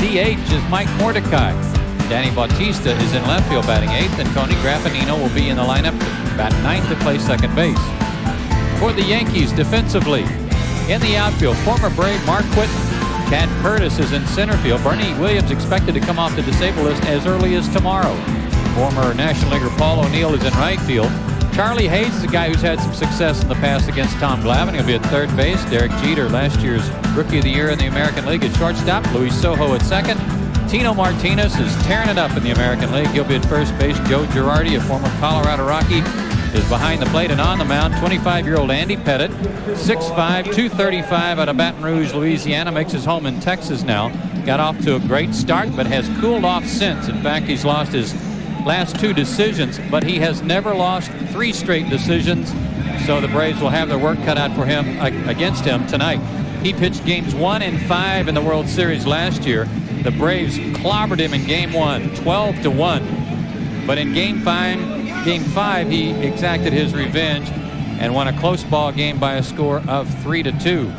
DH is Mike Mordecai. Danny Bautista is in left field batting 8th, and Tony Graffinino will be in the lineup to bat 9th to play second base. For the Yankees defensively, in the outfield, former Brave Mark Whitten. Cat Curtis is in center field. Bernie Williams expected to come off the disabled list as early as tomorrow. Former National Leaguer Paul O'Neill is in right field. Charlie Hayes is a guy who's had some success in the past against Tom Glavine. He'll be at third base. Derek Jeter, last year's Rookie of the Year in the American League, at shortstop. Luis Sojo at second. Tino Martinez is tearing it up in the American League. He'll be at first base. Joe Girardi, a former Colorado Rocky, is behind the plate, and on the mound, 25-year-old Andy Pettitte, 6'5", 235 out of Baton Rouge, Louisiana, makes his home in Texas now. Got off to a great start, but has cooled off since. In fact, he's lost his last 2 decisions, but he has never lost 3 straight decisions. So the Braves will have their work cut out for him against him tonight. He pitched games 1 and 5 in the World Series last year. The Braves clobbered him in game 1, 12-1. But in game 5, he exacted his revenge and won a close ball game by a score of 3-2.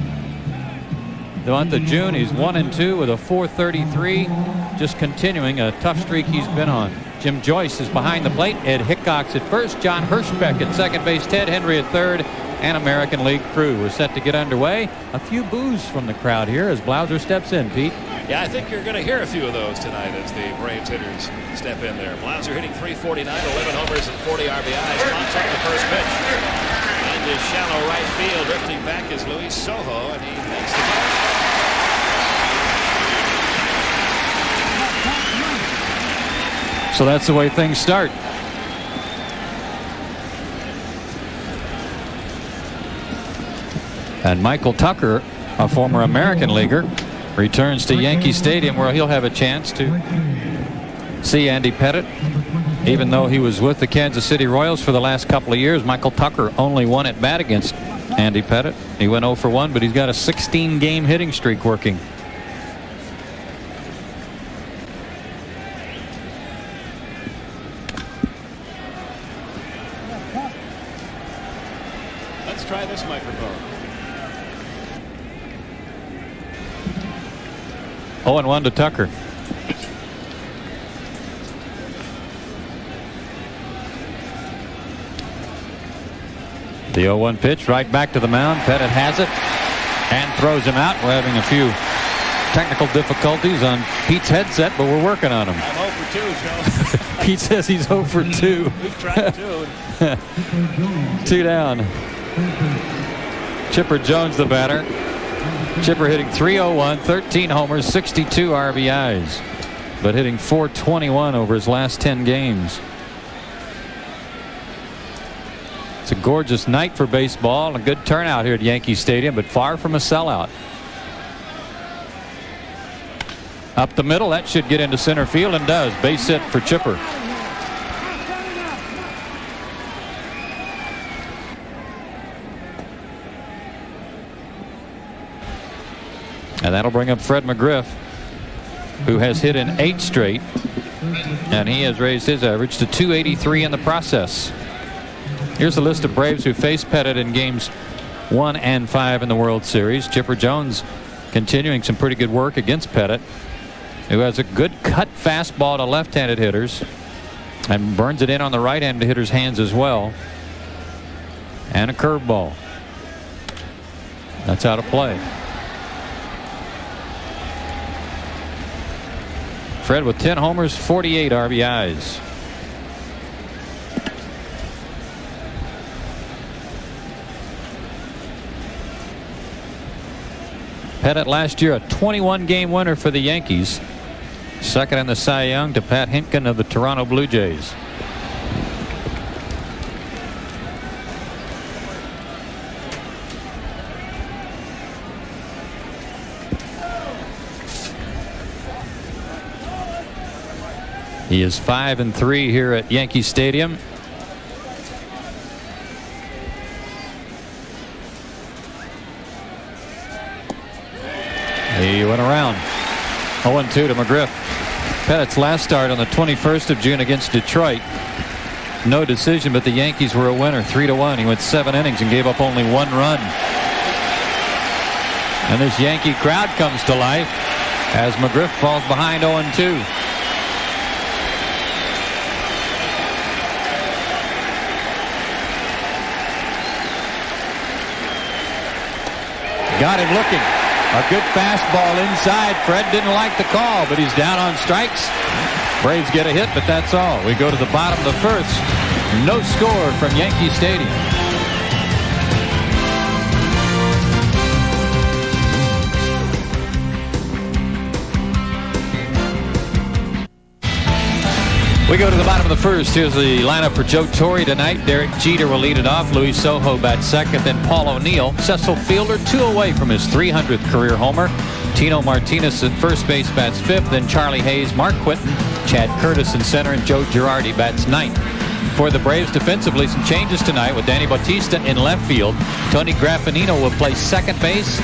The month of June, he's 1-2 with a .433, just continuing a tough streak he's been on. Jim Joyce is behind the plate. Ed Hickox at first. John Hirschbeck at second base. Ted Henry at third. And American League crew. We're set to get underway. A few boos from the crowd here as Blauser steps in, Pete. Yeah, I think you're going to hear a few of those tonight as the Braves hitters step in there. Blauser hitting .349, 11 homers and 40 RBIs. Pops up the first pitch. Into shallow right field. Drifting back is Luis Sojo, and he makes the catch. So that's the way things start. And Michael Tucker, a former American leaguer, returns to Yankee Stadium, where he'll have a chance to see Andy Pettitte. Even though he was with the Kansas City Royals for the last couple of years, Michael Tucker only won at bat against Andy Pettitte. He went 0 for 1, but he's got a 16-game hitting streak working. Let's try this microphone. 0-1 to Tucker. The 0-1 pitch right back to the mound. Pettitte has it and throws him out. We're having a few technical difficulties on Pete's headset, but we're working on them. I'm 0 for 2, Joe. Pete says he's 0 for 2. We've tried 2. 2 down. Chipper Jones, the batter. Chipper hitting .301, 13 homers, 62 RBIs, but hitting .421 over his last 10 games. It's a gorgeous night for baseball and a good turnout here at Yankee Stadium, but far from a sellout. Up the middle, that should get into center field, and does. Base hit for Chipper. And that'll bring up Fred McGriff, who has hit in 8 straight, and he has raised his average to .283 in the process. Here's a list of Braves who faced Pettitte in games 1 and 5 in the World Series. Chipper Jones continuing some pretty good work against Pettitte, who has a good cut fastball to left-handed hitters and burns it in on the right-handed hitters' hands as well. And a curveball. That's out of play. Fred with 10 homers, 48 RBIs. Pettitte last year a 21-game winner for the Yankees. Second in the Cy Young to Pat Hentgen of the Toronto Blue Jays. He is 5-3 here at Yankee Stadium. He went around. 0-2 to McGriff. Pettitte's last start on the 21st of June against Detroit. No decision, but the Yankees were a winner, 3-1. He went 7 innings and gave up only 1 run. And this Yankee crowd comes to life. as McGriff falls behind 0-2. Got him looking. A good fastball inside. Fred didn't like the call, but he's down on strikes. Braves get a hit, but that's all. We go to the bottom of the first. No score from Yankee Stadium. We go to the bottom of the first. Here's the lineup for Joe Torre tonight. Derek Jeter will lead it off. Luis Sojo bats second. Then Paul O'Neill. Cecil Fielder 2 away from his 300th career homer. Tino Martinez at first base bats fifth. Then Charlie Hayes, Mark Quinton, Chad Curtis in center, and Joe Girardi bats ninth. For the Braves defensively, some changes tonight with Danny Bautista in left field. Tony Graffinino will play second base.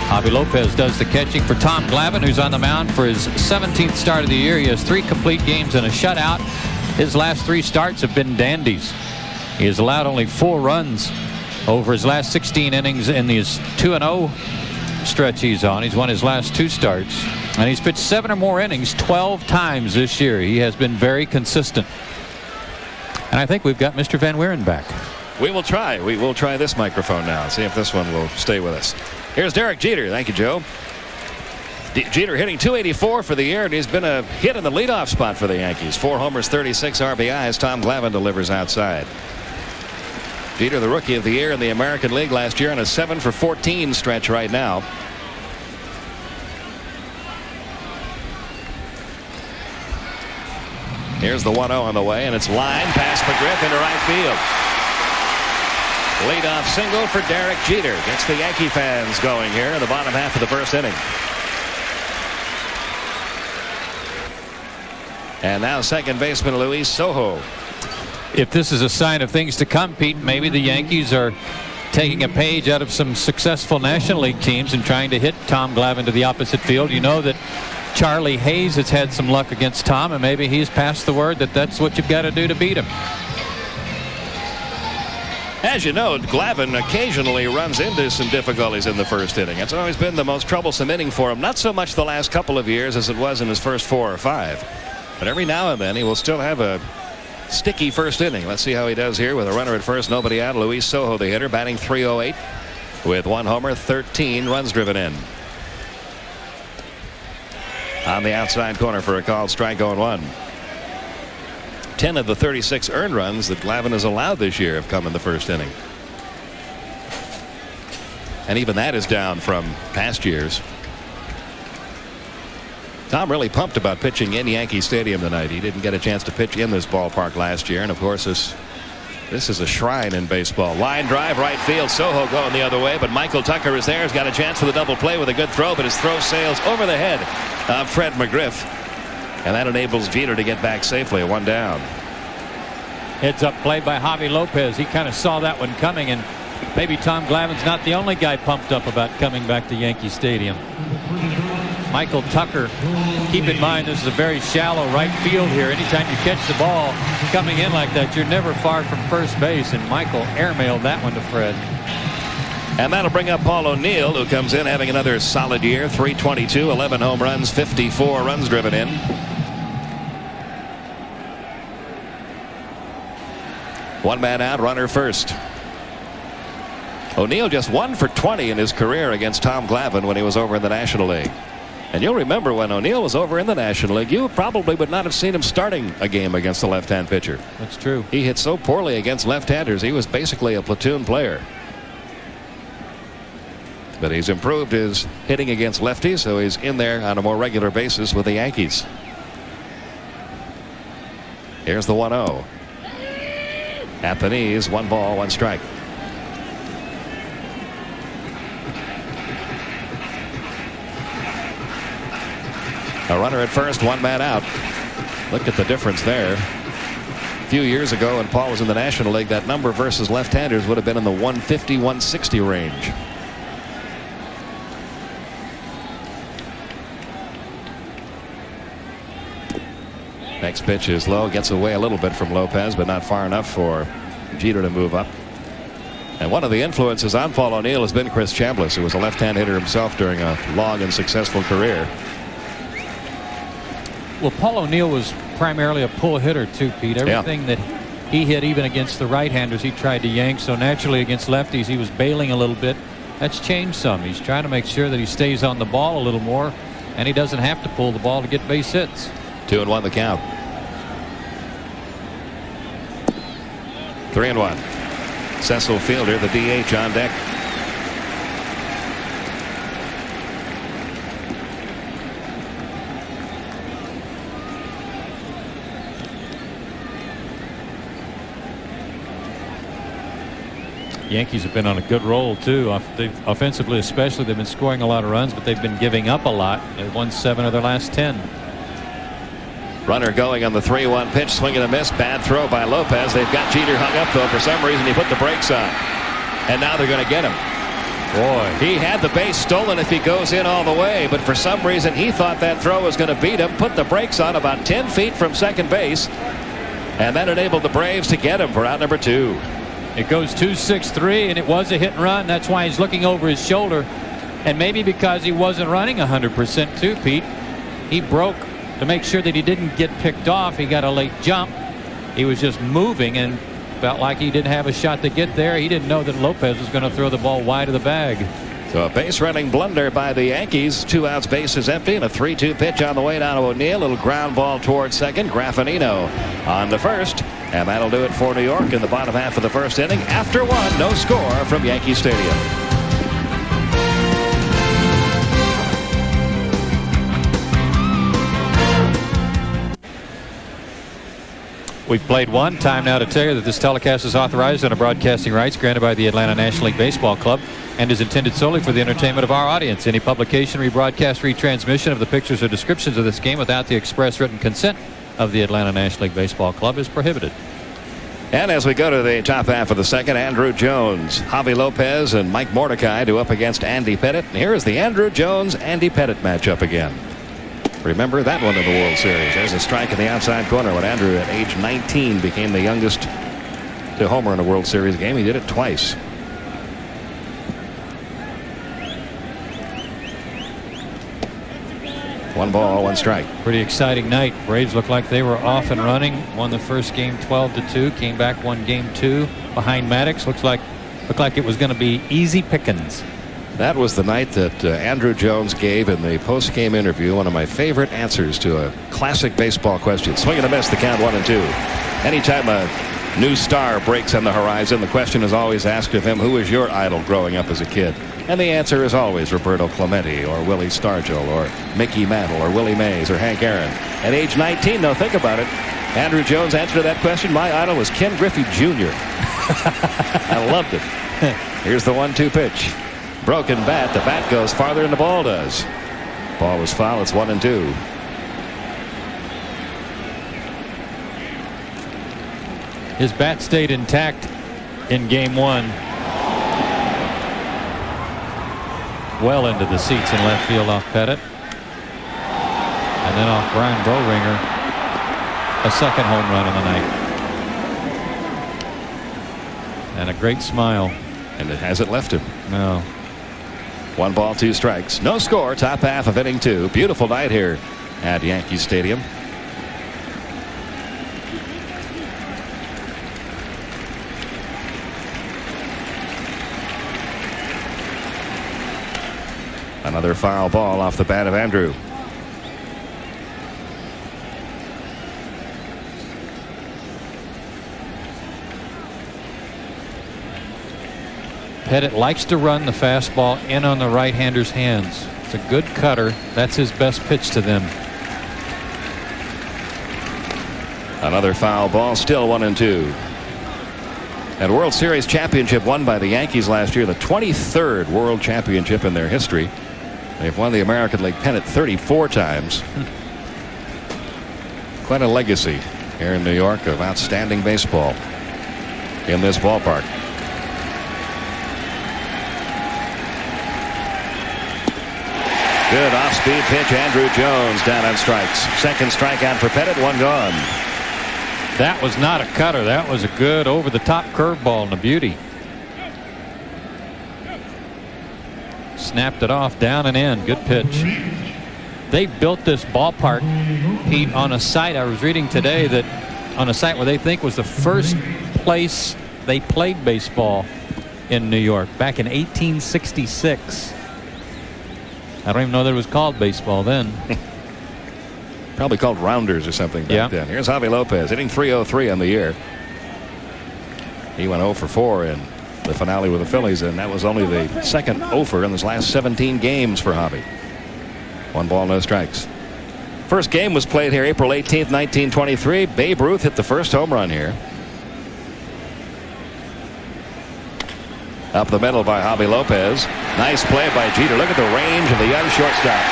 Javi Lopez does the catching for Tom Glavine, who's on the mound for his 17th start of the year. He has 3 complete games and a shutout. His last 3 starts have been dandies. He has allowed only 4 runs over his last 16 innings in his 2-0 stretch he's on. He's won his last 2 starts, and he's pitched 7 or more innings 12 times this year. He has been very consistent. And I think we've got Mr. Van Wieren back. We will try. We will try this microphone now. See if this one will stay with us. Here's Derek Jeter. Thank you, Joe. Jeter hitting .284 for the year, and he's been a hit in the leadoff spot for the Yankees. 4 homers, 36 RBIs. Tom Glavine delivers outside. Jeter, the Rookie of the Year in the American League last year, on a 7-for-14 stretch right now. Here's the 1-0 on the way, and it's lined past McGriff into right field. Leadoff single for Derek Jeter. Gets the Yankee fans going here in the bottom half of the first inning. And now second baseman Luis Sojo. If this is a sign of things to come, Pete, maybe the Yankees are taking a page out of some successful National League teams and trying to hit Tom Glavine to the opposite field. You know that Charlie Hayes has had some luck against Tom, and maybe he's passed the word that that's what you've got to do to beat him. As you know, Glavine occasionally runs into some difficulties in the first inning. It's always been the most troublesome inning for him. Not so much the last couple of years as it was in his first 4 or 5. But every now and then he will still have a sticky first inning. Let's see how he does here with a runner at first, nobody out. Luis Sojo, the hitter, batting .308 with 1 homer, 13 runs driven in. On the outside corner for a called strike, 0-1. 10 of the 36 earned runs that Glavine has allowed this year have come in the first inning. And even that is down from past years. Tom really pumped about pitching in Yankee Stadium tonight. He didn't get a chance to pitch in this ballpark last year. And of course, this is a shrine in baseball. Line drive right field. Sojo going the other way, but Michael Tucker is there. He's got a chance for the double play with a good throw, but his throw sails over the head of Fred McGriff. And that enables Jeter to get back safely. 1 down. Heads up play by Javi Lopez. He kind of saw that one coming, and maybe Tom Glavine's not the only guy pumped up about coming back to Yankee Stadium. Michael Tucker, keep in mind this is a very shallow right field here. Anytime you catch the ball coming in like that, you're never far from first base, and Michael airmailed that one to Fred. And that'll bring up Paul O'Neill, who comes in having another solid year. .322, 11 home runs, 54 runs driven in. One man out, runner first. O'Neill just 1 for 20 in his career against Tom Glavine when he was over in the National League. And you'll remember when O'Neill was over in the National League, you probably would not have seen him starting a game against a left-hand pitcher. That's true. He hit so poorly against left-handers. He was basically a platoon player. But he's improved his hitting against lefties, so he's in there on a more regular basis with the Yankees. Here's the 1-0. At the knees, 1 ball, 1 strike. A runner at first, 1 man out. Look at the difference there. A few years ago when Paul was in the National League, that number versus left-handers would have been in the 150, 160 range. Next pitch is low, gets away a little bit from Lopez, but not far enough for Jeter to move up. And one of the influences on Paul O'Neill has been Chris Chambliss, who was a left-hand hitter himself during a long and successful career. Well, Paul O'Neill was primarily a pull hitter too, Pete. Everything that he hit, even against the right-handers, he tried to yank. So naturally against lefties, he was bailing a little bit. That's changed some. He's trying to make sure that he stays on the ball a little more, and he doesn't have to pull the ball to get base hits. 2-1 the count. 3-1. Cecil Fielder, the DH, on deck. Yankees have been on a good roll too. Offensively especially, they've been scoring a lot of runs, but they've been giving up a lot. They've won 7 of their last 10. Runner going on the 3-1 pitch, swing and a miss. Bad throw by Lopez. They've got Jeter hung up though. For some reason he put the brakes on, and now they're going to get him. Boy, he had the base stolen if he goes in all the way, but for some reason he thought that throw was going to beat him. Put the brakes on about 10 feet from second base, and that enabled the Braves to get him for out number 2. It goes 2-6-3, and it was a hit and run. That's why he's looking over his shoulder, and maybe because he wasn't running 100% too, Pete. He broke to make sure that he didn't get picked off. He got a late jump. He was just moving and felt like he didn't have a shot to get there. He didn't know that Lopez was going to throw the ball wide of the bag. So a base running blunder by the Yankees. 2 outs, bases empty, and a 3-2 pitch on the way down to O'Neill. Little ground ball towards second. Graffinino on the first, and that'll do it for New York in the bottom half of the first inning. After 1, no score from Yankee Stadium. We've played one. Time now to tell you that this telecast is authorized under broadcasting rights granted by the Atlanta National League Baseball Club and is intended solely for the entertainment of our audience. Any publication, rebroadcast, retransmission of the pictures or descriptions of this game without the express written consent of the Atlanta National League Baseball Club is prohibited. And as we go to the top half of the second, Andrew Jones, Javi Lopez, and Mike Mordecai do up against Andy Pettitte. And here is the Andrew Jones-Andy Pettitte matchup again. Remember that one in the World Series. There's a strike in the outside corner when Andrew at age 19 became the youngest to homer in a World Series game. He did it twice. One ball, one strike. Pretty exciting night. Braves looked like they were off and running. Won the first game 12-2. Came back, won game 2 behind Maddox. Looked like it was going to be easy pickings. That was the night that Andrew Jones gave in the post-game interview one of my favorite answers to a classic baseball question. Swing and a miss, the count 1-2. Anytime a new star breaks on the horizon, the question is always asked of him, who was your idol growing up as a kid? And the answer is always Roberto Clemente or Willie Stargell or Mickey Mantle or Willie Mays or Hank Aaron. At age 19, though, think about it. Andrew Jones answered that question. My idol was Ken Griffey Jr. I loved it. Here's the 1-2 pitch. Broken bat. The bat goes farther than the ball does. Ball was foul. It's 1-2. His bat stayed intact in game 1. Well into the seats in left field off Pettitte. And then off Brian Bowringer. A second home run of the night. And a great smile. And it hasn't left him. No. 1 ball, 2 strikes. No score. Top half of inning 2. Beautiful night here at Yankee Stadium. Another foul ball off the bat of Andrew. Pettitte likes to run the fastball in on the right-hander's hands. It's a good cutter. That's his best pitch to them. Another foul ball, still 1-2. And World Series championship won by the Yankees last year, the 23rd World Championship in their history. They've won the American League pennant 34 times. Quite a legacy here in New York of outstanding baseball in this ballpark. Good off-speed pitch. Andrew Jones down on strikes. Second strikeout for Pettitte. 1 gone. That was not a cutter. That was a good over-the-top curveball and a beauty. Snapped it off, down and in. Good pitch. They built this ballpark, Pete, on a site I was reading today on a site where they think was the first place they played baseball in New York back in 1866. I don't even know that it was called baseball then. Probably called rounders or something back then. Here's Javi Lopez hitting .303 on the year. He went 0 for 4 in the finale with the Phillies, and that was only the second 0 in his last 17 games for Javi. 1 ball, no strikes. First game was played here April 18th, 1923. Babe Ruth hit the first home run here. Up the middle by Javi Lopez. Nice play by Jeter. Look at the range of the young shortstop.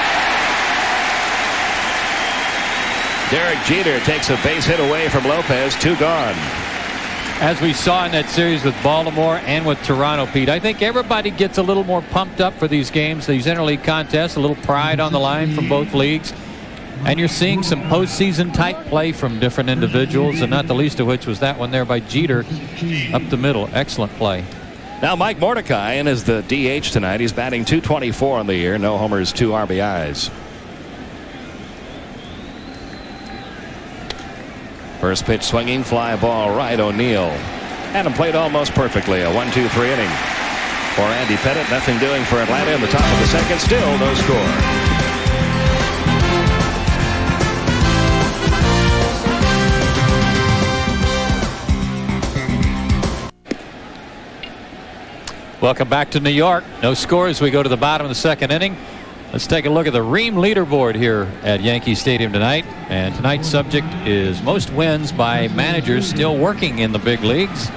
Derek Jeter takes a base hit away from Lopez. 2 gone. As we saw in that series with Baltimore and with Toronto, Pete, I think everybody gets a little more pumped up for these games, these interleague contests, a little pride on the line from both leagues. And you're seeing some postseason type play from different individuals, and not the least of which was that one there by Jeter up the middle. Excellent play. Now Mike Mordecai in as the DH tonight. He's batting .224 on the year. No homers, 2 RBIs. First pitch swinging, fly ball right. O'Neill had him played almost perfectly. A 1-2-3 inning for Andy Pettitte. Nothing doing for Atlanta in the top of the second. Still no score. Welcome back to New York. No score as we go to the bottom of the second inning. Let's take a look at the Ream leaderboard here at Yankee Stadium tonight. And tonight's subject is most wins by managers still working in the big leagues.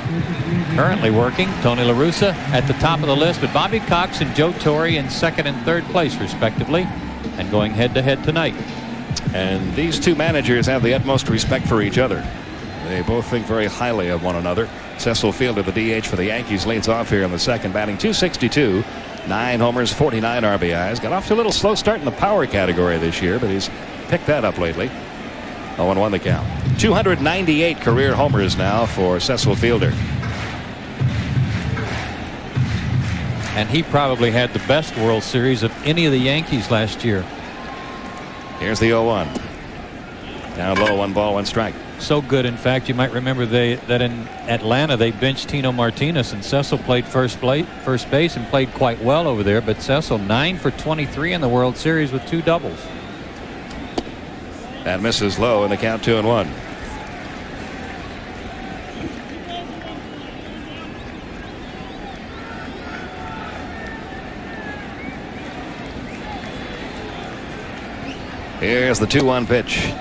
Currently working, Tony La Russa at the top of the list, but Bobby Cox and Joe Torre in second and third place respectively, and going head to head tonight. And these two managers have the utmost respect for each other. They both think very highly of one another. Cecil Fielder, the DH for the Yankees, leads off here in the second, batting .262. 9 homers, 49 RBIs. Got off to a little slow start in the power category this year, but he's picked that up lately. 0-1 the count. 298 career homers now for Cecil Fielder. And he probably had the best World Series of any of the Yankees last year. Here's the 0-1. Down low, 1 ball, 1 strike. So good, in fact, you might remember that in Atlanta they benched Tino Martinez, and Cecil played first base and played quite well over there. But Cecil 9 for 23 in the World Series with 2 doubles. That misses low in the count, 2-1. Here's the 2-1 pitch.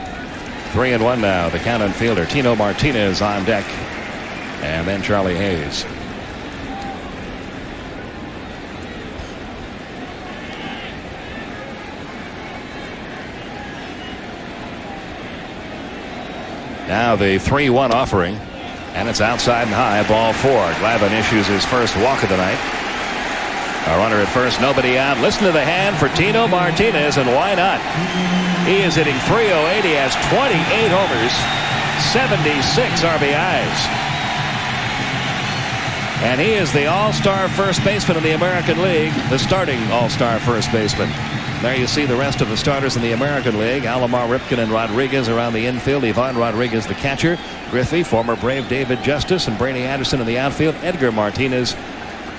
3-1 now. The count on Fielder. Tino Martinez on deck. And then Charlie Hayes. Now the 3-1 offering. And it's outside and high. Ball 4. Glavine issues his first walk of the night. A runner at first, nobody out. Listen to the hand for Tino Martinez, and why not? He is hitting .308. He has 28 homers, 76 RBIs. And he is the all-star first baseman in the American League, the starting all-star first baseman. There you see the rest of the starters in the American League. Alomar, Ripken, and Rodriguez around the infield. Ivan Rodriguez, the catcher. Griffey, former Brave David Justice, and Brady Anderson in the outfield. Edgar Martinez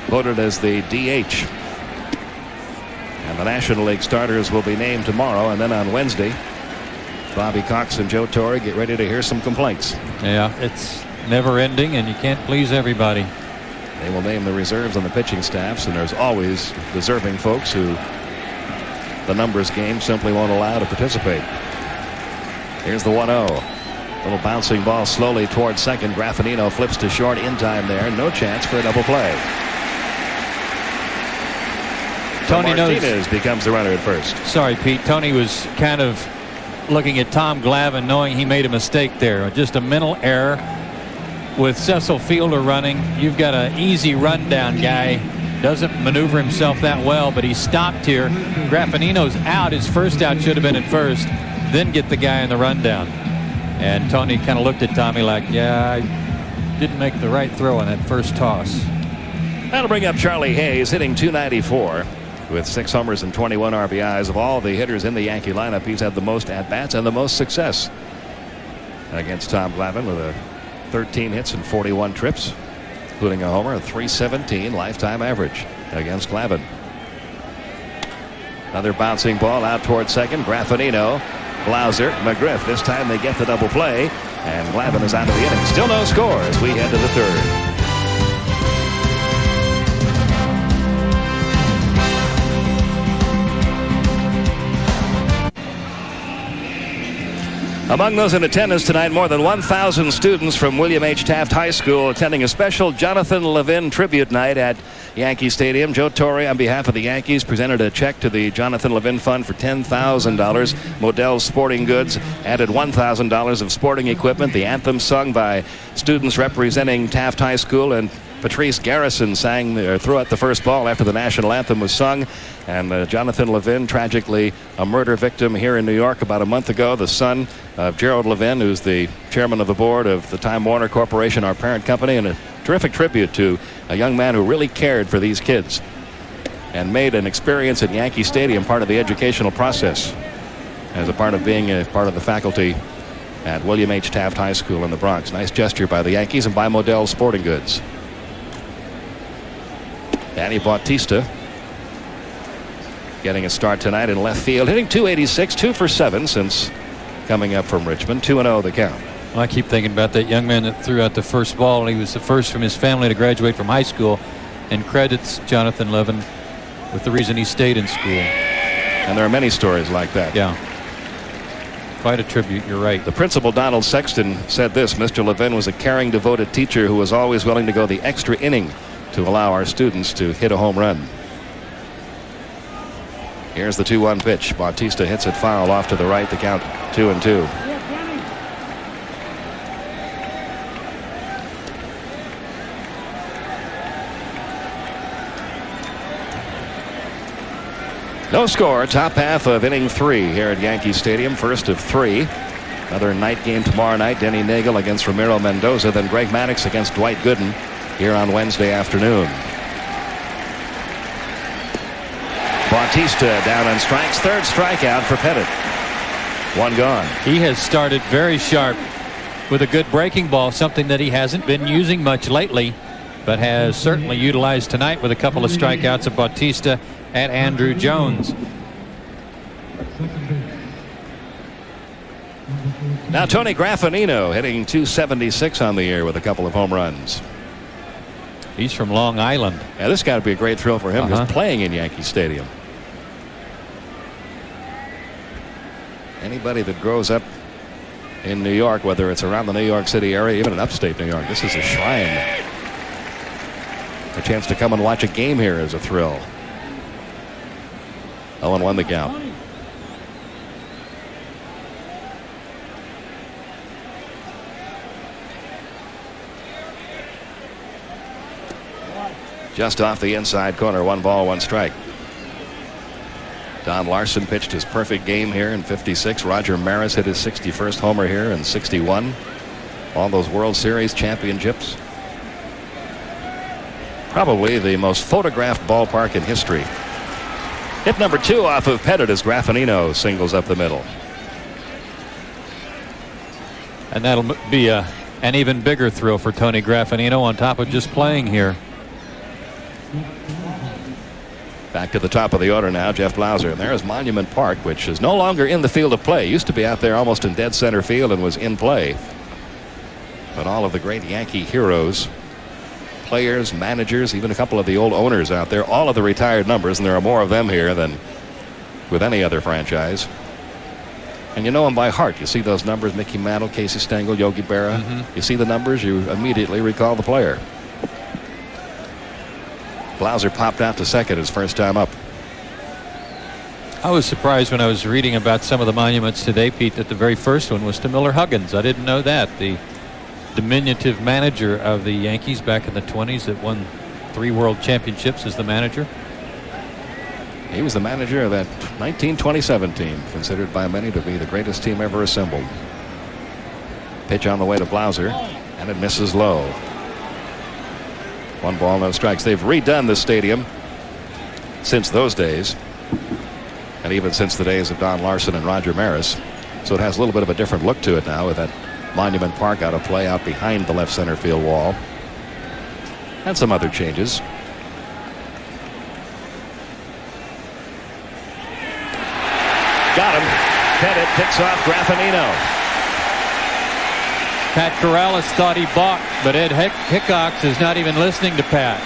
voted as the DH. And the National League starters will be named tomorrow, and then on Wednesday, Bobby Cox and Joe Torre get ready to hear some complaints. Yeah, it's never ending, and you can't please everybody. They will name the reserves on the pitching staffs, and there's always deserving folks who the numbers game simply won't allow to participate. Here's the 1-0. Little bouncing ball slowly towards second. Graffinino flips to short in time there. No chance for a double play. Tony Martinez becomes the runner at first. Sorry, Pete. Tony was kind of looking at Tom Glavine, knowing he made a mistake there. Just a mental error. With Cecil Fielder running, you've got an easy rundown guy. Doesn't maneuver himself that well, but he stopped here. Graffinino's out. His first out should have been at first. Then get the guy in the rundown. And Tony kind of looked at Tommy like, yeah, I didn't make the right throw on that first toss. That'll bring up Charlie Hayes, hitting .294. with 6 homers and 21 RBIs. Of all the hitters in the Yankee lineup, he's had the most at-bats and the most success against Tom Glavine with 13 hits and 41 trips, including a homer, a .317 lifetime average against Glavine. Another bouncing ball out toward second. Graffinino, Blauser, McGriff. This time they get the double play, and Glavine is out of the inning. Still no score as we head to the third. Among those in attendance tonight, more than 1,000 students from William H. Taft High School attending a special Jonathan Levin tribute night at Yankee Stadium. Joe Torre, on behalf of the Yankees, presented a check to the Jonathan Levin Fund for $10,000. Modell's Sporting Goods added $1,000 of sporting equipment. The anthem sung by students representing Taft High School, and Patrice Garrison threw out the first ball after the national anthem was sung. And Jonathan Levin, tragically a murder victim here in New York about a month ago. The son of Gerald Levin, who's the chairman of the board of the Time Warner Corporation, our parent company, and a terrific tribute to a young man who really cared for these kids and made an experience at Yankee Stadium part of the educational process as a part of being a part of the faculty at William H. Taft High School in the Bronx. Nice gesture by the Yankees and by Modell's Sporting Goods. Danny Bautista getting a start tonight in left field, hitting .286, 2 for 7 since coming up from Richmond. 2-0 the count. Well, I keep thinking about that young man that threw out the first ball. He was the first from his family to graduate from high school, and credits Jonathan Levin with the reason he stayed in school. And there are many stories like that. Yeah. Quite a tribute, you're right. The principal, Donald Sexton, said this: Mr. Levin was a caring, devoted teacher who was always willing to go the extra inning to allow our students to hit a home run. Here's the 2-1 pitch. Bautista hits it foul off to the right. The count 2-2. No score. Top half of inning 3 here at Yankee Stadium. First of 3. Another night game tomorrow night. Denny Nagel against Ramiro Mendoza. Then Greg Maddux against Dwight Gooden here on Wednesday afternoon. Bautista down on strikes. Third strikeout for Pettit. 1 gone. He has started very sharp with a good breaking ball, something that he hasn't been using much lately, but has certainly utilized tonight with a couple of strikeouts of Bautista at Andrew Jones. Now Tony Graffinino hitting .276 on the year with a couple of home runs. He's from Long Island. Yeah, this got to be a great thrill for him just playing in Yankee Stadium. Anybody that grows up in New York, whether it's around the New York City area, even in upstate New York, this is a shrine. A chance to come and watch a game here is a thrill. 0-1 the count. Just off the inside corner. 1 ball, 1 strike. Don Larson pitched his perfect game here in '56. Roger Maris hit his 61st homer here in '61. All those World Series championships. Probably the most photographed ballpark in history. Hit number 2 off of Pettit as Graffinino singles up the middle. And that'll be an even bigger thrill for Tony Graffinino on top of just playing here. Back to the top of the order now, Jeff Blauser. And there's Monument Park, which is no longer in the field of play. Used to be out there almost in dead center field and was in play. But all of the great Yankee heroes, players, managers, even a couple of the old owners out there, all of the retired numbers, and there are more of them here than with any other franchise. And you know them by heart. You see those numbers: Mickey Mantle, Casey Stengel, Yogi Berra. You see the numbers, you immediately recall the player. Blauser popped out to second his first time up. I was surprised when I was reading about some of the monuments today, Pete, that the very first one was to Miller Huggins. I didn't know that. The diminutive manager of the Yankees back in the 20s that won 3 world championships as the manager. He was the manager of that 1927 team, considered by many to be the greatest team ever assembled. Pitch on the way to Blauser, and it misses low. 1 ball, no strikes. They've redone the stadium since those days, and even since the days of Don Larson and Roger Maris. So it has a little bit of a different look to it now with that Monument Park out of play out behind the left center field wall. And some other changes. Got him. Pettit picks off Graffinino. Pat Corrales thought he balked, but Ed Hickox is not even listening to Pat.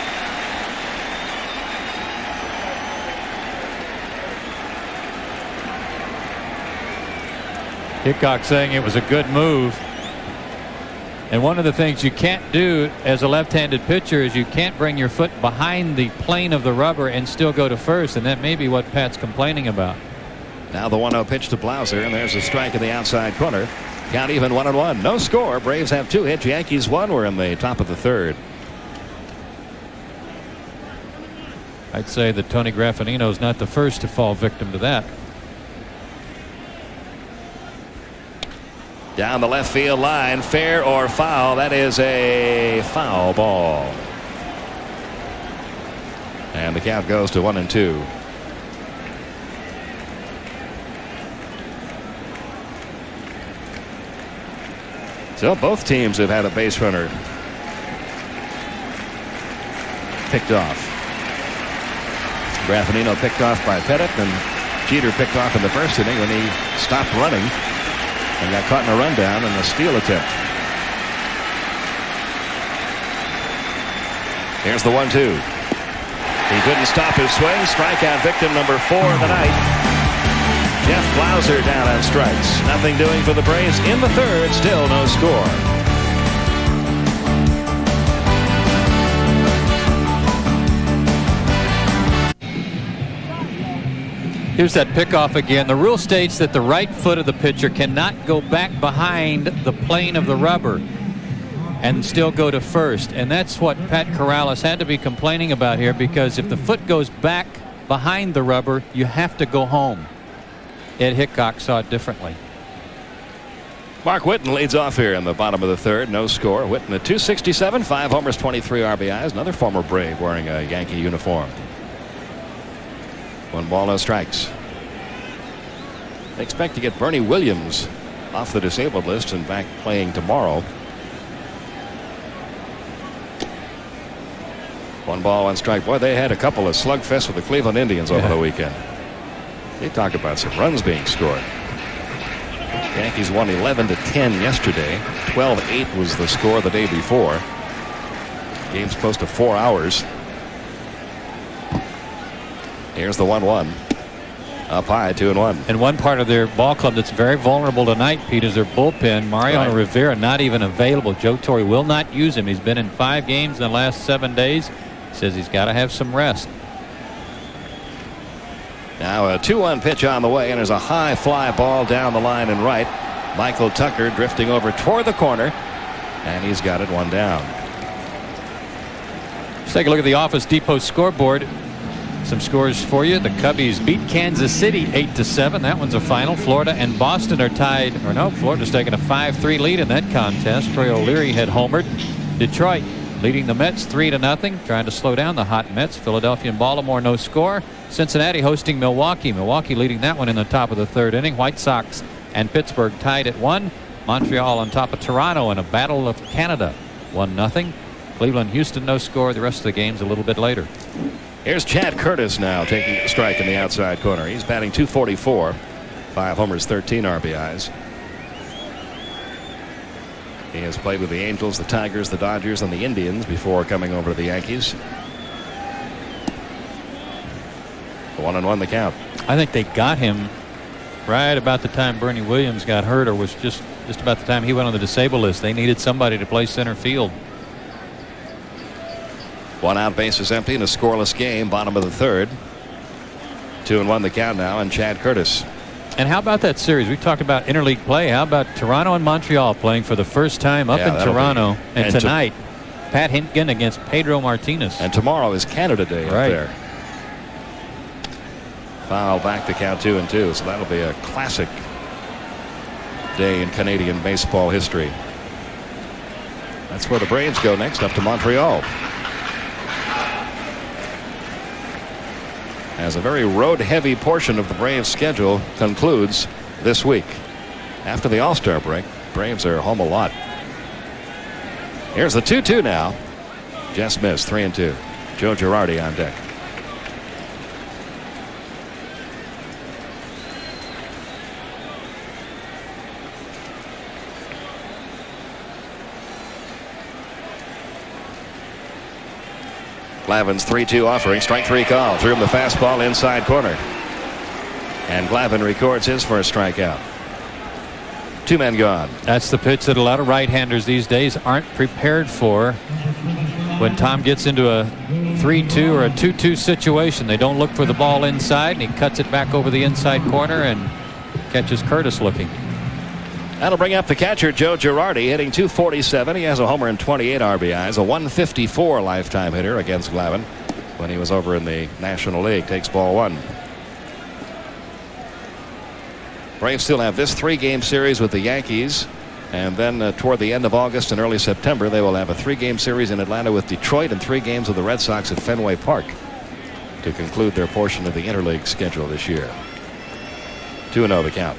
Hickox saying it was a good move. And one of the things you can't do as a left-handed pitcher is you can't bring your foot behind the plane of the rubber and still go to first, and that may be what Pat's complaining about. Now the 1-0 pitch to Blauser, and there's a strike in the outside corner. Count even 1-1. No score. Braves have 2 hits. Yankees 1. We're in the top of the 3rd. I'd say that Tony Graffinino's not the first to fall victim to that. Down the left field line, fair or foul. That is a foul ball. And the count goes to 1-2. So both teams have had a base runner picked off. Graffinino picked off by Pettit, and Jeter picked off in the first inning when he stopped running and got caught in a rundown and a steal attempt. Here's the 1-2. He couldn't stop his swing. Strikeout victim number 4 of the night. Jeff Blauser down on strikes. Nothing doing for the Braves in the 3rd. Still no score. Here's that pickoff again. The rule states that the right foot of the pitcher cannot go back behind the plane of the rubber and still go to first. And that's what Pat Corrales had to be complaining about here, because if the foot goes back behind the rubber, you have to go home. Ed Hickox saw it differently. Mark Whitten leads off here in the bottom of the 3rd. No score. Whitten at 267, 5 homers, 23 RBIs. Another former Brave wearing a Yankee uniform. 1 ball, no strikes. They expect to get Bernie Williams off the disabled list and back playing tomorrow. 1 ball, 1 strike. Boy, they had a couple of slugfests with the Cleveland Indians over the weekend. They talk about some runs being scored. Yankees won 11-10 yesterday. 12-8 was the score the day before. Game's close to 4 hours. Here's the 1-1. Up high, 2-1. And one part of their ball club that's very vulnerable tonight, Pete, is their bullpen. Mariano Rivera not even available. Joe Torre will not use him. He's been in 5 games in the last 7 days. He says he's got to have some rest. Now a 2-1 pitch on the way, and there's a high fly ball down the line and right. Michael Tucker drifting over toward the corner, and he's got it 1 down. Let's take a look at the Office Depot scoreboard. Some scores for you. The Cubbies beat Kansas City 8-7. That one's a final. Florida and Boston are tied. Or no, Florida's taking a 5-3 lead in that contest. Troy O'Leary had homered. Detroit leading the Mets 3-0. Trying to slow down the hot Mets. Philadelphia and Baltimore no score. Cincinnati hosting Milwaukee. Milwaukee leading that one in the top of the 3rd inning. White Sox and Pittsburgh tied at 1. Montreal on top of Toronto in a battle of Canada. 1-0. Cleveland, Houston no score. The rest of the games a little bit later. Here's Chad Curtis now taking a strike in the outside corner. He's batting .244. 5 homers, 13 RBIs. He has played with the Angels, the Tigers, the Dodgers, and the Indians before coming over to the Yankees. 1-1 the count. I think they got him right about the time Bernie Williams got hurt, or was just about the time he went on the disabled list. They needed somebody to play center field. 1 out, base is empty in a scoreless game, bottom of the 3rd. 2-1 the count now, and Chad Curtis. And how about that series? We talked about interleague play. How about Toronto and Montreal playing for the first time up in Toronto? And tonight, Pat Hintgen against Pedro Martinez. And tomorrow is Canada Day up there. Foul back to count 2-2. So that'll be a classic day in Canadian baseball history. That's where the Braves go next, up to Montreal. as a very road-heavy portion of the Braves schedule concludes this week. After the All-Star break, Braves are home a lot. Here's the 2-2 now. Just missed, 3-2. Joe Girardi on deck. Glavin's 3-2 offering, strike three call. Threw him the fastball inside corner. And Glavin records his first strikeout. Two men gone. That's the pitch that a lot of right-handers these days aren't prepared for. When Tom gets into a 3-2 or a 2-2 situation, they don't look for the ball inside, and he cuts it back over the inside corner and catches Curtis looking. That'll bring up the catcher, Joe Girardi, hitting .247. He has a homer and 28 RBIs, a .154 lifetime hitter against Glavin when he was over in the National League. Takes ball one. Braves still have this 3-game series with the Yankees, and then toward the end of August and early September they will have a 3-game series in Atlanta with Detroit and 3 games with the Red Sox at Fenway Park to conclude their portion of the interleague schedule this year. 2-0 the count.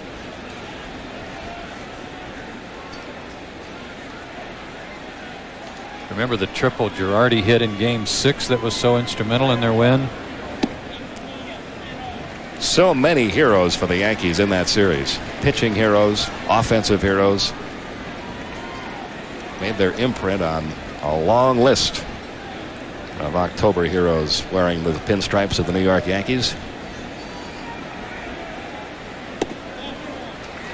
Remember the triple Girardi hit in Game 6 that was so instrumental in their win? So many heroes for the Yankees in that series. Pitching heroes, offensive heroes. Made their imprint on a long list of October heroes wearing the pinstripes of the New York Yankees.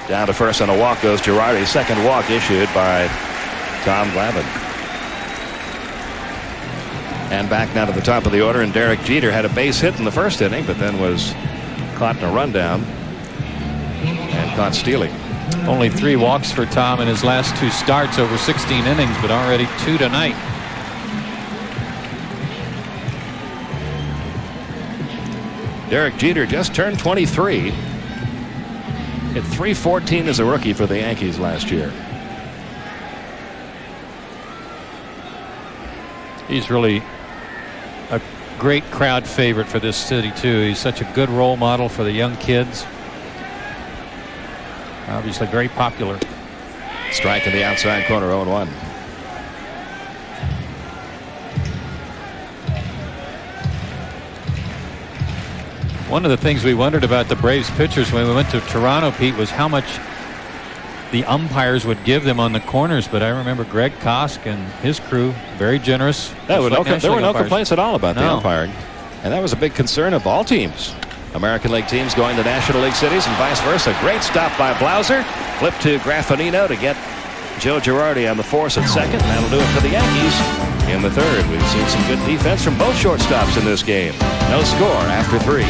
Down to first on a walk goes Girardi. Second walk issued by Tom Glavin. And back now to the top of the order, and Derek Jeter had a base hit in the first inning, but then was caught in a rundown and caught stealing. Only 3 walks for Tom in his last 2 starts over 16 innings, but already 2 tonight. Derek Jeter just turned 23. Hit .314 as a rookie for the Yankees last year. He's really a great crowd favorite for this city too. He's such a good role model for the young kids. Obviously very popular. Strike in the outside corner, 0-1. One of the things we wondered about the Braves pitchers when we went to Toronto, Pete, was how much the umpires would give them on the corners. But I remember Greg Kosk and his crew, very generous. There were no complaints at all about the umpiring. And that was a big concern of all teams. American League teams going to National League cities and vice versa. Great stop by Blauser. Flip to Graffinino to get Joe Girardi on the force at second. That'll do it for the Yankees in the third. We've seen some good defense from both shortstops in this game. No score after 3.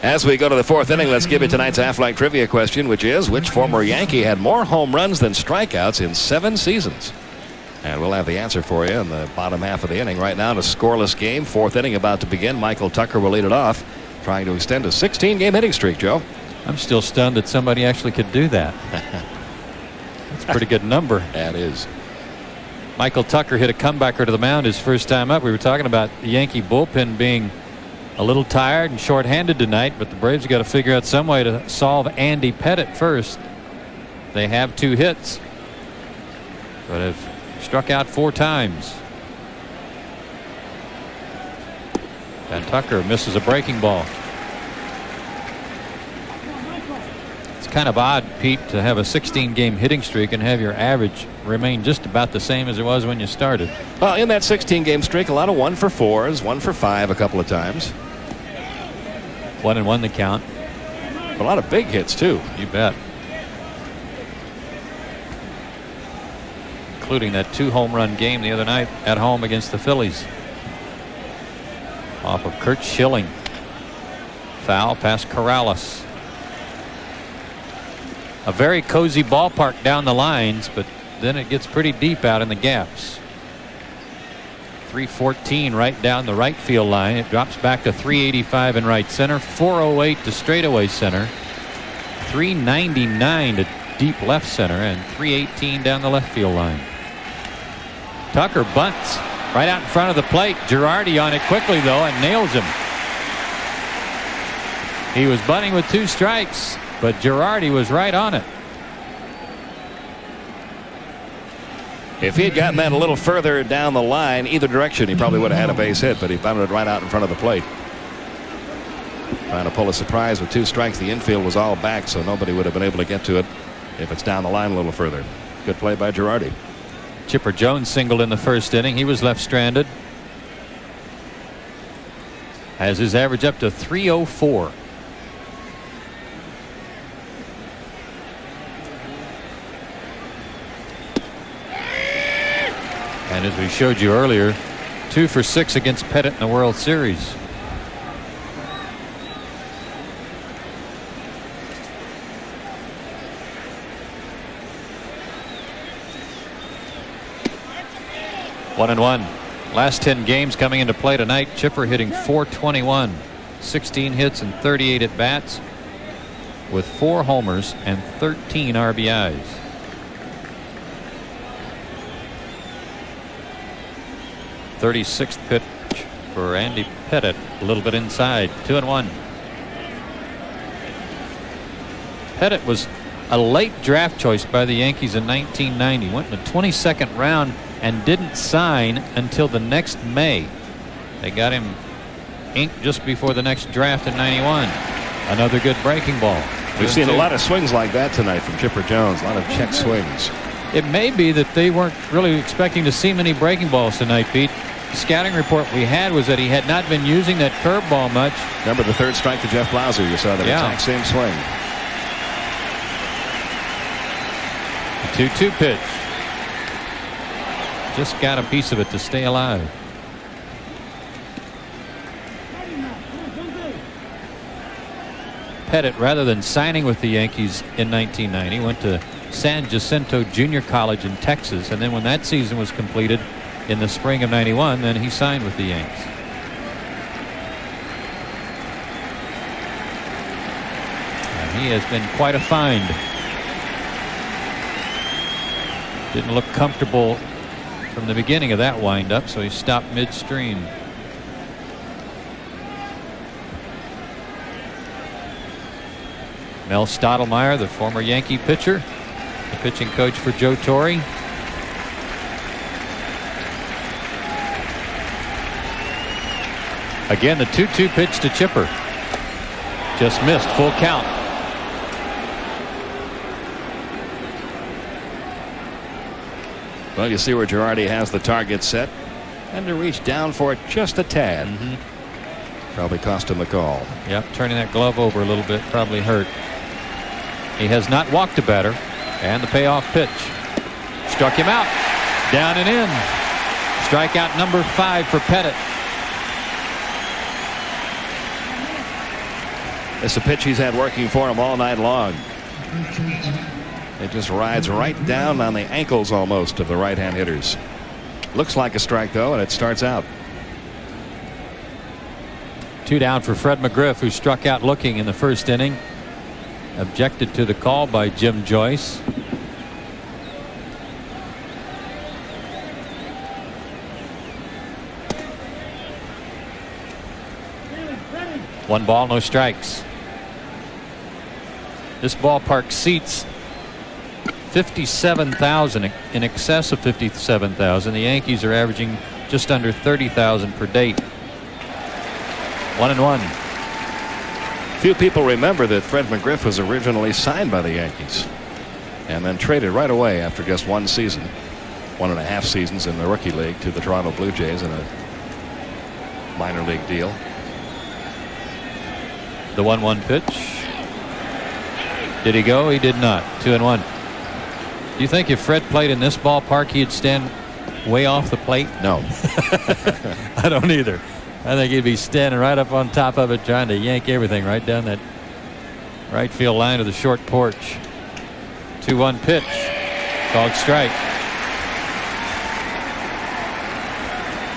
As we go to the 4th inning, let's give you tonight's Aflac trivia question, which is, which former Yankee had more home runs than strikeouts in 7 seasons? And we'll have the answer for you in the bottom half of the inning. Right now in a scoreless game, 4th inning about to begin. Michael Tucker will lead it off, trying to extend a 16-game hitting streak, Joe. I'm still stunned that somebody actually could do that. That's a pretty good number. That is. Michael Tucker hit a comebacker to the mound his first time up. We were talking about the Yankee bullpen being a little tired and short-handed tonight, but the Braves have got to figure out some way to solve Andy Pettitte first. They have 2 hits, but have struck out 4 times. And Tucker misses a breaking ball. It's kind of odd, Pete, to have a 16-game hitting streak and have your average remain just about the same as it was when you started. Well, in that 16-game streak, a lot of 1-for-4s, 1-for-5 a couple of times. 1-1 the count. A lot of big hits too. You bet. Including that 2-home run game the other night at home against the Phillies. Off of Kurt Schilling. Foul past Corrales. A very cozy ballpark down the lines, but then it gets pretty deep out in the gaps. 314 right down the right field line. It drops back to 385 in right center, 408 to straightaway center, 399 to deep left center and 318 down the left field line. Tucker bunts right out in front of the plate. Girardi on it quickly though and nails him. He was bunting with 2 strikes, but Girardi was right on it. If he had gotten that a little further down the line, either direction, he probably would have had a base hit, but he bunted it right out in front of the plate. Trying to pull a surprise with 2 strikes. The infield was all back, so nobody would have been able to get to it if it's down the line a little further. Good play by Girardi. Chipper Jones singled in the first inning. He was left stranded. Has his average up to 304. And as we showed you earlier, 2 for 6 against Pettit in the World Series. One and one. Last 10 games coming into play tonight. Chipper hitting .421, 16 hits and 38 at bats, with 4 homers and 13 RBIs. .36th pitch for Andy Pettit, a little bit inside. 2-1. Pettit was a late draft choice by the Yankees in 1990. Went in the 22nd round and didn't sign until the next May. They got him inked just before the next draft in '91. Another good breaking ball. We've seen a lot of swings like that tonight from Chipper Jones. A lot of check swings. It may be that they weren't really expecting to see many breaking balls tonight, Pete. The scouting report we had was that he had not been using that curveball much. Remember the 3rd strike to Jeff Blauser? You saw that exact same swing. The 2-2 pitch. Just got a piece of it to stay alive. Pettit, rather than signing with the Yankees in 1990, went to San Jacinto Junior College in Texas, and then when that season was completed in the spring of '91, then he signed with the Yanks. And he has been quite a find. Didn't look comfortable from the beginning of that windup, so he stopped midstream. Mel Stottlemyre, the former Yankee pitcher, the pitching coach for Joe Torre. Again, the 2-2 pitch to Chipper. Just missed. Full count. Well, you see where Girardi has the target set, and to reach down for it just a tad. Probably cost him the call. Yep, turning that glove over a little bit probably hurt. He has not walked a batter, and the payoff pitch struck him out. Down and in. Strikeout number 5 for Pettit. It's a pitch he's had working for him all night long. It just rides right down on the ankles almost of the right-hand hitters. Looks like a strike though, and it starts out. 2 down for Fred McGriff, who struck out looking in the first inning. Objected to the call by Jim Joyce. One ball, no strikes. This ballpark seats 57,000, in excess of 57,000. The Yankees are averaging just under 30,000 per date. 1-1. Few people remember that Fred McGriff was originally signed by the Yankees and then traded right away after just 1 season, 1.5 seasons in the rookie league, to the Toronto Blue Jays in a minor league deal. The 1-1 pitch. Did he go? He did not. 2-1. Do you think if Fred played in this ballpark he'd stand way off the plate? No. I don't either. I think he'd be standing right up on top of it trying to yank everything right down that right field line to the short porch. 2-1 pitch. Called strike.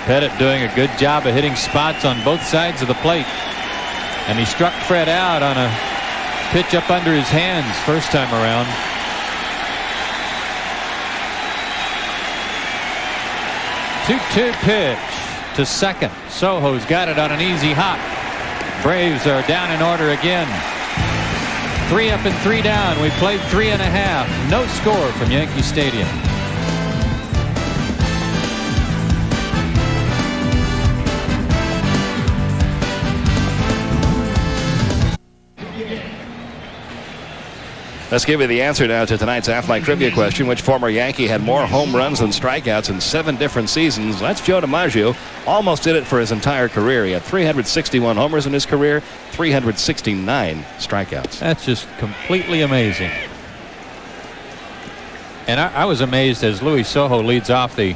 Pettit doing a good job of hitting spots on both sides of the plate. And he struck Fred out on a pitch up under his hands first time around. 2-2 pitch to second. Soho's got it on an easy hop. Braves are down in order again. 3 up and 3 down. We played 3.5. No score from Yankee Stadium. Let's give you the answer now to tonight's Aflac Trivia question. Which former Yankee had more home runs than strikeouts in 7 different seasons? That's Joe DiMaggio. Almost did it for his entire career. He had 361 homers in his career, 369 strikeouts. That's just completely amazing. And I was amazed as Luis Soho leads off the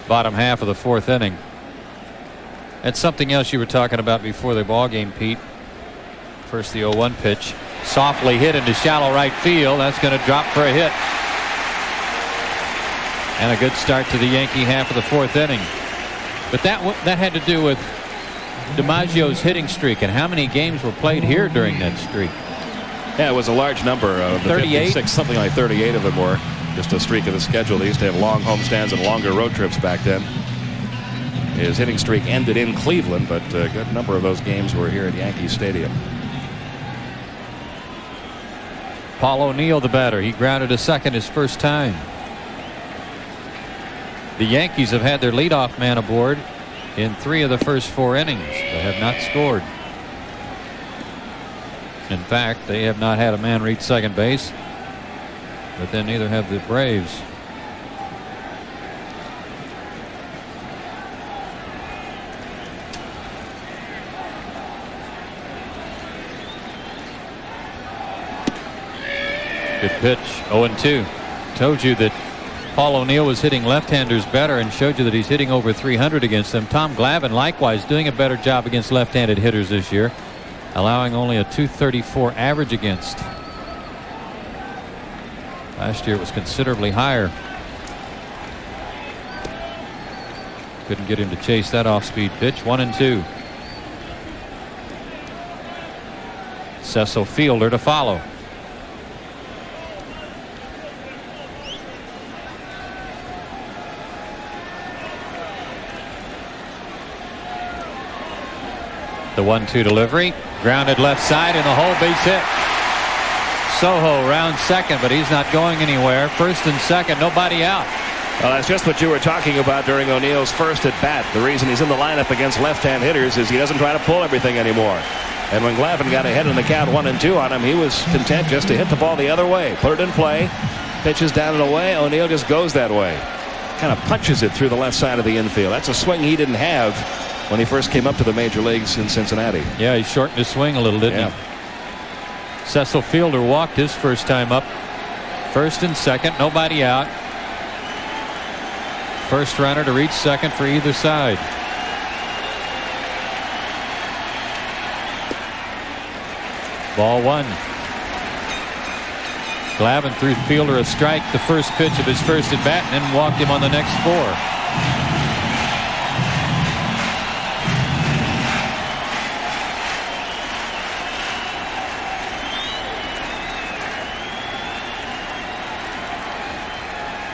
bottom half of the 4th inning. That's something else you were talking about before the ball game, Pete. First the 0-1 pitch. Softly hit into shallow right field. That's going to drop for a hit. And a good start to the Yankee half of the 4th inning. But that had to do with DiMaggio's hitting streak and how many games were played here during that streak. Yeah, it was a large number. 38, something like 38 of them were just a streak of the schedule. They used to have long homestands and longer road trips back then. His hitting streak ended in Cleveland, but a good number of those games were here at Yankee Stadium. Paul O'Neill, the batter. He grounded to second his first time. The Yankees have had their leadoff man aboard in 3 of the first 4 innings, but have not scored. In fact, they have not had a man reach second base, but then neither have the Braves. Good pitch. 0-2. Told you that Paul O'Neill was hitting left-handers better and showed you that he's hitting over 300 against them. Tom Glavine likewise doing a better job against left-handed hitters this year, allowing only a .234 average against. Last year it was considerably higher. Couldn't get him to chase that off-speed pitch. 1-2. Cecil Fielder to follow. The 1-2 delivery, grounded left side in the hole, base hit. Soho rounds second, but he's not going anywhere. First and second, nobody out. Well, that's just what you were talking about during O'Neill's first at bat. The reason he's in the lineup against left-hand hitters is he doesn't try to pull everything anymore. And when Glavine got ahead in the count 1-2 on him, he was content just to hit the ball the other way, put it in play, pitches down and away. O'Neill just goes that way, kind of punches it through the left side of the infield. That's a swing he didn't have when he first came up to the major leagues in Cincinnati. Yeah, he shortened his swing a little, didn't he? Cecil Fielder walked his first time up. First and second, nobody out. First runner to reach second for either side. Ball 1. Glavine threw Fielder a strike the first pitch of his first at bat and then walked him on the next 4.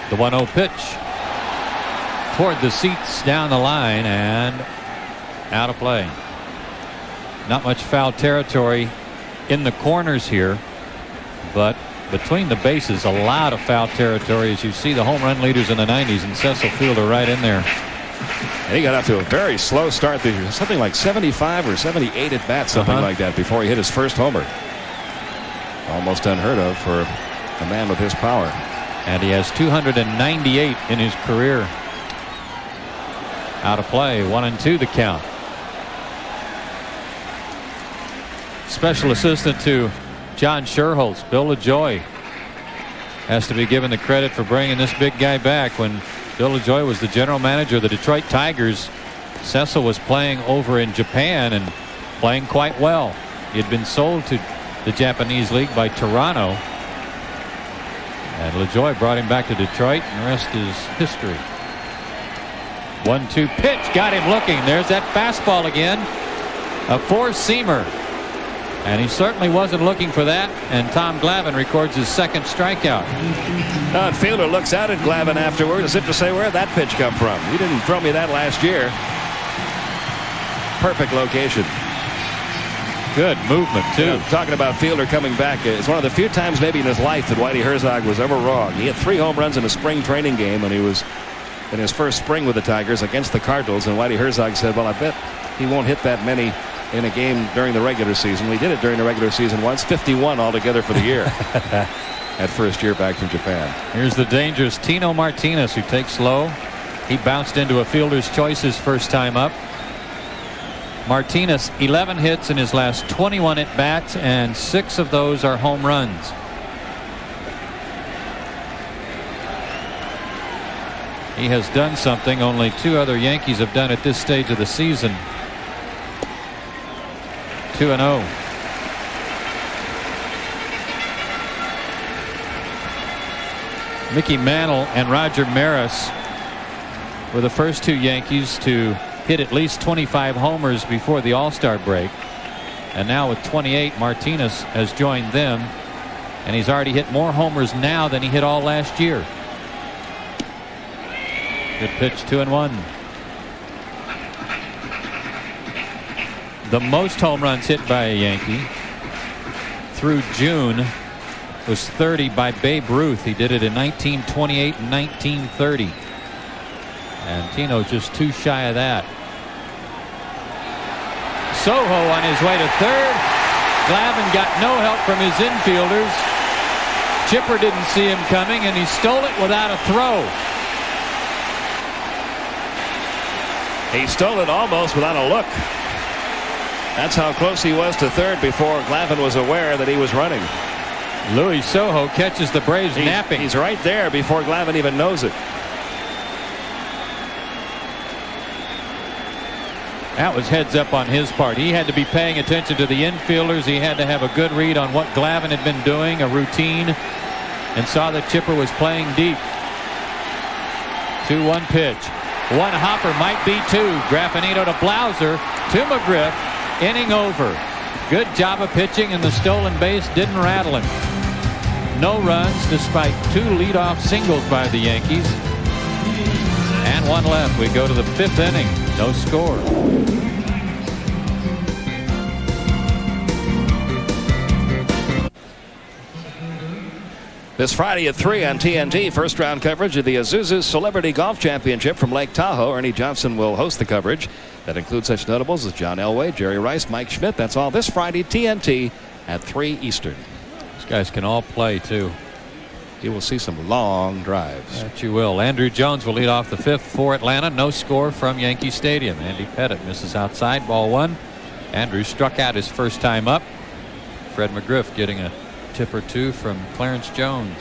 The 1-0 pitch toward the seats down the line and out of play. Not much foul territory in the corners here, but between the bases a lot of foul territory as you see the home run leaders in the 90s and Cecil Fielder right in there. And he got off to a very slow start this year, something like 75 or 78 at bat, something like that, before he hit his first homer. Almost unheard of for a man with his power. And he has 298 in his career. Out of play. 1-2 the count. Special assistant to John Sherholtz, Bill LaJoy, has to be given the credit for bringing this big guy back. When Bill LaJoy was the general manager of the Detroit Tigers, Cecil was playing over in Japan and playing quite well. He had been sold to the Japanese league by Toronto. And LaJoy brought him back to Detroit, and the rest is history. 1-2 pitch, got him looking. There's that fastball again. A 4-seamer. And he certainly wasn't looking for that. And Tom Glavine records his second strikeout. Fielder looks out at Glavine afterward as if to say, where'd that pitch come from? You didn't throw me that last year. Perfect location. Good movement, too. Talking about Fielder coming back, it's one of the few times maybe in his life that Whitey Herzog was ever wrong. He had 3 home runs in a spring training game when he was in his first spring with the Tigers against the Cardinals, and Whitey Herzog said, well, I bet he won't hit that many in a game during the regular season. We did it during the regular season once, 51 altogether for the year. That first year back from Japan. Here's the dangerous Tino Martinez, who takes low. He bounced into a fielder's choice his first time up. Martinez 11 hits in his last 21 at bats, and 6 of those are home runs. He has done something only 2 other Yankees have done at this stage of the season. 2-0. Mickey Mantle and Roger Maris were the first 2 Yankees to hit at least 25 homers before the All-Star break. And now with 28, Martinez has joined them, and he's already hit more homers now than he hit all last year. Good pitch, 2-1. The most home runs hit by a Yankee through June was 30 by Babe Ruth. He did it in 1928 and 1930. And Tino's just too shy of that. Soho on his way to third. Glavine got no help from his infielders. Chipper didn't see him coming, and he stole it without a throw. He stole it almost without a look. That's how close he was to third before Glavine was aware that he was running. Louis Soho catches the Braves napping. He's right there before Glavine even knows it. That was heads up on his part. He had to be paying attention to the infielders. He had to have a good read on what Glavine had been doing, a routine, and saw that Chipper was playing deep. 2-1 pitch. One hopper might be 2. Graffinito to Blauser to McGriff. Inning over. Good job of pitching, and the stolen base didn't rattle him. No runs despite 2 leadoff singles by the Yankees. And 1 left. We go to the 5th inning. No score. This Friday at 3 on TNT, first round coverage of the Azusa Celebrity Golf Championship from Lake Tahoe. Ernie Johnson will host the coverage. That includes such notables as John Elway, Jerry Rice, Mike Schmidt. That's all this Friday, TNT at 3 Eastern. These guys can all play, too. You will see some long drives. That you will. Andrew Jones will lead off the 5th for Atlanta. No score from Yankee Stadium. Andy Pettitte misses outside, ball 1. Andrew struck out his first time up. Fred McGriff getting a tip or 2 from Clarence Jones.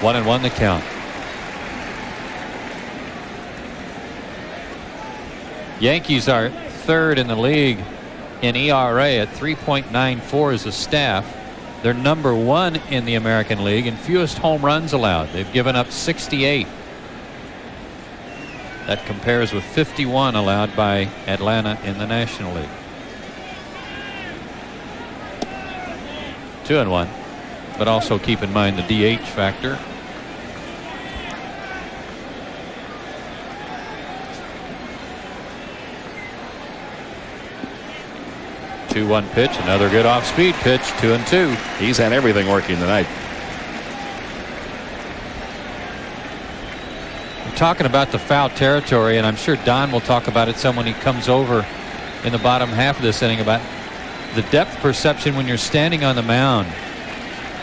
One and 1 the count. Yankees are 3rd in the league in ERA at 3.94 as a staff. They're number 1 in the American League in fewest home runs allowed. They've given up 68. That compares with 51 allowed by Atlanta in the National League. 2-1. But also keep in mind the DH factor. Two-one pitch, another good off-speed pitch. 2-2. He's had everything working tonight. We're talking about the foul territory, and I'm sure Don will talk about it some when he comes over in the bottom half of this inning, about the depth perception when you're standing on the mound.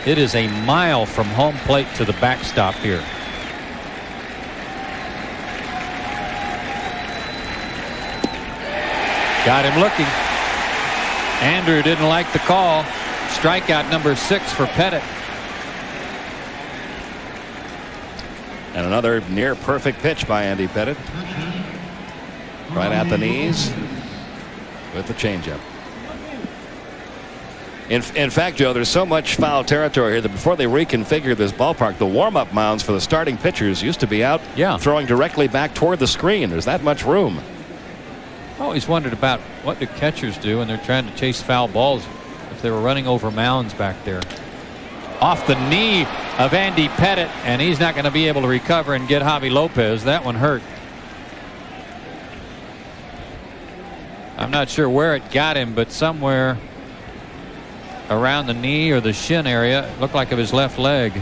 It is a mile from home plate to the backstop here. Got him looking. Andrew didn't like the call. Strikeout number 6 for Pettitte. And another near perfect pitch by Andy Pettitte. Right at the knees with the changeup. In fact, Joe, there's so much foul territory here that before they reconfigured this ballpark, the warm-up mounds for the starting pitchers used to be out throwing directly back toward the screen. There's that much room. I always wondered about what do catchers do when they're trying to chase foul balls if they were running over mounds back there. Off the knee of Andy Pettit, and he's not going to be able to recover and get Javi Lopez. That one hurt. I'm not sure where it got him, but somewhere around the knee or the shin area. It looked like of his left leg.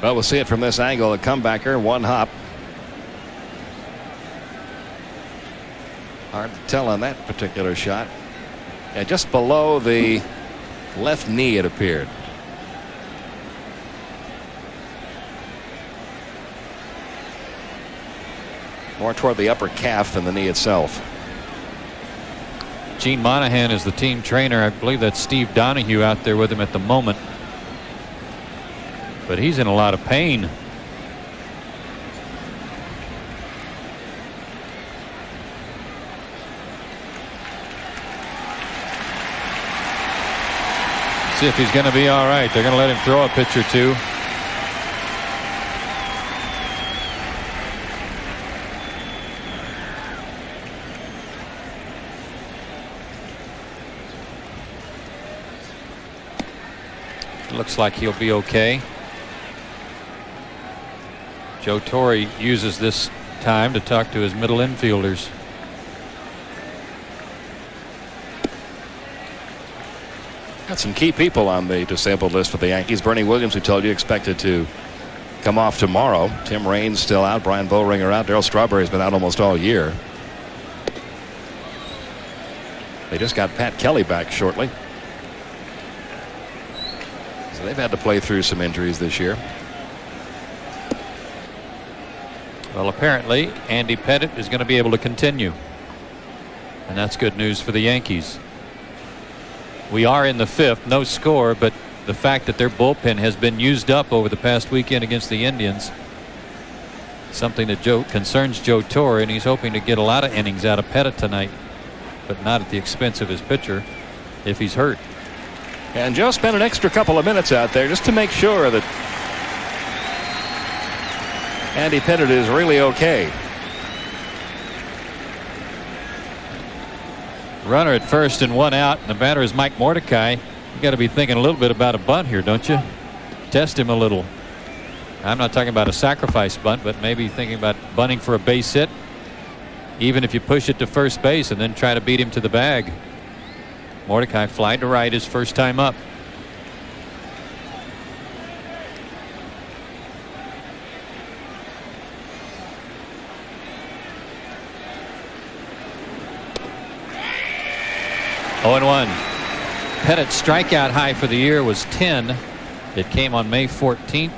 Well, we'll see it from this angle. A comebacker, one hop. Hard to tell on that particular shot. Yeah, just below the left knee, it appeared. More toward the upper calf than the knee itself. Gene Monahan is the team trainer. I believe that's Steve Donahue out there with him at the moment. But he's in a lot of pain. See if he's going to be all right. They're going to let him throw a pitch or two. Looks like he'll be okay. Joe Torre uses this time to talk to his middle infielders. Got some key people on the disabled list for the Yankees. Bernie Williams, who told you expected to come off tomorrow. Tim Raines still out. Brian Boehringer out. Darryl Strawberry's been out almost all year. They just got Pat Kelly back shortly. So they've had to play through some injuries this year. Well, apparently Andy Pettit is going to be able to continue, and that's good news for the Yankees. We are in the fifth, no score, but the fact that their bullpen has been used up over the past weekend against the Indians, something that concerns Joe Torre, and he's hoping to get a lot of innings out of Pettit tonight, but not at the expense of his pitcher if he's hurt. And Joe spent an extra couple of minutes out there just to make sure that Andy Pettit is really okay. Runner at first and one out, and the batter is Mike Mordecai. You got to be thinking a little bit about a bunt here, don't you? Test him a little. I'm not talking about a sacrifice bunt, but maybe thinking about bunting for a base hit, even if you push it to first base and then try to beat him to the bag. Mordecai fly to right his first time up. Oh, and 1. Pettit's strikeout high for the year was 10. It came on May 14th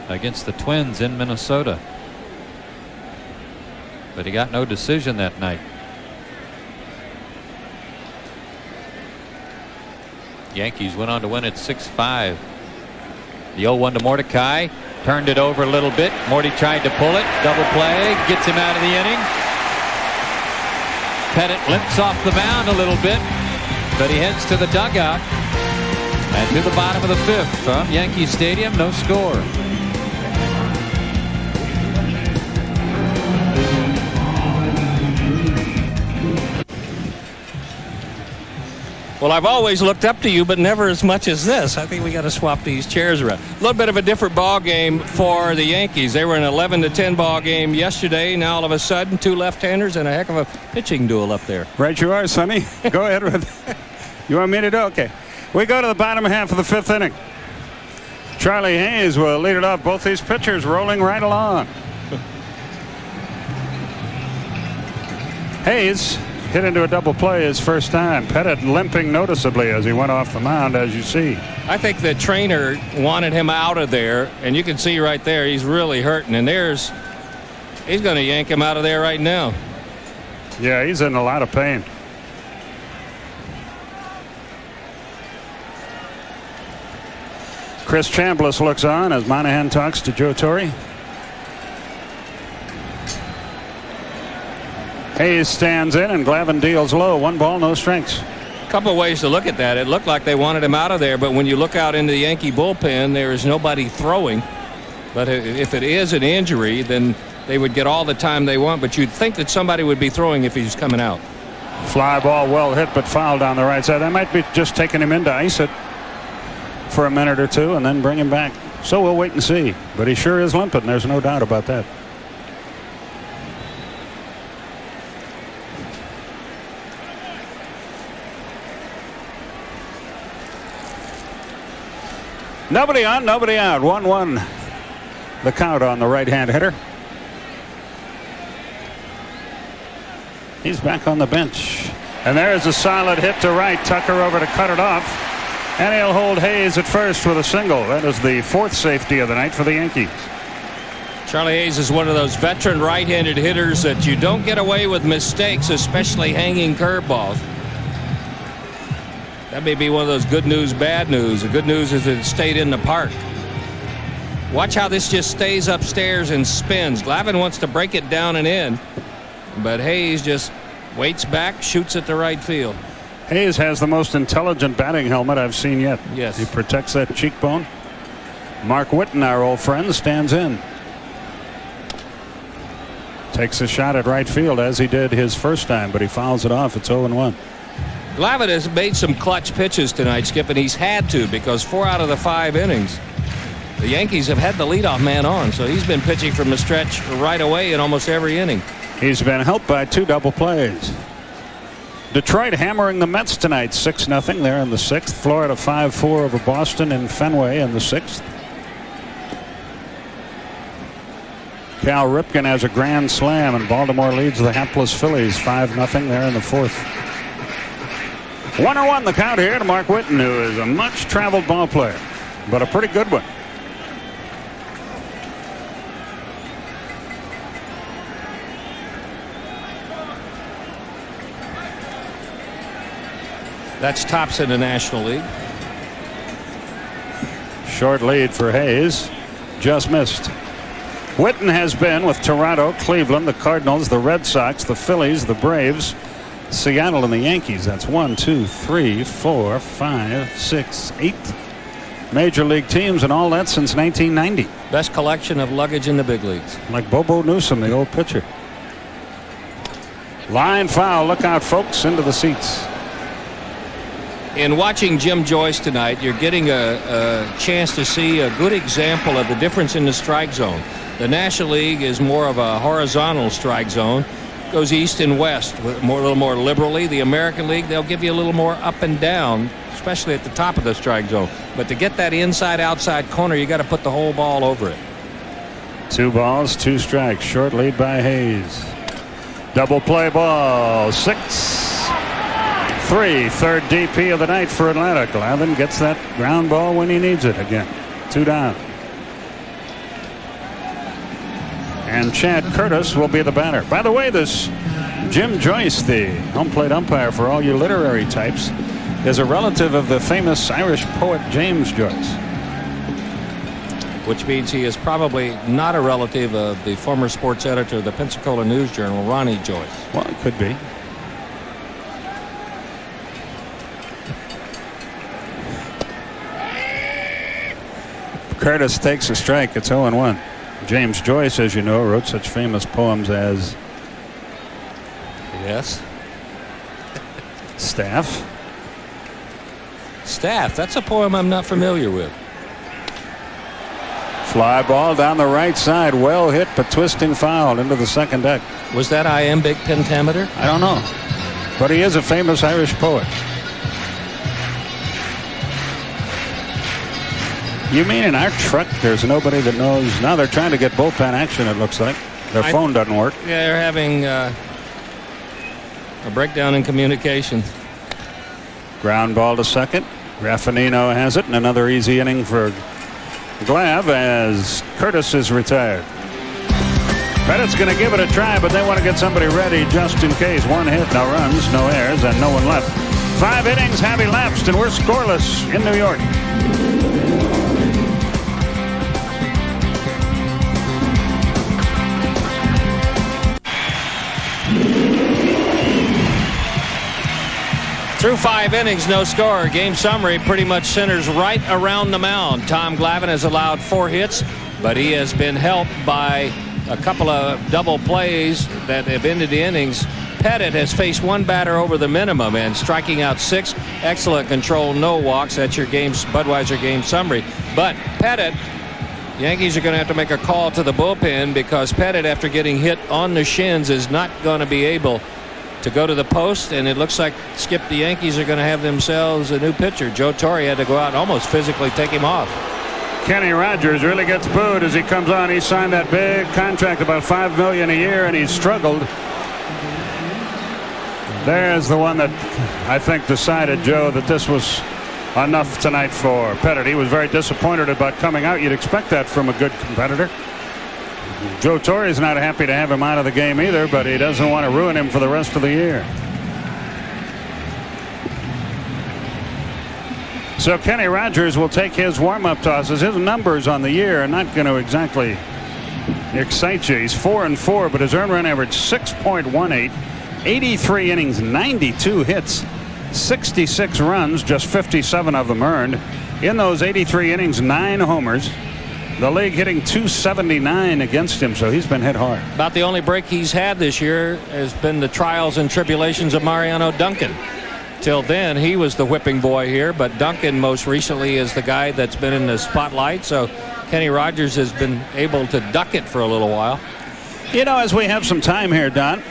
against the Twins in Minnesota. But he got no decision that night. Yankees went on to win at 6-5. The 0-1 to Mordecai. Turned it over a little bit. Morty tried to pull it. Double play. Gets him out of the inning. Pettit limps off the mound a little bit, but he heads to the dugout. And to the bottom of the fifth from Yankee Stadium, no score. Well, I've always looked up to you, but never as much as this. I think we got to swap these chairs around. A little bit of a different ball game for the Yankees. They were an 11-10 ball game yesterday. Now all of a sudden, 2 left-handers and a heck of a pitching duel up there. Right you are, Sonny. Go ahead with it. You want me to do? Okay. We go to the bottom half of the 5th inning. Charlie Hayes will lead it off. Both these pitchers rolling right along. Hayes hit into a double play his first time. Pettit limping noticeably as he went off the mound, as you see. I think the trainer wanted him out of there, and you can see right there he's really hurting. And he's going to yank him out of there right now. Yeah, he's in a lot of pain. Chris Chambliss looks on as Monahan talks to Joe Torre. Hayes stands in and Glavine deals low. 1 ball, no strikes. Couple of ways to look at that. It looked like they wanted him out of there, but when you look out into the Yankee bullpen, there is nobody throwing. But if it is an injury, then they would get all the time they want. But you'd think that somebody would be throwing if he's coming out. Fly ball, well hit, but fouled on the right side. That might be just taking him in to ice it for a minute or two and then bring him back. So we'll wait and see. But he sure is limping. There's no doubt about that. Nobody on, nobody out. 1-1 the count on the right-hand hitter. He's back on the bench. And there's a solid hit to right. Tucker over to cut it off. And he'll hold Hayes at first with a single. That is the fourth safety of the night for the Yankees. Charlie Hayes is one of those veteran right-handed hitters that you don't get away with mistakes, especially hanging curveballs. That may be one of those good news, bad news. The good news is that it stayed in the park. Watch how this just stays upstairs and spins. Glavine wants to break it down and in, but Hayes just waits back, shoots at the right field. Hayes has the most intelligent batting helmet I've seen yet. Yes. He protects that cheekbone. Mark Whitten, our old friend, stands in. Takes a shot at right field as he did his first time, but he fouls it off. It's 0-1. Glavine has made some clutch pitches tonight, Skip, and he's had to because 4 out of the 5 innings, the Yankees have had the leadoff man on, so he's been pitching from the stretch right away in almost every inning. He's been helped by 2 double plays. Detroit hammering the Mets tonight 6-0. They're in the 6th. Florida 5-4 over Boston in Fenway in the 6th. Cal Ripken has a grand slam, and Baltimore leads the hapless Phillies 5-0. They're in the 4th. 1-1 the count here to Mark Whitten, who is a much traveled ball player, but a pretty good one. That's tops in the National League. Short lead for Hayes. Just missed. Whitten has been with Toronto, Cleveland, the Cardinals, the Red Sox, the Phillies, the Braves, Seattle, and the Yankees. That's 1, 2, 3, 4, 5, 6, 8 major league teams, and all that since 1990. Best collection of luggage in the big leagues. Like Bobo Newsom, the old pitcher. Line foul. Look out, folks, into the seats. In watching Jim Joyce tonight, you're getting a chance to see a good example of the difference in the strike zone. The National League is more of a horizontal strike zone. Goes east and west a little more liberally. The American League, they'll give you a little more up and down, especially at the top of the strike zone. But to get that inside-outside corner, you got to put the whole ball over it. 2 balls, 2 strikes. Short lead by Hayes. Double play ball. 6-3. Third DP of the night for Atlanta. Glavine gets that ground ball when he needs it again. 2 down. And Chad Curtis will be the batter. By the way, this Jim Joyce, the home plate umpire for all you literary types, is a relative of the famous Irish poet James Joyce. Which means he is probably not a relative of the former sports editor of the Pensacola News Journal, Ronnie Joyce. Well, it could be. Curtis takes a strike. It's 0-1. James Joyce, as you know, wrote such famous poems as Yes. Staff. Staff. That's a poem I'm not familiar with. Fly ball down the right side. Well hit, but twisting foul into the second deck. Was that iambic pentameter? I don't know. But he is a famous Irish poet. You mean in our truck there's nobody that knows? Now they're trying to get bullpen action, it looks like. Their phone doesn't work. Yeah, they're having a breakdown in communication. Ground ball to second. Graffinino has it, and another easy inning for Glav as Curtis is retired. Pettit's going to give it a try, but they want to get somebody ready just in case. 1 hit, no runs, no errors, and no one left. 5 innings have elapsed, and we're scoreless in New York. Through 5 innings, no score. Game summary pretty much centers right around the mound. Tom Glavine has allowed 4 hits, but he has been helped by a couple of double plays that have ended the innings. Pettit has faced 1 batter over the minimum and striking out 6. Excellent control, no walks. That's your Budweiser game summary. But Pettit, Yankees are going to have to make a call to the bullpen because Pettit, after getting hit on the shins, is not going to be able to go to the post, and it looks like, Skip, the Yankees are going to have themselves a new pitcher. Joe Torre had to go out and almost physically take him off. Kenny Rogers really gets booed as he comes on. He signed that big contract, about $5 million a year, and he's struggled. There's the one that I think decided, Joe, that this was enough tonight for Pettit. He was very disappointed about coming out. You'd expect that from a good competitor. Joe Torre is not happy to have him out of the game either, but he doesn't want to ruin him for the rest of the year. So Kenny Rogers will take his warm-up tosses. His numbers on the year are not going to exactly excite you. He's 4-4, but his earned run average 6.18, 83 innings, 92 hits, 66 runs, just 57 of them earned. In those 83 innings, 9 homers. The league hitting .279 against him, so he's been hit hard. About the only break he's had this year has been the trials and tribulations of Mariano Duncan. Till then, he was the whipping boy here, but Duncan most recently is the guy that's been in the spotlight, so Kenny Rogers has been able to duck it for a little while. You know, as we have some time here, Don,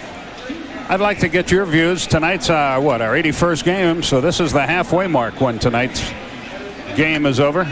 I'd like to get your views. Tonight's our 81st game, so this is the halfway mark when tonight's game is over.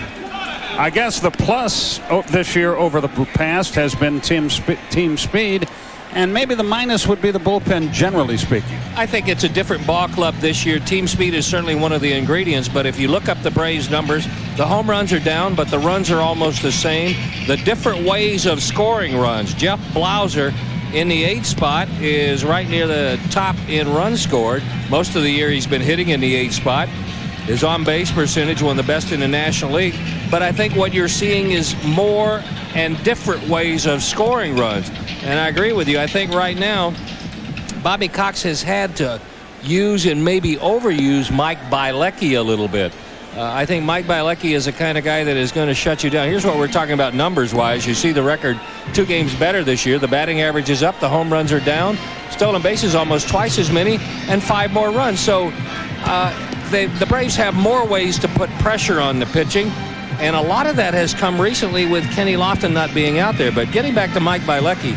I guess the plus this year over the past has been team speed, and maybe the minus would be the bullpen, generally speaking. I think it's a different ball club this year. Team speed is certainly one of the ingredients, but if you look up the Braves numbers, the home runs are down, but the runs are almost the same. The different ways of scoring runs. Jeff Blauser in the 8th spot is right near the top in runs scored. Most of the year he's been hitting in the 8th spot. His on-base percentage, one of the best in the National League. But I think what you're seeing is more and different ways of scoring runs. And I agree with you. I think right now, Bobby Cox has had to use and maybe overuse Mike Bielecki a little bit. I think Mike Bielecki is the kind of guy that is going to shut you down. Here's what we're talking about numbers-wise. You see the record 2 games better this year. The batting average is up. The home runs are down. Stolen bases almost twice as many and 5 more runs. So the Braves have more ways to put pressure on the pitching. And a lot of that has come recently with Kenny Lofton not being out there. But getting back to Mike Bielecki,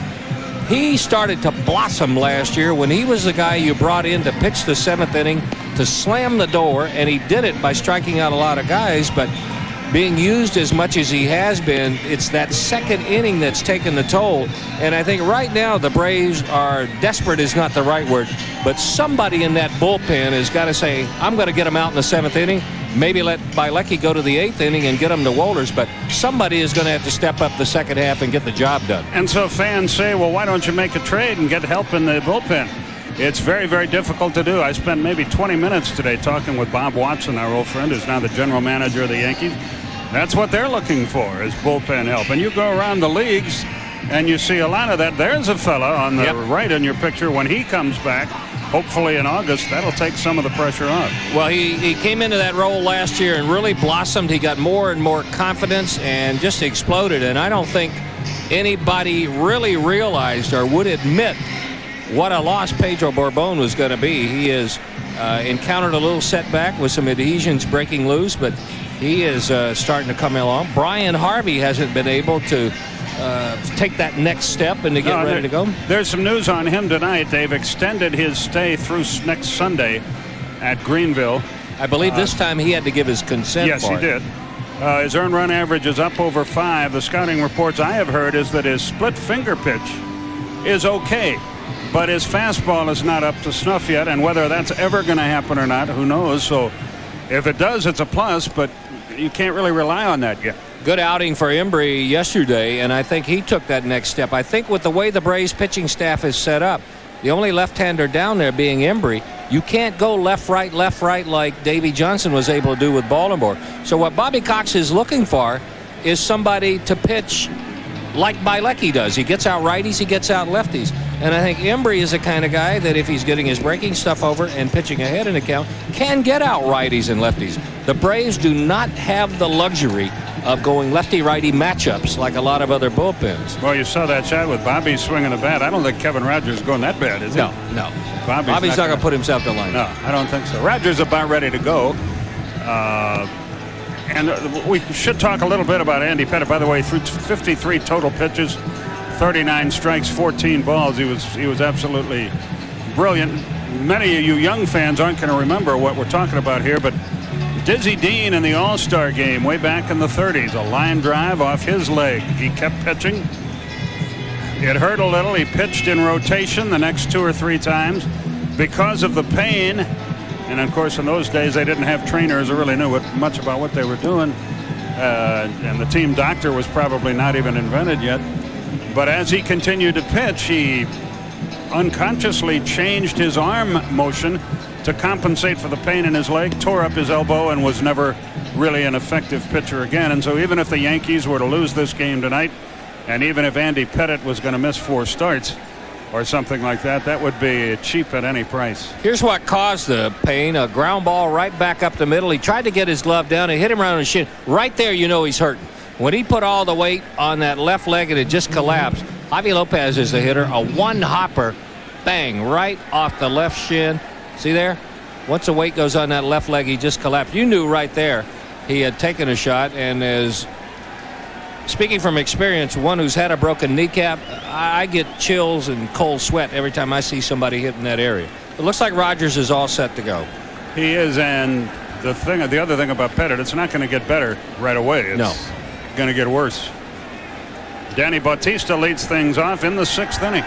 he started to blossom last year when he was the guy you brought in to pitch the 7th inning to slam the door, and he did it by striking out a lot of guys. But being used as much as he has been, it's that 2nd inning that's taken the toll. And I think right now the Braves are desperate is not the right word, but somebody in that bullpen has got to say, I'm going to get him out in the 7th inning. Maybe let Bielecki go to the 8th inning and get him to Wohlers, but somebody is going to have to step up the second half and get the job done. And so fans say, well, why don't you make a trade and get help in the bullpen? It's very, very difficult to do. I spent maybe 20 minutes today talking with Bob Watson, our old friend, who's now the general manager of the Yankees. That's what they're looking for, is bullpen help. And you go around the leagues and you see a lot of that. There's a fella on the right in your picture. When he comes back, hopefully in August, that'll take some of the pressure off. Well, he came into that role last year and really blossomed. He got more and more confidence and just exploded. And I don't think anybody really realized or would admit what a loss Pedro Borbon was going to be. He has encountered a little setback with some adhesions breaking loose, but he is starting to come along. Brian Harvey hasn't been able to take that next step and to get ready to go. There's some news on him tonight. They've extended his stay through next Sunday at Greenville. I believe this time he had to give his consent. Yes, he did. His earned run average is up over 5. The scouting reports I have heard is that his split finger pitch is okay, but his fastball is not up to snuff yet, and whether that's ever going to happen or not, who knows. So if it does, it's a plus, but you can't really rely on that yet. Good outing for Embry yesterday, and I think he took that next step. I think with the way the Braves pitching staff is set up, the only left-hander down there being Embry, you can't go left, right like Davey Johnson was able to do with Baltimore. So what Bobby Cox is looking for is somebody to pitch like Bielecki does. He gets out righties, he gets out lefties. And I think Embry is the kind of guy that if he's getting his breaking stuff over and pitching ahead in the count, can get out righties and lefties. The Braves do not have the luxury of going lefty-righty matchups like a lot of other bullpens. Well, you saw that shot with Bobby swinging the bat. I don't think Kevin Rogers is going that bad, is he? No. Bobby's not going to put himself to line. No, I don't think so. Rogers about ready to go. And we should talk a little bit about Andy Pettitte. By the way, through 53 total pitches, 39 strikes, 14 balls. He was absolutely brilliant. Many of you young fans aren't going to remember what we're talking about here, but Dizzy Dean in the All-Star game way back in the 30s, a line drive off his leg. He kept pitching. It hurt a little. He pitched in rotation the next 2 or 3 times because of the pain. And of course, in those days, they didn't have trainers who really knew much about what they were doing. And the team doctor was probably not even invented yet. But as he continued to pitch, he unconsciously changed his arm motion to compensate for the pain in his leg, tore up his elbow, and was never really an effective pitcher again. And so even if the Yankees were to lose this game tonight, and even if Andy Pettitte was going to miss 4 starts or something like that, that would be cheap at any price. Here's what caused the pain. A ground ball right back up the middle. He tried to get his glove down and hit him around the shin. Right there, you know he's hurting. When he put all the weight on that left leg and it just collapsed, Javi Lopez is the hitter. A one-hopper, bang, right off the left shin. See there? Once the weight goes on that left leg, he just collapsed. You knew right there he had taken a shot. And as speaking from experience, one who's had a broken kneecap, I get chills and cold sweat every time I see somebody hitting that area. It looks like Rogers is all set to go. He is, and the other thing about Pettitte, it's not going to get better right away. It's going to get worse. Danny Bautista leads things off in the 6th inning.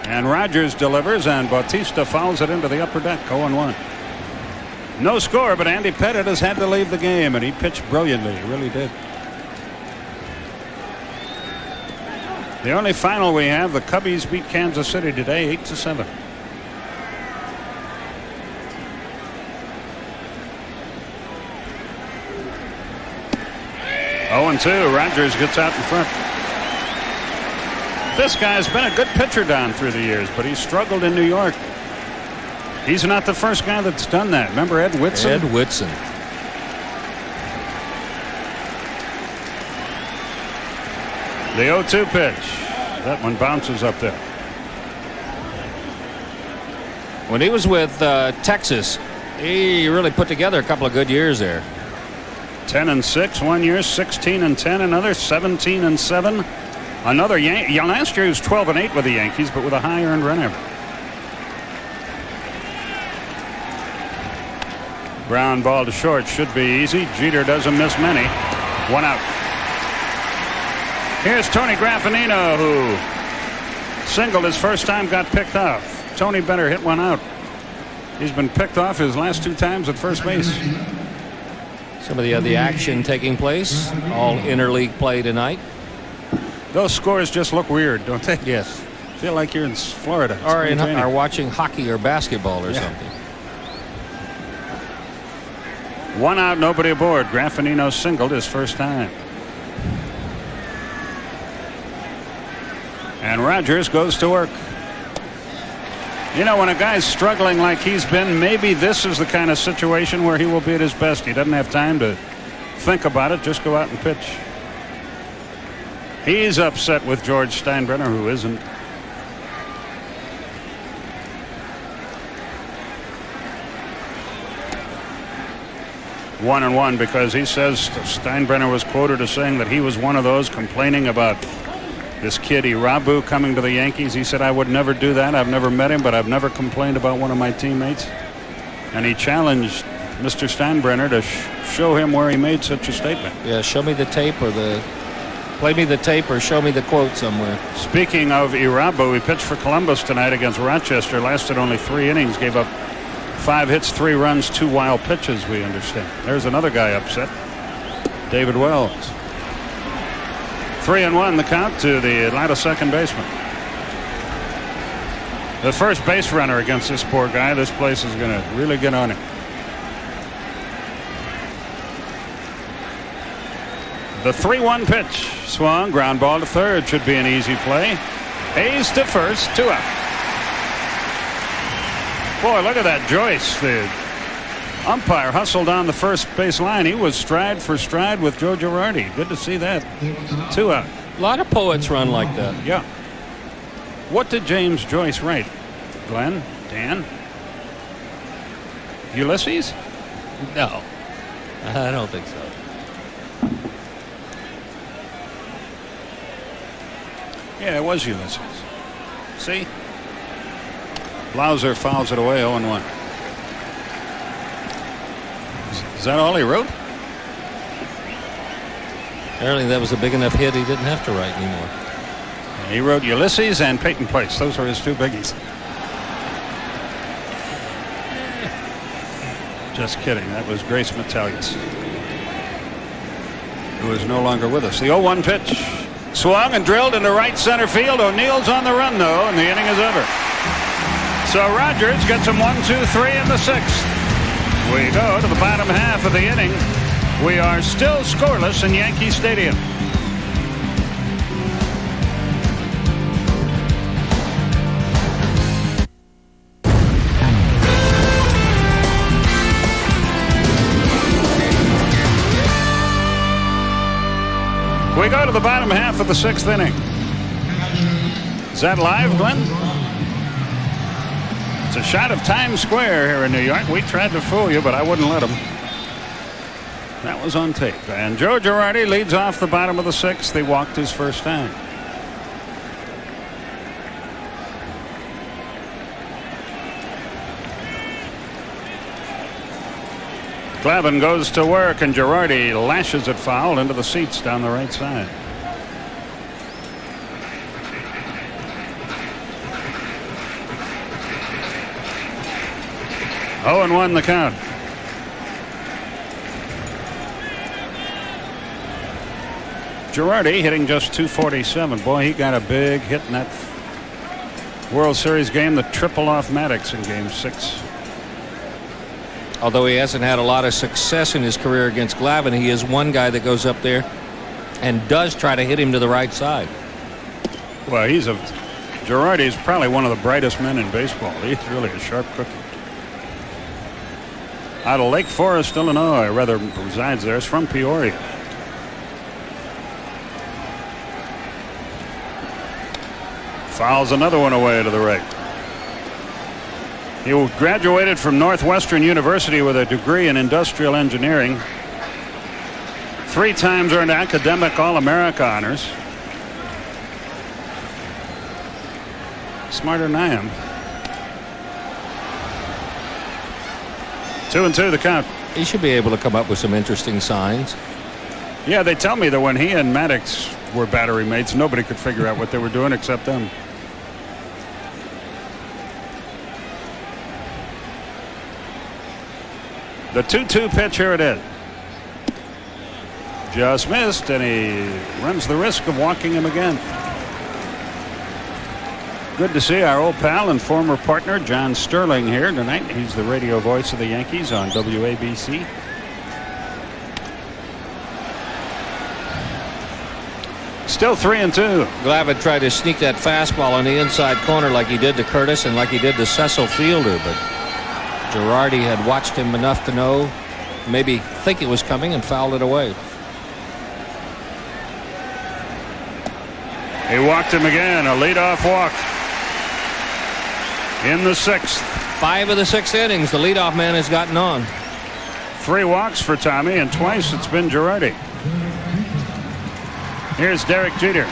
And Rogers delivers, and Bautista fouls it into the upper deck, 0-1. No score, but Andy Pettitte has had to leave the game, and he pitched brilliantly. He really did. The only final we have, the Cubbies beat Kansas City today, 8-7. Oh, and 2. Rogers gets out in front. This guy's been a good pitcher down through the years, but he's struggled in New York. He's not the first guy that's done that. Remember Ed Whitson? Ed Whitson. The 0-2 pitch. That one bounces up there. When he was with Texas, he really put together a couple of good years there. 10-6 one year, 16-10 another, 17-7. Another last year he was 12-8 with the Yankees, but with a high earned run average. Ground ball to short should be easy. Jeter doesn't miss many. 1 out. Here's Tony Graffanino, who singled his first time, got picked off. Tony Benner hit 1 out. He's been picked off his last 2 times at first base. Some of the action taking place, all interleague play tonight. Those scores just look weird, don't they? Yes. Feel like you're in Florida. Or watching hockey or basketball or something. 1 out, nobody aboard. Graffanino singled his first time. And Rogers goes to work. You know, when a guy's struggling like he's been, maybe this is the kind of situation where he will be at his best. He doesn't have time to think about it. Just go out and pitch. He's upset with George Steinbrenner, who isn't. One and one, because he says Steinbrenner was quoted as saying that he was one of those complaining about this kid Irabu coming to the Yankees. He said, I would never do that. I've never met him, but I've never complained about one of my teammates. And he challenged Mr. Steinbrenner to show him where he made such a statement. Yeah, show me the tape or play me the tape or show me the quote somewhere. Speaking of Irabu, he pitched for Columbus tonight against Rochester. Lasted only 3 innings. Gave up 5 hits, 3 runs, 2 wild pitches, we understand. There's another guy upset. David Wells. 3-1 the count to the Atlanta second baseman. The first base runner against this poor guy. This place is going to really get on him. The 3-1 pitch. Swung, ground ball to third. Should be an easy play. Hayes to first, 2 out. Boy, look at that Joyce. The umpire hustled on the first base line. He was stride for stride with Joe Girardi. Good to see that. 2 out. A lot of poets run like that. Yeah. What did James Joyce write? Glenn? Dan? Ulysses? No, I don't think so. Yeah, it was Ulysses. See? Blauser fouls it away, 0-1. Is that all he wrote? Apparently that was a big enough hit he didn't have to write anymore. He wrote Ulysses and Peyton Place. Those were his 2 biggies. Just kidding. That was Grace Metalius, who is no longer with us. The 0-1 pitch. Swung and drilled into right center field. O'Neill's on the run, though, and the inning is over. So Rogers gets him 1, 2, 3 in the 6th. We go to the bottom half of the inning. We are still scoreless in Yankee Stadium. We go to the bottom half of the 6th inning. Is that live, Glenn? It's a shot of Times Square here in New York. We tried to fool you, but I wouldn't let him. That was on tape. And Joe Girardi leads off the bottom of the 6th. He walked his first time. Glavine goes to work, and Girardi lashes it foul into the seats down the right side. Oh, and 1 the count. Girardi hitting just .247. Boy, he got a big hit in that World Series game, the triple off Maddox in Game 6. Although he hasn't had a lot of success in his career against Glavine, he is one guy that goes up there and does try to hit him to the right side. Well, Girardi's probably one of the brightest men in baseball. He's really a sharp cookie. Out of Lake Forest, Illinois, rather resides there. He's from Peoria. Fouls another one away to the right. He graduated from Northwestern University with a degree in industrial engineering. 3 times earned academic All-America honors. Smarter than I am. 2-2 the count. He should be able to come up with some interesting signs. Yeah, they tell me that when he and Maddox were battery mates, nobody could figure out what they were doing except them. The 2-2 pitch, here it is. Just missed, and he runs the risk of walking him again. Good to see our old pal and former partner John Sterling here tonight. He's the radio voice of the Yankees on WABC. Still 3-2. Glavine tried to sneak that fastball on the inside corner like he did to Curtis and like he did to Cecil Fielder, but Girardi had watched him enough to know, maybe think it was coming, and fouled it away. He walked him again, a leadoff walk in the 6th. 5 of the 6 innings, the leadoff man has gotten on. 3 walks for Tommy, and twice it's been Girardi. Here's Derek Jeter.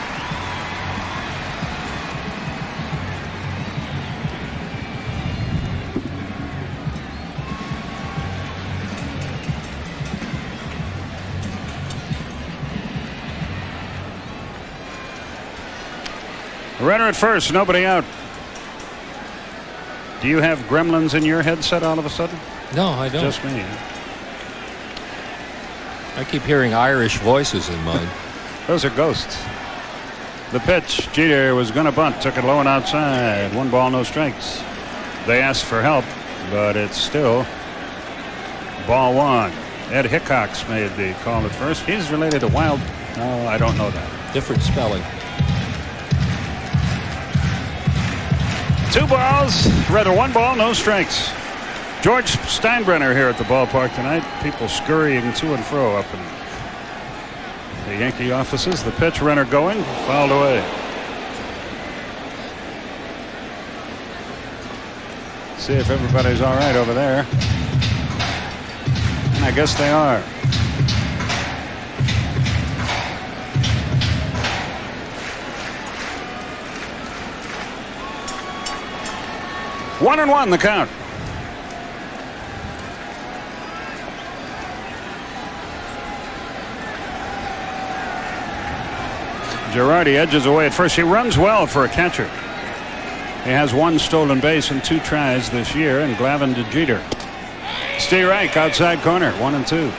Runner at first, nobody out. Do you have gremlins in your headset all of a sudden? No, I don't. Just me. I keep hearing Irish voices in mine. Those are ghosts. The pitch, Jeter was going to bunt, took it low and outside. 1 ball, no strikes. They asked for help, but it's still ball 1. Ed Hickox made the call at first. He's related to Wild. No, I don't know that. Different spelling. 2 balls, rather 1 ball, no strikes. George Steinbrenner here at the ballpark tonight. People scurrying to and fro up in the Yankee offices. The pitch, runner going, fouled away. See if everybody's all right over there. And I guess they are. One and one the count. Girardi edges away at first. He runs well for a catcher. He has 1 stolen base in 2 tries this year, and Glavine to Jeter. Steve Reich outside corner, 1-2.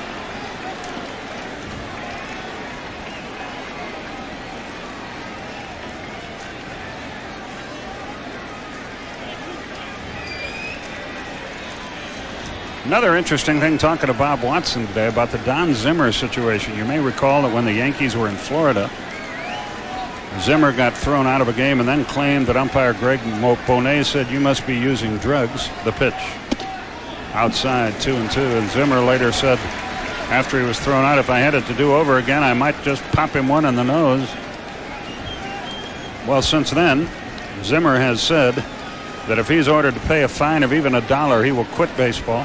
Another interesting thing talking to Bob Watson today about the Don Zimmer situation. You may recall that when the Yankees were in Florida, Zimmer got thrown out of a game and then claimed that umpire Greg Bonet said, "You must be using drugs." The pitch outside, 2-2, and Zimmer later said after he was thrown out, "If I had it to do over again, I might just pop him one in the nose." Well, since then, Zimmer has said that if he's ordered to pay a fine of even $1, he will quit baseball.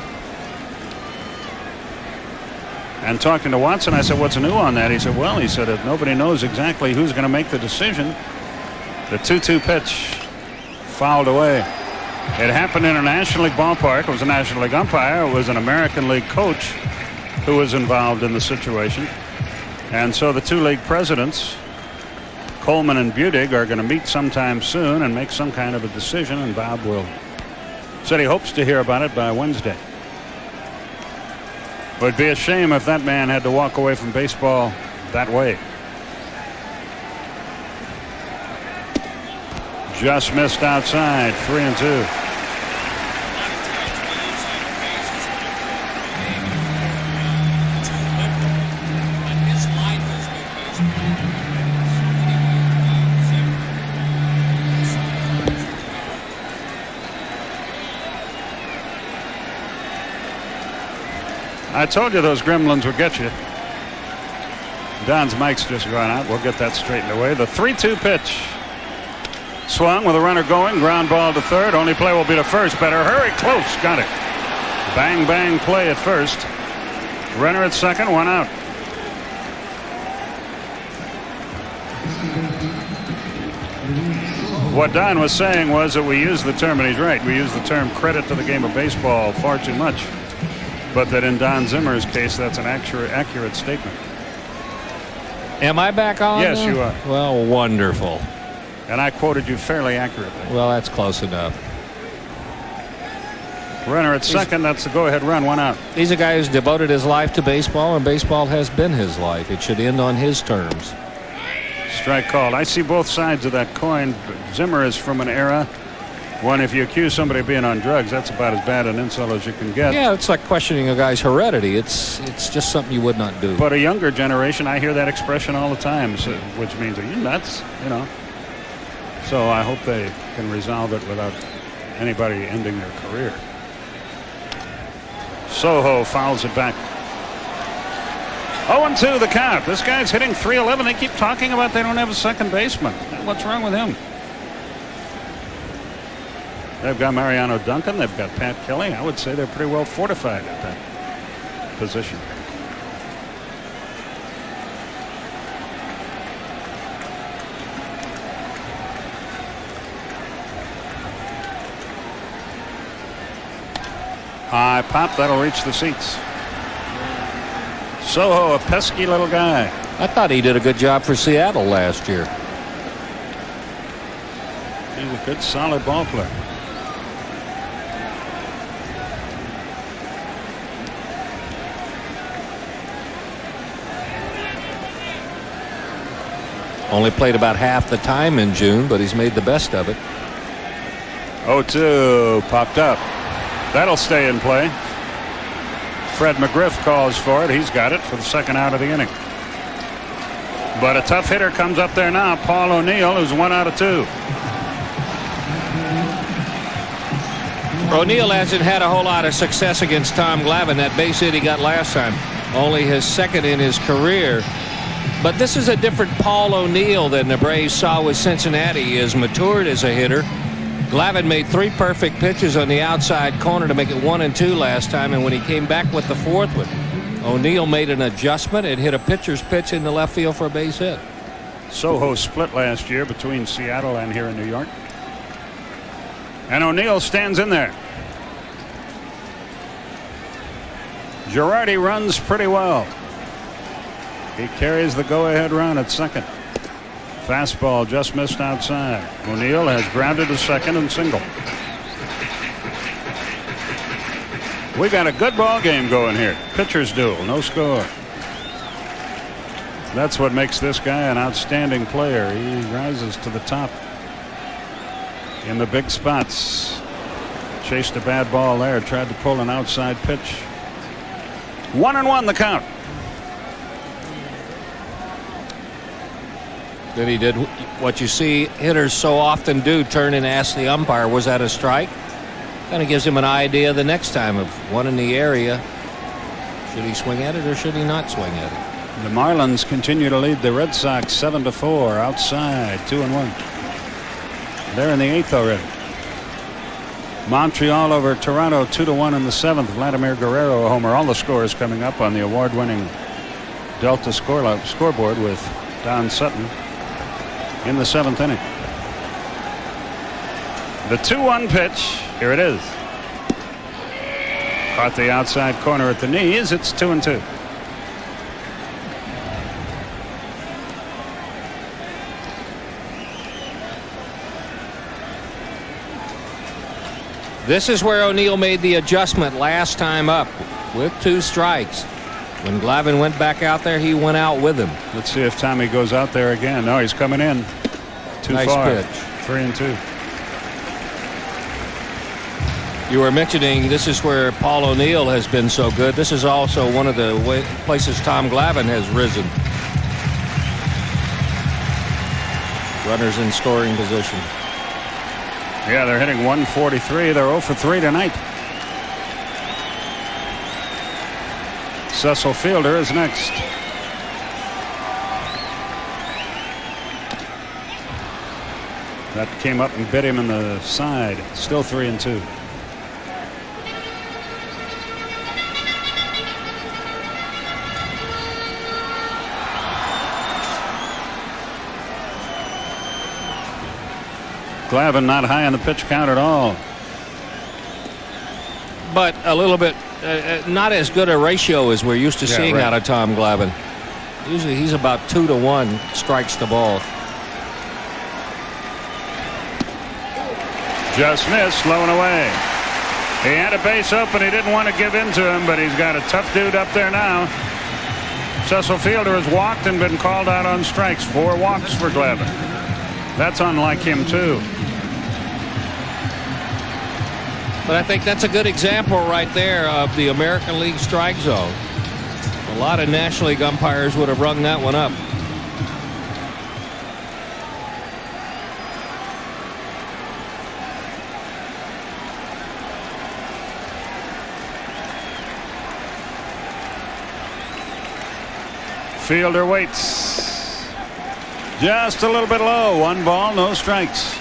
And talking to Watson, I said, "What's new on that?" He said, "Well," he said, "nobody knows exactly who's going to make the decision." The 2-2 pitch fouled away. It happened in a National League ballpark. It was a National League umpire. It was an American League coach who was involved in the situation. And so the 2 league presidents, Coleman and Budig, are going to meet sometime soon and make some kind of a decision. And Bob said he hopes to hear about it by Wednesday. It would be a shame if that man had to walk away from baseball that way. Just missed outside, 3-2. I told you those gremlins would get you. Don's mic's just gone out. We'll get that straightened away. The 3-2 pitch. Swung with a runner going. Ground ball to third. Only play will be to first. Better hurry. Close. Got it. Bang, bang play at first. Runner at second. 1 out. What Don was saying was that we use the term, and he's right, we use the term credit to the game of baseball far too much. But that in Don Zimmer's case, that's an accurate statement. Am I back on? Yes, you are. Well, wonderful. And I quoted you fairly accurately. Well, that's close enough. Runner at second. That's the go-ahead run. 1 out. He's a guy who's devoted his life to baseball, and baseball has been his life. It should end on his terms. Strike called. I see both sides of that coin. Zimmer is from an era when if you accuse somebody of being on drugs, that's about as bad an insult as you can get. Yeah, it's like questioning a guy's heredity. It's just something you would not do. But a younger generation, I hear that expression all the time, so, which means, are you nuts? You know. So I hope they can resolve it without anybody ending their career. Soho fouls it back. 0-2 the count. This guy's hitting .311. They keep talking about they don't have a second baseman. What's wrong with him? They've got Mariano Duncan. They've got Pat Kelly. I would say they're pretty well fortified at that position. High pop. That'll reach the seats. Soho, a pesky little guy. I thought he did a good job for Seattle last year. He's a good, solid ball player. Only played about half the time in June, but he's made the best of it. 0-2 popped up. That'll stay in play. Fred McGriff calls for it. He's got it for the second out of the inning. But a tough hitter comes up there now. Paul O'Neill, who's 1 out of 2. O'Neill hasn't had a whole lot of success against Tom Glavine. That base hit he got last time, only his second in his career. But this is a different Paul O'Neill than the Braves saw with Cincinnati. He has matured as a hitter. Glavine made 3 perfect pitches on the outside corner to make it 1-2 last time, and when he came back with the 4th one, O'Neill made an adjustment and hit a pitcher's pitch in the left field for a base hit. Soho split last year between Seattle and here in New York. And O'Neill stands in there. Girardi runs pretty well. He carries the go-ahead run at second. Fastball just missed outside. O'Neill has grounded to second and single. We got a good ball game going here. Pitchers duel, no score. That's what makes this guy an outstanding player. He rises to the top in the big spots. Chased a bad ball there. Tried to pull an outside pitch. 1-1 the count. Then he did what you see hitters so often do, turn and ask the umpire, was that a strike? Kind of gives him an idea the next time of one in the area. Should he swing at it or should he not swing at it? The Marlins continue to lead the Red Sox 7-4 outside, 2-1. They're in the 8th already. Montreal over Toronto 2-1 in the 7th. Vladimir Guerrero a homer. All the scores coming up on the award-winning Delta scoreboard with Don Sutton in the 7th inning. The 2-1 pitch. Here it is. Caught the outside corner at the knees. It's 2-2. This is where O'Neill made the adjustment last time up with 2 strikes. When Glavine went back out there, he went out with him. Let's see if Tommy goes out there again. No, he's coming in. Too nice far. Pitch. 3-2. You were mentioning this is where Paul O'Neill has been so good. This is also one of the places Tom Glavine has risen. Runners in scoring position. Yeah, they're hitting 143. They're 0 for 3 tonight. Cecil Fielder is next. That came up and bit him in the side. Still 3-2. Glavine not high on the pitch count at all. But a little bit not as good a ratio as we're used to seeing right. out of Tom Glavine. Usually he's about 2-1 strikes the ball. Just missed, low and away. He had a base open. He didn't want to give in to him, but he's got a tough dude up there now. Cecil Fielder has walked and been called out on strikes. 4 walks for Glavine. That's unlike him, too. But I think that's a good example right there of the American League strike zone. A lot of National League umpires would have rung that one up. Fielder waits. Just a little bit low. 1 ball, no strikes.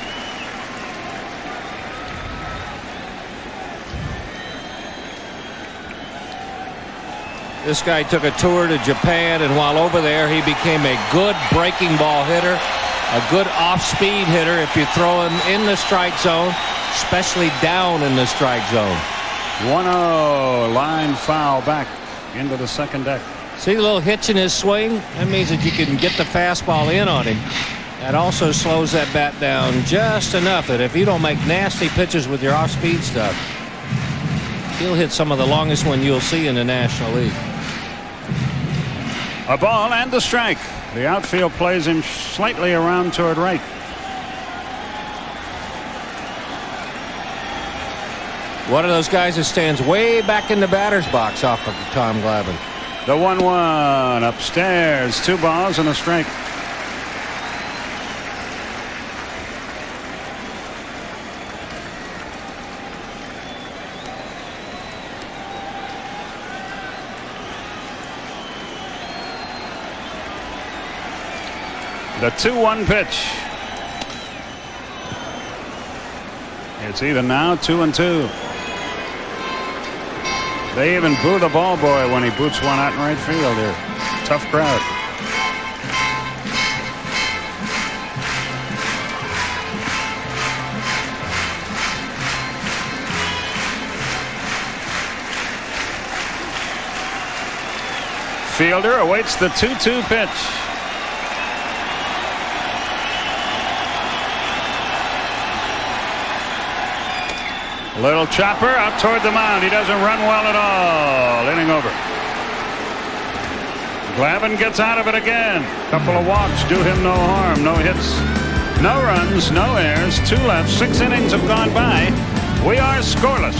This guy took a tour to Japan, and while over there he became a good breaking ball hitter, a good off-speed hitter if you throw him in the strike zone, especially down in the strike zone. 1-0. Line foul back into the second deck. See the little hitch in his swing? That means that you can get the fastball in on him. That also slows that bat down just enough that if you don't make nasty pitches with your off-speed stuff, he'll hit some of the longest one you'll see in the National League. A ball and a strike. The outfield plays him slightly around toward right. One of those guys that stands way back in the batter's box off of Tom Glavine. The 1-1 upstairs. 2 balls and a strike. The 2-1 pitch. It's even now, 2-2. They even boo the ball boy when he boots one out in right field here. Tough crowd. Fielder awaits the 2-2 pitch. Little chopper out toward the mound. He doesn't run well at all. Inning over. Glavine gets out of it again. Couple of walks do him no harm. No hits, no runs, no errors. 2 left. 6 innings have gone by. We are scoreless.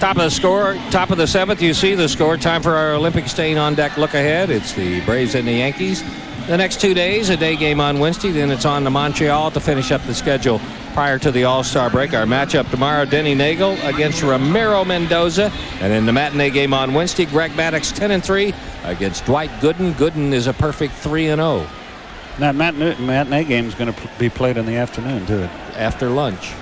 Top of the score, top of the 7th. You see the score. Time for our Olympic Stain on deck look ahead. It's the Braves and the Yankees. The next 2 days, a day game on Wednesday, then it's on to Montreal to finish up the schedule prior to the All-Star break. Our matchup tomorrow, Denny Nagel against Ramiro Mendoza. And in the matinee game on Wednesday, Greg Maddux 10-3 against Dwight Gooden. Gooden is a perfect 3-0. That matinee game is going to be played in the afternoon, too. After lunch.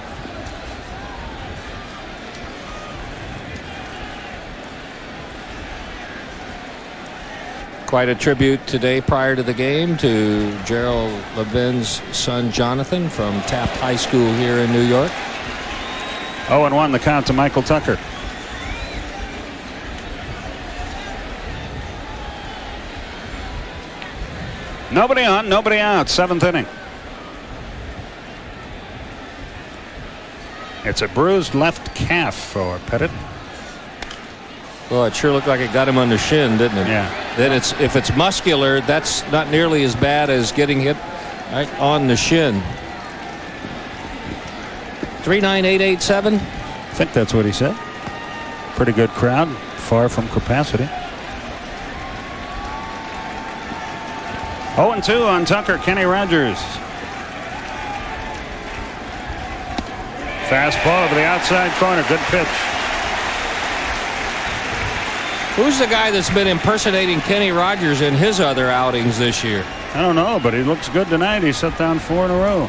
Quite a tribute today prior to the game to Gerald Levin's son Jonathan from Taft High School here in New York. 0-1 the count to Michael Tucker. Nobody on, nobody out. 7th inning. It's a bruised left calf for Pettit. Well, it sure looked like it got him on the shin, didn't it? Yeah. Then if it's muscular, that's not nearly as bad as getting hit right on the shin. 39887. I think that's what he said. Pretty good crowd, far from capacity. 0-2 on Tucker. Kenny Rogers. Fastball to the outside corner. Good pitch. Who's the guy that's been impersonating Kenny Rogers in his other outings this year? I don't know, but he looks good tonight. He set down 4 in a row.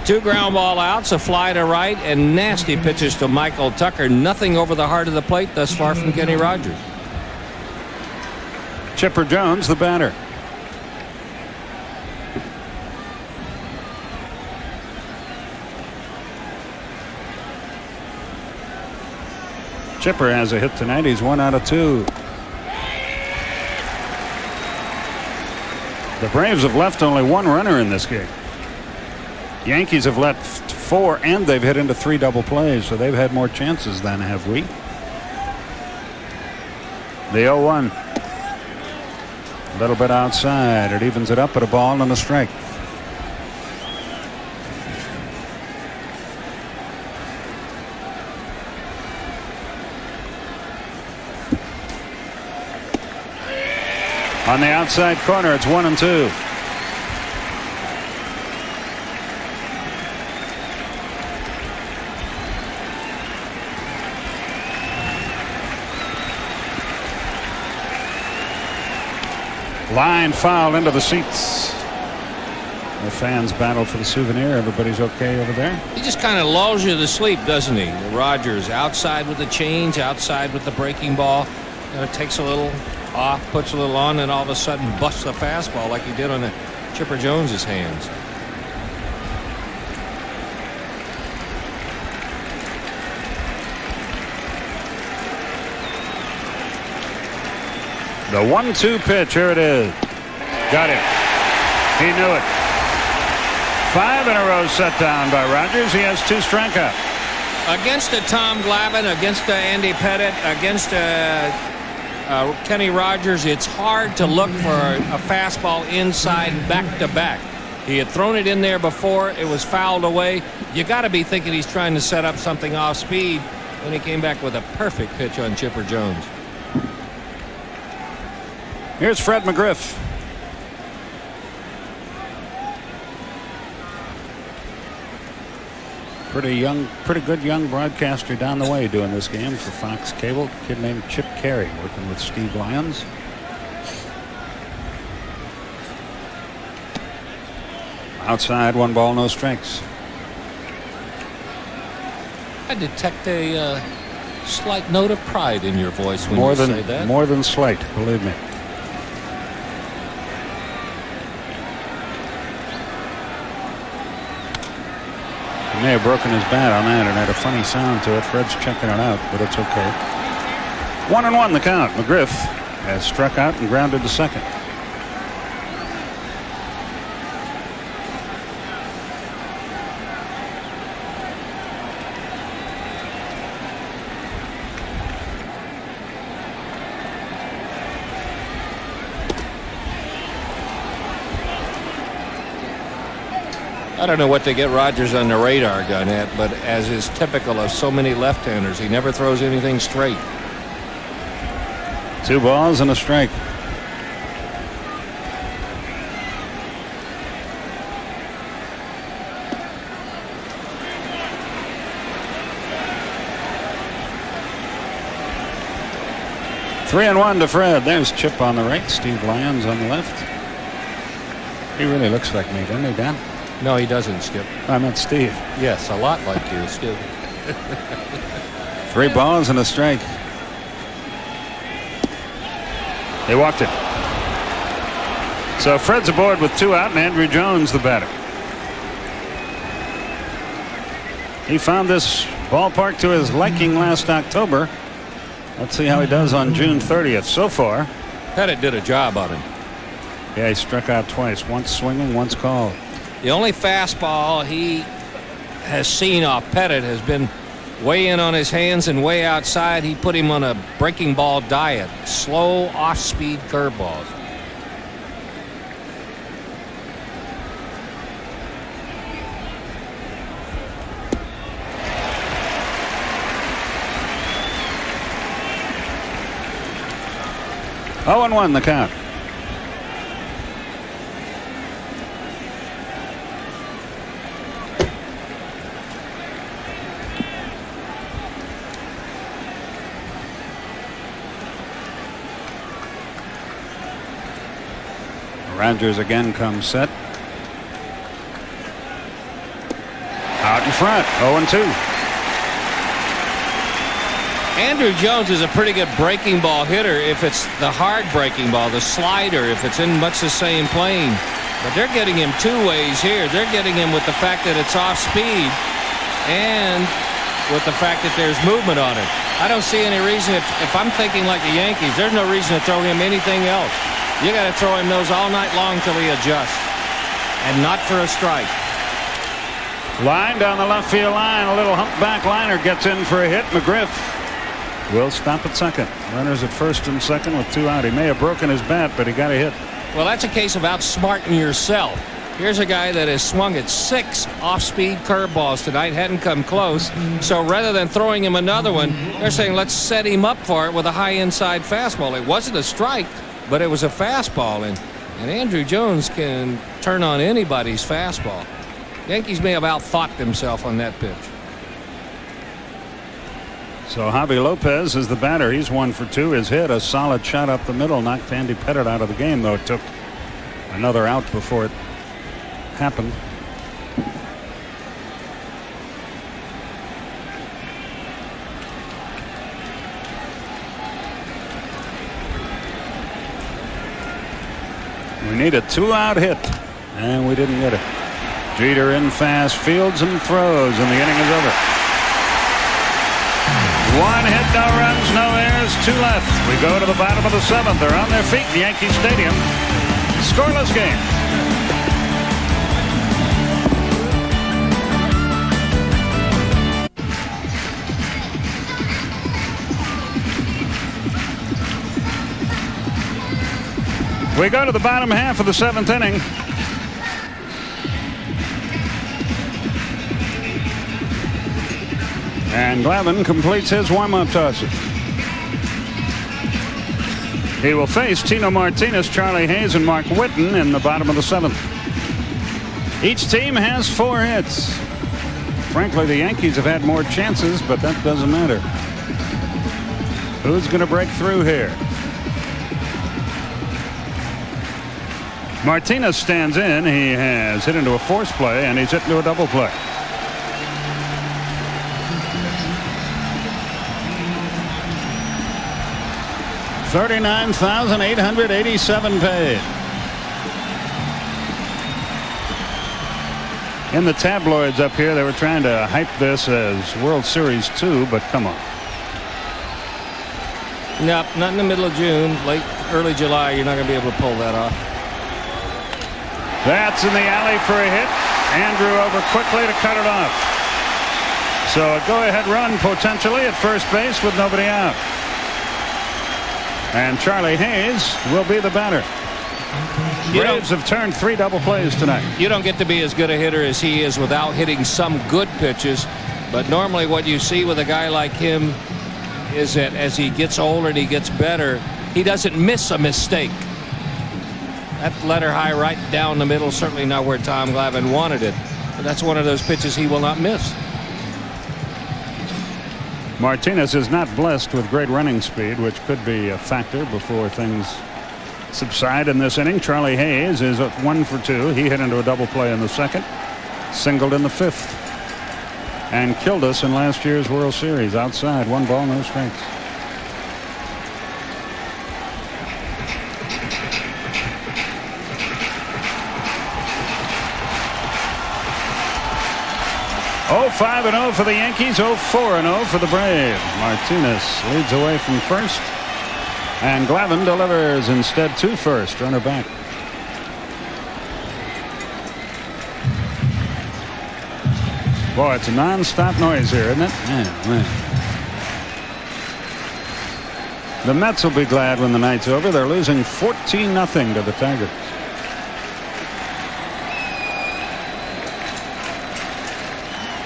2 ground ball outs, a fly to right, and nasty pitches to Michael Tucker. Nothing over the heart of the plate thus far from Kenny Rogers. Chipper Jones, the batter. Chipper has a hit tonight. He's 1 out of 2. The Braves have left only 1 runner in this game. Yankees have left 4, and they've hit into 3 double plays, so they've had more chances than have we. The 0-1. A little bit outside. It evens it up at a ball and a strike. On the outside corner, it's 1-2. Line foul into the seats. The fans battle for the souvenir. Everybody's okay over there. He just kind of lulls you to sleep, doesn't he? Rogers outside with the change, outside with the breaking ball. Takes a little off, puts a little on, and all of a sudden busts the fastball like he did on the Chipper Jones's hands. The 1-2 pitch. Here it is. Got it. He knew it. 5 in a row set down by Rogers. He has 2 strikeouts. Against a Tom Glavine, against Andy Pettit, against Kenny Rogers, it's hard to look for a fastball inside back-to-back. He had thrown it in there before. It was fouled away. You got to be thinking he's trying to set up something off speed. Then he came back with a perfect pitch on Chipper Jones. Here's Fred McGriff. Pretty good young broadcaster down the way doing this game for Fox Cable. A kid named Chip Carey working with Steve Lyons. Outside, 1 ball, no strikes. I detect a slight note of pride in your voice when you say that. More than slight, believe me. He may have broken his bat on that and had a funny sound to it. Fred's checking it out, but it's okay. 1-1 the count. McGriff has struck out and grounded to second. I don't know what they get Rogers on the radar gun at, but as is typical of so many left-handers, he never throws anything straight. 2 balls and a strike. Three and 1 to Fred. There's Chip on the right, Steve Lyons on the left. He really looks like me, doesn't he, Dan? No, he doesn't, Skip. I meant Steve. Yes, a lot like you, Skip. 3 balls and a strike. They walked it. So Fred's aboard with 2 out and Andrew Jones the batter. He found this ballpark to his liking last October. Let's see how he does on June 30th. So far, Pettit did a job on him. yeah, he struck out twice. Once swinging, once called. The only fastball he has seen off Pettit has been way in on his hands and way outside. He put him on a breaking ball diet. Slow, off-speed curveballs. Oh, 1 the count. Rogers again comes set. Out in front, 0-2. Andrew Jones is a pretty good breaking ball hitter if it's the hard breaking ball, the slider, if it's in much the same plane. But they're getting him 2 ways here. They're getting him with the fact that it's off speed and with the fact that there's movement on it. I don't see any reason, if I'm thinking like the Yankees, there's no reason to throw him anything else. You got to throw him those all night long till he adjusts, and not for a strike. Line down the left field line. A little humpback liner gets in for a hit. McGriff will stop at second. Runners at first and second with 2 out. He may have broken his bat, but he got a hit. Well, that's a case of outsmarting yourself. Here's a guy that has swung at 6 off-speed curveballs tonight, hadn't come close. So rather than throwing him another one, they're saying let's set him up for it with a high inside fastball. It wasn't a strike, but it was a fastball, and Andrew Jones can turn on anybody's fastball. Yankees may have outthought themselves on that pitch. So Javi Lopez is the batter. He's 1 for 2. His hit, a solid shot up the middle, knocked Andy Pettit out of the game, though it took another out before it happened. We need a 2-out hit, and we didn't get it. Jeter in fast, fields and throws, and the inning is over. 1 hit, no runs, no errors, 2 left. We go to the bottom of the 7th. They're on their feet in Yankee Stadium. Scoreless game. We go to the bottom half of the 7th inning. And Glavine completes his warm-up tosses. He will face Tino Martinez, Charlie Hayes, and Mark Whitten in the bottom of the 7th. Each team has 4 hits. Frankly, the Yankees have had more chances, but that doesn't matter. Who's going to break through here? Martinez stands in. He has hit into a force play, and he's hit into a double play. $39,887 paid. In the tabloids up here, they were trying to hype this as World Series 2, but come on. Nope, not in the middle of June. Early July, you're not going to be able to pull that off. That's in the alley for a hit. Andrew over quickly to cut it off. So a go-ahead run potentially at first base with nobody out. And Charlie Hayes will be the batter. Braves have turned 3 double plays tonight. You don't get to be as good a hitter as he is without hitting some good pitches. But normally what you see with a guy like him is that as he gets older and he gets better, he doesn't miss a mistake. That letter high right down the middle, certainly not where Tom Glavine wanted it. But that's one of those pitches he will not miss. Martinez is not blessed with great running speed, which could be a factor before things subside in this inning. Charlie Hayes is 1 for 2. He hit into a double play in the second, singled in the 5th, and killed us in last year's World Series. Outside, 1 ball, no strikes. Oh, 5-0 for the Yankees, 4-0 for the Braves. Martinez leads away from first, and Glavine delivers instead to first. Runner back. Boy, it's a non-stop noise here, isn't it? Man. The Mets will be glad when the night's over. They're losing 14-0 to the Tigers.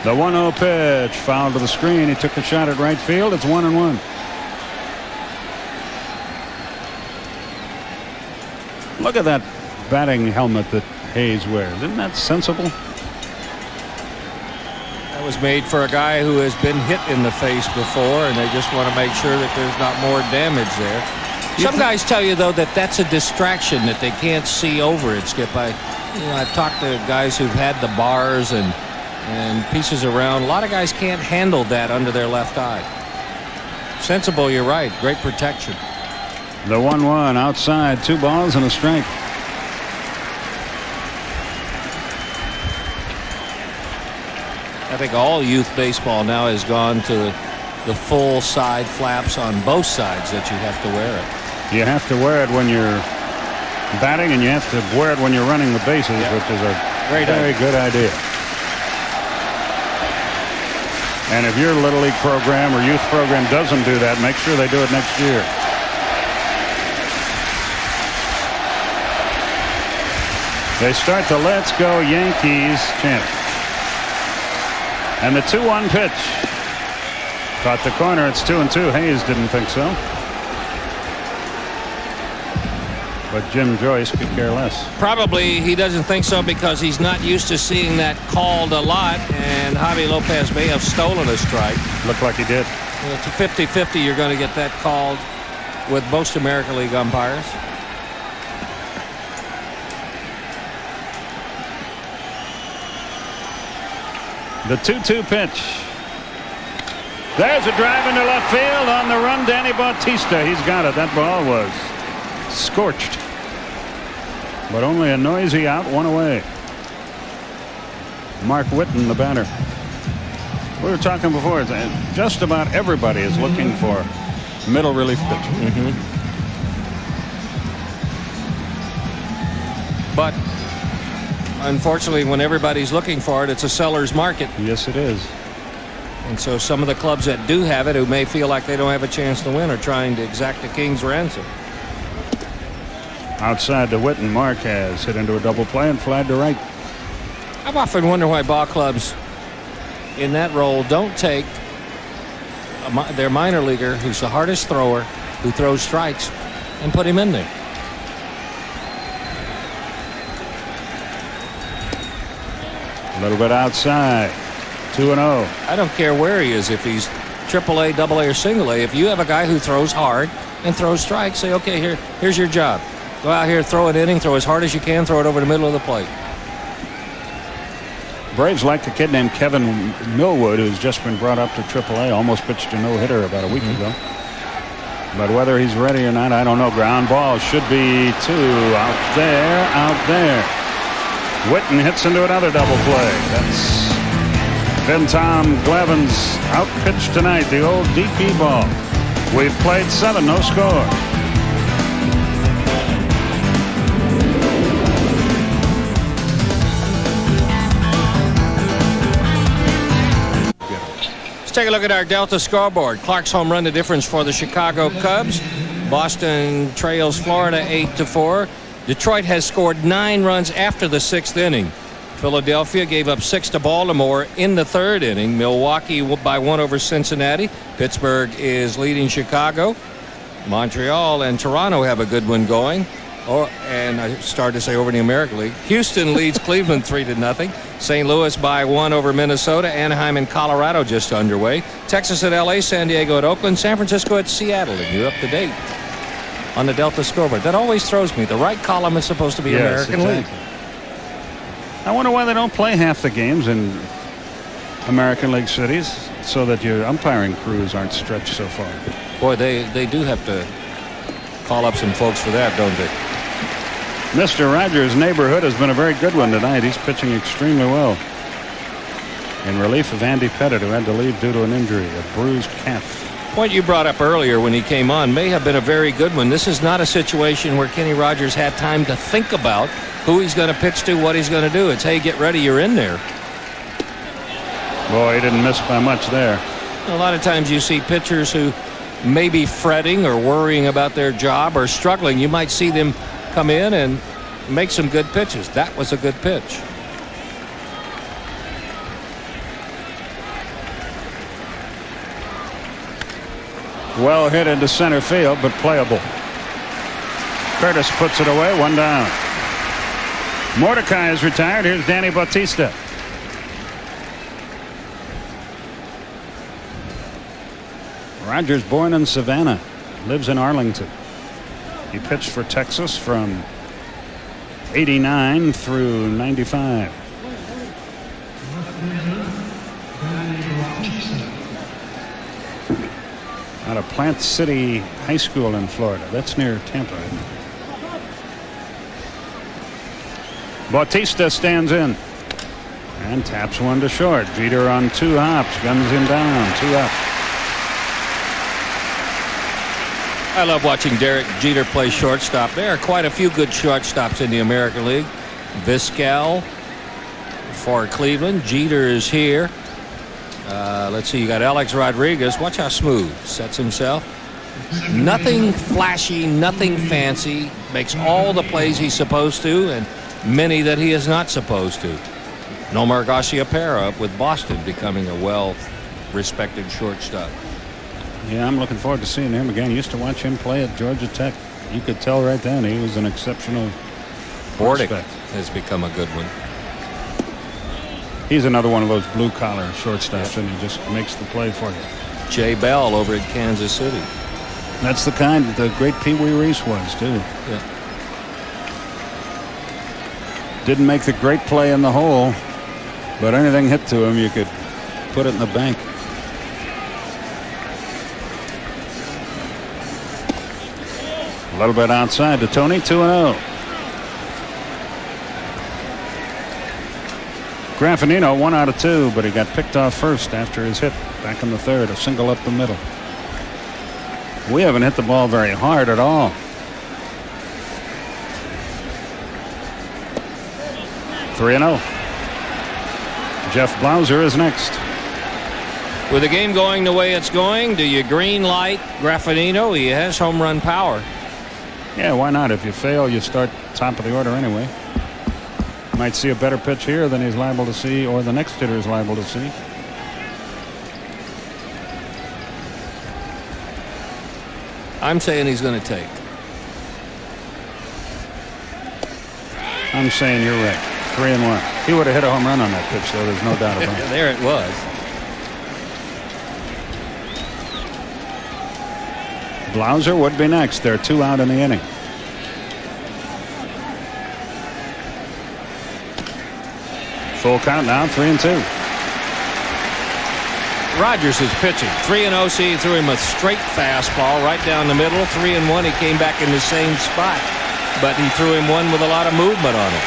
The 1-0 pitch, foul to the screen. He took a shot at right field. It's 1-1. Look at that batting helmet that Hayes wears. Isn't that sensible? That was made for a guy who has been hit in the face before, and they just want to make sure that there's not more damage there. Some guys tell you, though, that that's a distraction, that they can't see over it, Skip. I've talked to guys who've had the bars and pieces around. A lot of guys can't handle that under their left eye. Sensible, you're right. Great protection. The 1-1 outside, 2 balls and a strike. I think all youth baseball now has gone to the full side flaps on both sides that you have to wear it. You have to wear it when you're batting, and you have to wear it when you're running the bases, which is a very good idea. And if your Little League program or youth program doesn't do that, make sure they do it next year. They start the Let's Go Yankees chant. And the 2-1 pitch. Caught the corner. It's 2-2. Hayes didn't think so. But Jim Joyce could care less. Probably he doesn't think so because he's not used to seeing that called a lot, and Javi Lopez may have stolen a strike. Looked like he did. It's a 50-50. You're going to get that called with most American League umpires. The 2-2 pitch. There's a drive into left field. On the run, Danny Bautista. He's got it. That ball was scorched, but only a noisy out, 1 away. Mark Whitten, the batter. We were talking before, just about everybody is looking for middle relief pitching. But unfortunately, when everybody's looking for it, it's a seller's market. Yes, it is. And so some of the clubs that do have it, who may feel like they don't have a chance to win, are trying to exact the king's ransom. Outside to Whitten. Mark has hit into a double play and flied to right. I've often wondered why ball clubs in that role don't take their minor leaguer, who's the hardest thrower, who throws strikes, and put him in there. A little bit outside. 2-0. I don't care where he is, if he's AAA, AA, or single A. If you have a guy who throws hard and throws strikes, say, okay, here's your job. Go out here, throw an inning, throw as hard as you can, throw it over the middle of the plate. Braves like a kid named Kevin Millwood, who's just been brought up to AAA. Almost pitched a no-hitter about a week ago. But whether he's ready or not, I don't know. Ground ball should be 2. Out there, out there. Whitten hits into another double play. That's been Tom Glavine's outpitch tonight, the old DP ball. We've played 7, no score. Let's take a look at our Delta scoreboard. Clark's home run the difference for the Chicago Cubs. Boston trails Florida 8-4. Detroit has scored 9 runs after the 6th inning. Philadelphia gave up 6 to Baltimore in the 3rd inning. Milwaukee by 1 over Cincinnati. Pittsburgh is leading Chicago. Montreal and Toronto have a good one going. And I started to say over in the American League. Houston leads Cleveland 3-0. St. Louis by 1 over Minnesota. Anaheim and Colorado just underway. Texas at LA, San Diego at Oakland, San Francisco at Seattle. And you're up to date on the Delta scoreboard. That always throws me. The right column is supposed to be American League. I wonder why they don't play half the games in American League cities so that your umpiring crews aren't stretched so far. Boy, they do have to call up some folks for that, don't they? Mr. Rogers' neighborhood has been a very good one tonight. He's pitching extremely well. In relief of Andy Pettit, who had to leave due to an injury, a bruised calf. Point you brought up earlier when he came on may have been a very good one. This is not a situation where Kenny Rogers had time to think about who he's going to pitch to, what he's going to do. It's, hey, get ready, you're in there. Boy, he didn't miss by much there. A lot of times you see pitchers who may be fretting or worrying about their job or struggling. You might see them come in and make some good pitches. That was a good pitch. Well hit into center field, but playable. Curtis puts it away, 1 down. Mordecai is retired. Here's Danny Bautista. Rogers, born in Savannah, lives in Arlington. He pitched for Texas from '89 through '95. Out of Plant City High School in Florida. That's near Tampa. Bautista stands in and taps 1 to short. Jeter on 2 hops, guns him down, 2 up. I love watching Derek Jeter play shortstop. There are quite a few good shortstops in the American League. Vizquel for Cleveland. Jeter is here. Let's see, you got Alex Rodriguez. Watch how smooth sets himself. Nothing flashy, nothing fancy. Makes all the plays he's supposed to and many that he is not supposed to. Nomar Garciaparra up with Boston, becoming a well-respected shortstop. Yeah, I'm looking forward to seeing him again. Used to watch him play at Georgia Tech. You could tell right then he was an exceptional Bordick prospect. has become a good one. He's another one of those blue-collar shortstops, and he just makes the play for you. Jay Bell over at Kansas City. That's the kind that the great Pee Wee Reese was, too. Yeah. Didn't make the great play in the hole, but anything hit to him, you could put it in the bank. A little bit outside to Tony, 2-0. Graffinino 1 out of 2, but he got picked off first after his hit back in the 3rd, a single up the middle. We haven't hit the ball very hard at all. 3-0. Jeff Blauser is next. With the game going the way it's going, do you green light Graffinino? He has home run power. Yeah, why not? If you fail, you start top of the order anyway. Might see a better pitch here than he's liable to see, or the next hitter is liable to see. I'm saying he's going to take. I'm saying you're right. 3-1. He would have hit a home run on that pitch, though. There's no doubt about it. There it was. Blauser would be next. They're 2 out in the inning. Full count now, 3-2. Rogers is pitching. 3-0. See, he threw him a straight fastball right down the middle. 3-1. He came back in the same spot, but he threw him one with a lot of movement on it.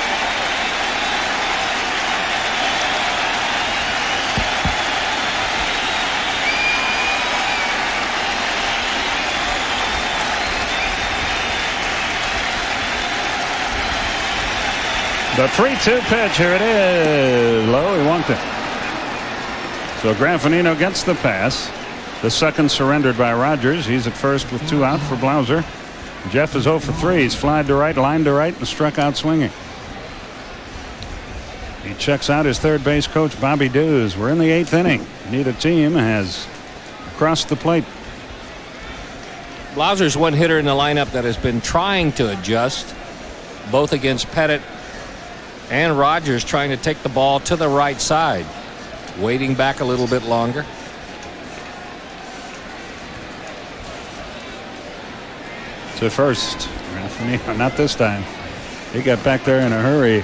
The 3-2 pitch. Here it is. Low. He wonked it. So Graffinino gets the pass. The second surrendered by Rogers. He's at first with 2 out for Blauser. Jeff is 0 for 3. He's flied to right, lined to right, and struck out swinging. He checks out his third base coach, Bobby Dews. We're in the 8th inning. Neither team has crossed the plate. Blauser's one hitter in the lineup that has been trying to adjust, both against Pettit and Rogers, trying to take the ball to the right side, waiting back a little bit longer. To first. Not this time. He got back there in a hurry.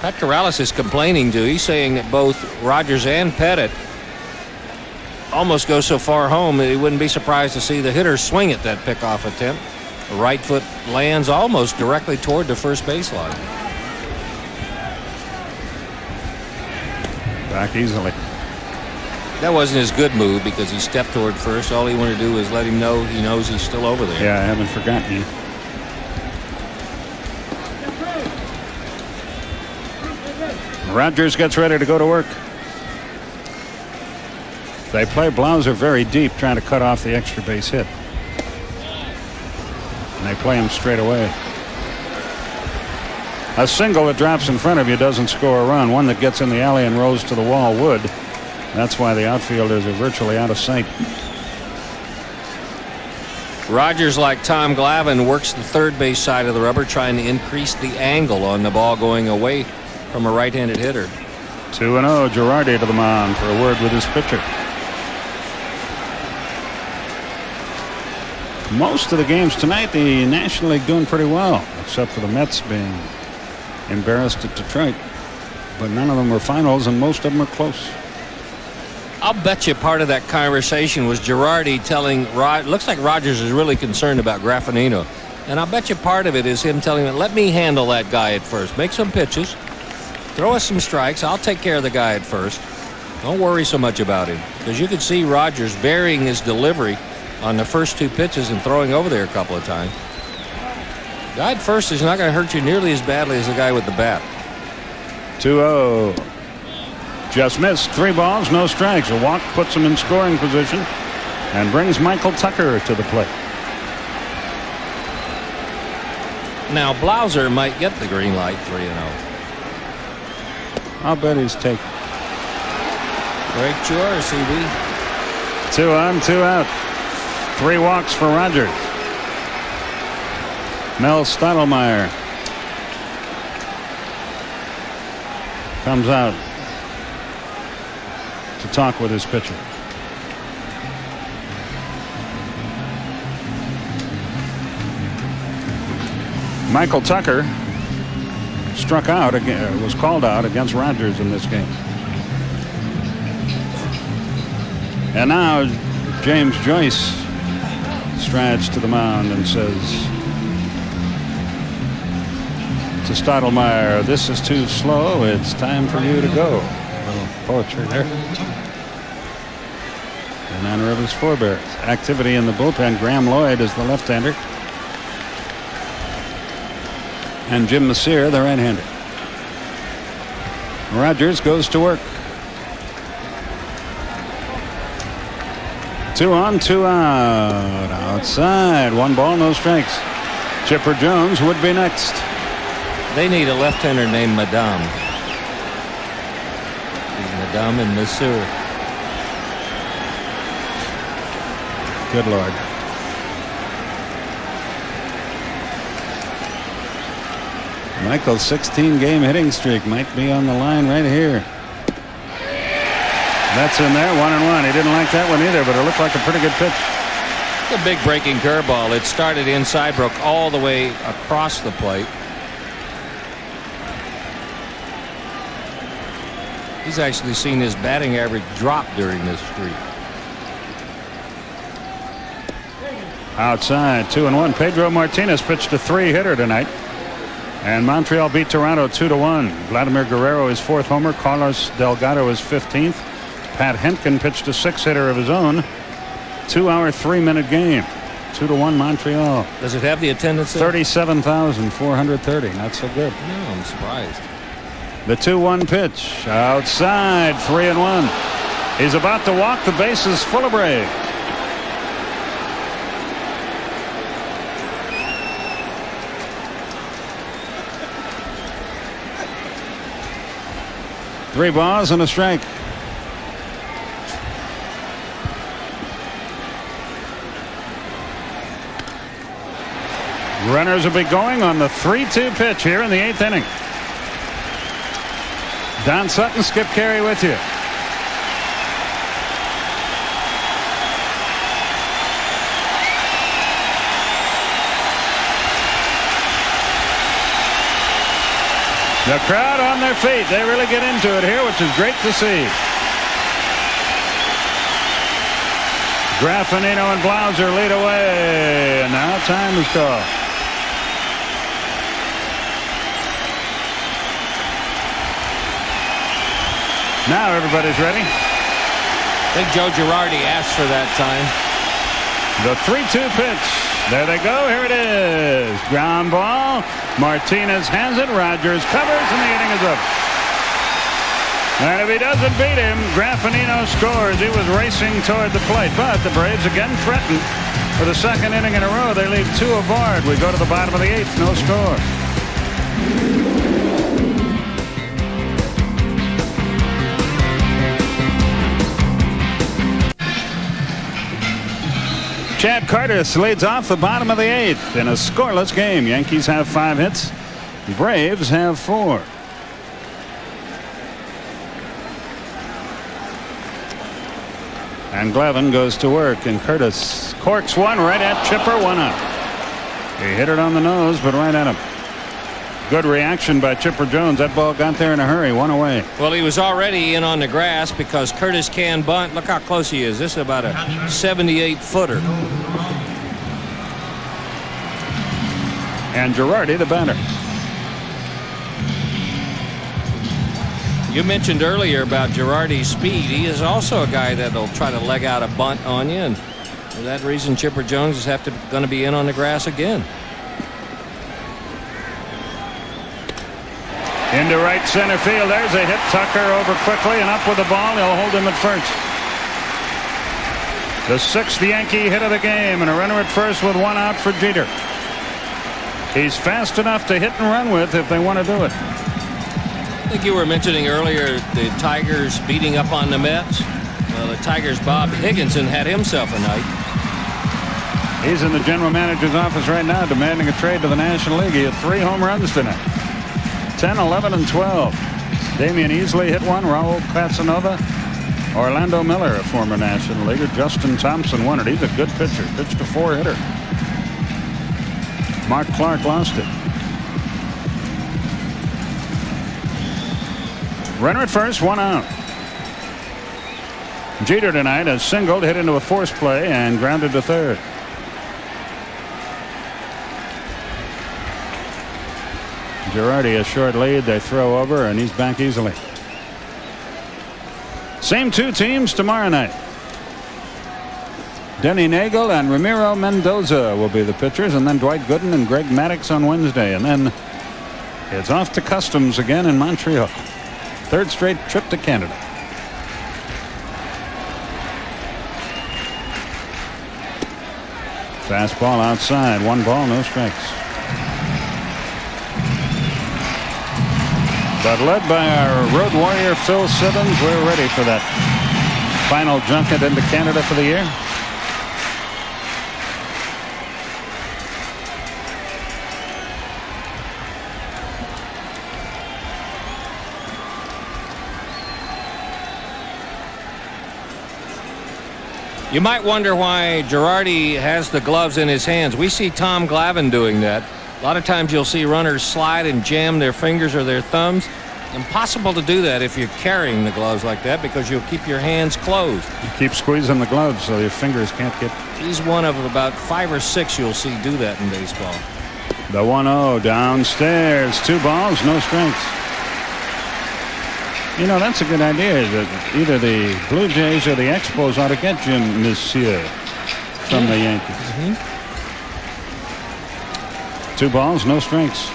Pat Corrales is complaining too. He's saying that both Rogers and Pettit almost go so far home that he wouldn't be surprised to see the hitter swing at that pickoff attempt. The right foot lands almost directly toward the first baseline. Back easily. That wasn't his good move because he stepped toward first. All he wanted to do was let him know he knows he's still over there. Yeah, I haven't forgotten you. Rogers gets ready to go to work. They play Blauser very deep, trying to cut off the extra base hit. And they play him straight away. A single that drops in front of you doesn't score a run. One that gets in the alley and rolls to the wall would. That's why the outfielders are virtually out of sight. Rogers, like Tom Glavine, works the third base side of the rubber, trying to increase the angle on the ball going away from a right-handed hitter. 2-0. Girardi to the mound for a word with his pitcher. Most of the games tonight, the National League doing pretty well, except for the Mets being embarrassed at Detroit. But none of them were finals, and most of them are close. I'll bet you part of that conversation was Girardi telling looks like Rogers is really concerned about Graffinino. And I'll bet you part of it is him telling him, let me handle that guy at first. Make some pitches. Throw us some strikes. I'll take care of the guy at first. Don't worry so much about him. Because you could see Rogers varying his delivery on the first 2 pitches and throwing over there a couple of times. The guy at first is not going to hurt you nearly as badly as the guy with the bat. 2-0. Just missed. 3 balls, no strikes. A walk puts him in scoring position and brings Michael Tucker to the plate. Now Blauser might get the green light. 3-0. I'll bet he's taken. Great yours, CB. 2 on, 2 out. 3 walks for Rogers. Mel Stottlemyre comes out to talk with his pitcher. Michael Tucker struck out again, was called out against Rogers in this game. And now James Joyce strides to the mound and says to Stottlemyre, "This is too slow. It's time for you to go." A little poetry there. In honor of his forebears. Activity in the bullpen. Graham Lloyd is the left-hander. And Jim Messier, the right-hander. Rogers goes to work. 2 on, 2 out. Outside. 1 ball, no strikes. Chipper Jones would be next. They need a left-hander named Madame. Madame and Monsieur. Good Lord. Michael's 16-game hitting streak might be on the line right here. That's in there, 1-1. He didn't like that one either, but it looked like a pretty good pitch. A big breaking curveball. It started inside, broke all the way across the plate. He's actually seen his batting average drop during this streak. Outside, 2-1. Pedro Martinez pitched a 3-hitter tonight. And Montreal beat Toronto 2-1. Vladimir Guerrero his 4th homer. Carlos Delgado his 15th. Pat Hentgen pitched a 6-hitter of his own. 2-hour, 3-minute game. 2-1 Montreal. Does it have the attendance? 37,430. Not so good. No, I'm surprised. The 2-1 pitch. Outside, 3-1. He's about to walk the bases full of Braves. Three balls and a strike. Runners will be going on the 3-2 pitch here in the 8th inning. Don Sutton, Skip Carey with you. The crowd on their feet. They really get into it here, which is great to see. Graffinino and Blauser lead away, and now time is called. Now everybody's ready. I think Joe Girardi asked for that time. The 3-2 pitch. There they go. Here it is. Ground ball. Martinez hands it. Rogers covers, and the inning is up. And if he doesn't beat him, Graffinino scores. He was racing toward the plate, but the Braves again threaten for the 2nd inning in a row. They leave 2 aboard. We go to the bottom of the 8th. No score. Chad Curtis leads off the bottom of the 8th in a scoreless game. Yankees have 5 hits. Braves have 4. And Glavine goes to work, and Curtis corks one right at Chipper, 1 out. He hit it on the nose, but right at him. Good reaction by Chipper Jones. That ball got there in a hurry, 1 away. Well, he was already in on the grass because Curtis can bunt. Look how close he is. This is about a 78-footer. And Girardi, the batter. You mentioned earlier about Girardi's speed. He is also a guy that'll try to leg out a bunt on you, and for that reason, Chipper Jones is going to be in on the grass again. Into right center field. There's a hit. Tucker over quickly and up with the ball. He'll hold him at first. The 6th Yankee hit of the game, and a runner at first with 1 out for Jeter. He's fast enough to hit and run with if they want to do it. I think you were mentioning earlier the Tigers beating up on the Mets. Well, the Tigers' Bob Higginson had himself a night. He's in the general manager's office right now demanding a trade to the National League. He had 3 home runs tonight. 10, 11, and 12. Damian Easley hit 1. Raul Casanova. Orlando Miller, a former National Leaguer. Justin Thompson won it. He's a good pitcher. Pitched a 4-hitter. Mark Clark lost it. Runner at first, 1 out. Jeter tonight has singled, hit into a force play, and grounded to third. Girardi a short lead. They throw over, and he's back easily. Same 2 teams tomorrow night. Denny Nagel and Ramiro Mendoza will be the pitchers, and then Dwight Gooden and Greg Maddux on Wednesday, and then it's off to Customs again in Montreal. 3rd straight trip to Canada. Fastball outside. 1 ball, no strikes. But led by our road warrior Phil Simmons, we're ready for that final junket into Canada for the year. You might wonder why Girardi has the gloves in his hands. We see Tom Glavine doing that. A lot of times you'll see runners slide and jam their fingers or their thumbs. Impossible to do that if you're carrying the gloves like that because you'll keep your hands closed. You keep squeezing the gloves so your fingers can't get. He's one of about 5 or 6 you'll see do that in baseball. The 1-0 downstairs. 2 balls, no strikes. You know, that's a good idea. That either the Blue Jays or the Expos ought to get Jim Monsieur from the Yankees. 2 balls, no strikes.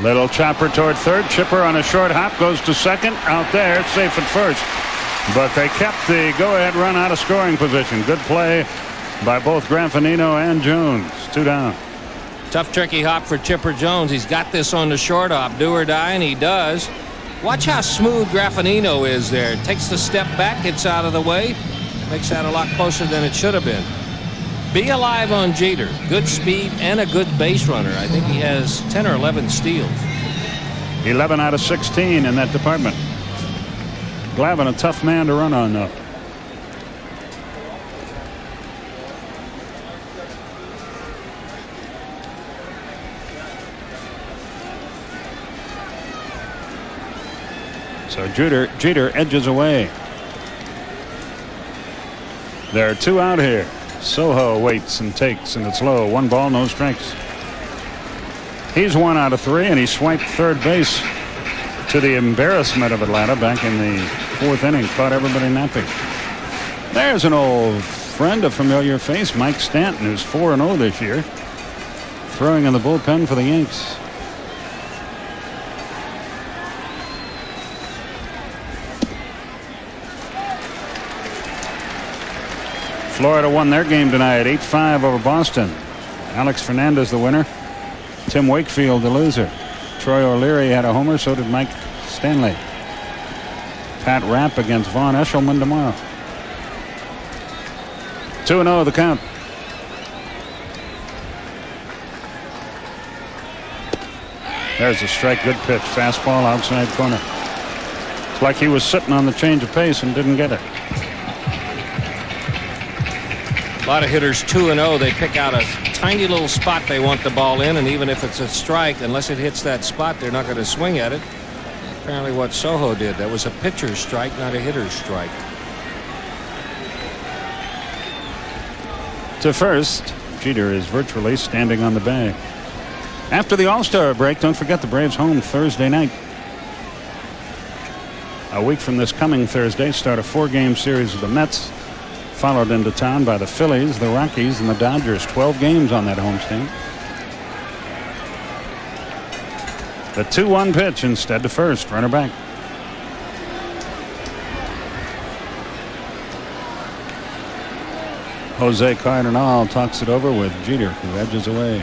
Little chopper toward third. Chipper on a short hop goes to second. Out there, safe at first. But they kept the go-ahead run out of scoring position. Good play by both Graffinino and Jones. 2 down. Tough, tricky hop for Chipper Jones. He's got this on the short hop. Do or die, and he does. Watch how smooth Graffinino is there. Takes the step back, gets out of the way. Makes that a lot closer than it should have been. Be alive on Jeter. Good speed and a good base runner. I think he has 10 or 11 steals. 11 out of 16 in that department. Glavine, a tough man to run on, though. So Jeter edges away. There are 2 out here. Soho waits and takes, and it's low. 1 ball, no strikes. He's 1 out of 3, and he swiped third base to the embarrassment of Atlanta back in the 4th inning. Caught everybody napping. There's an old friend, a familiar face, Mike Stanton, who's 4-0 this year, throwing in the bullpen for the Yanks. Florida won their game tonight, 8-5 over Boston. Alex Fernandez the winner. Tim Wakefield the loser. Troy O'Leary had a homer, so did Mike Stanley. Pat Rapp against Vaughn Eshelman tomorrow. 2-0 the count. There's a strike, good pitch. Fastball outside corner. It's like he was sitting on the change of pace and didn't get it. A lot of hitters 2-0, they pick out a tiny little spot they want the ball in, and even if it's a strike, unless it hits that spot, they're not going to swing at it. Apparently what Soho did, that was a pitcher's strike, not a hitter's strike. To first, Jeter is virtually standing on the bag. After the All-Star break, don't forget the Braves home Thursday night. A week from this coming Thursday, start a 4-game series with the Mets, followed into town by the Phillies, the Rockies, and the Dodgers. 12 games on that homestand. The 2-1 pitch instead to first. Runner back. Jose Cardinal talks it over with Jeter, who edges away.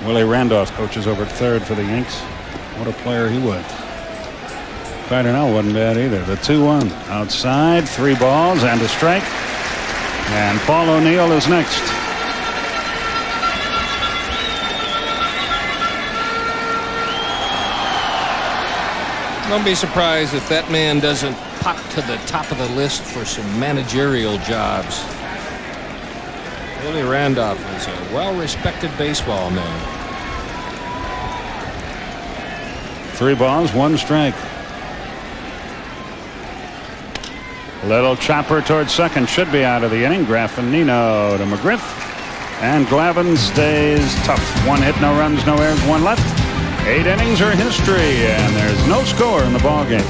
Willie Randolph coaches over at third for the Yanks. What a player he was. Cardinal wasn't bad either. The 2-1 outside, 3 balls and a strike. And Paul O'Neill is next. Don't be surprised if that man doesn't pop to the top of the list for some managerial jobs. Willie Randolph is a well-respected baseball man. 3 balls, 1 strike. Little chopper towards second, should be out of the inning. Graffinino to McGriff, and Glavine stays tough. 1 hit, no runs, no errors, 1 left. 8 innings are history, and there's no score in the ball game.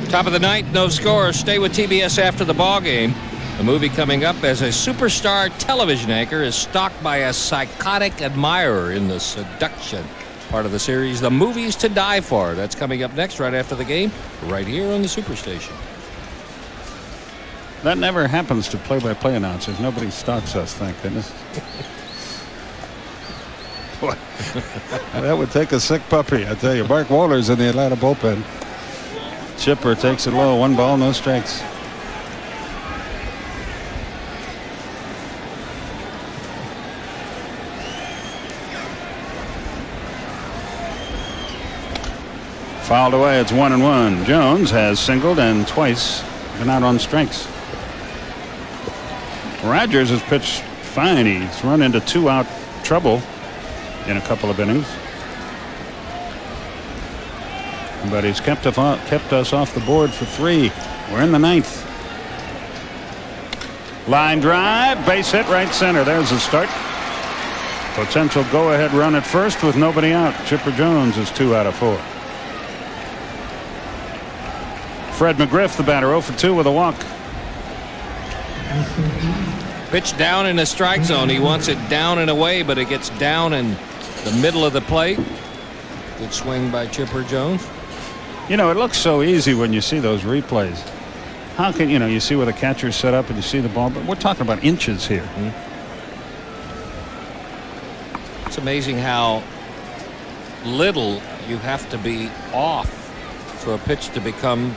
Top of the ninth, no score. Stay with TBS after the ball game. The movie coming up as a superstar television anchor is stalked by a psychotic admirer in the seduction part of the series, The Movies to Die For. That's coming up next, right after the game, right here on the Superstation. That never happens to play-by-play announcers. Nobody stalks us, thank goodness. Boy, that would take a sick puppy, I tell you. Mark Waller's in the Atlanta bullpen. Chipper takes it low. 1 ball, no strikes. Fouled away. It's 1-1. Jones has singled and twice been out on strikes. Rogers has pitched fine. He's run into 2-out trouble in a couple of innings, but he's kept us off the board for 3. We're in the 9th. Line drive, base hit, right center. There's the start. Potential go-ahead run at first with nobody out. Chipper Jones is 2 out of 4. Fred McGriff, the batter, 0 for 2 with a walk. Pitch down in the strike zone. He wants it down and away, but it gets down in the middle of the plate. Good swing by Chipper Jones. You know, it looks so easy when you see those replays. How can you see where the catcher's set up and you see the ball, but we're talking about inches here. It's amazing how little you have to be off for a pitch to become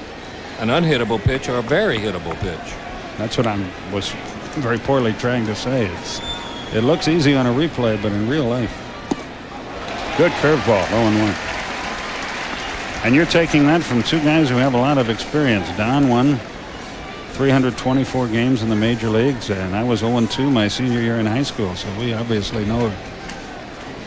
an unhittable pitch or a very hittable pitch. That's what I was very poorly trying to say. It looks easy on a replay, but in real life. Good curveball, 0-1. And you're taking that from 2 guys who have a lot of experience. Don won 324 games in the major leagues, and I was 0-2 my senior year in high school, so we obviously know,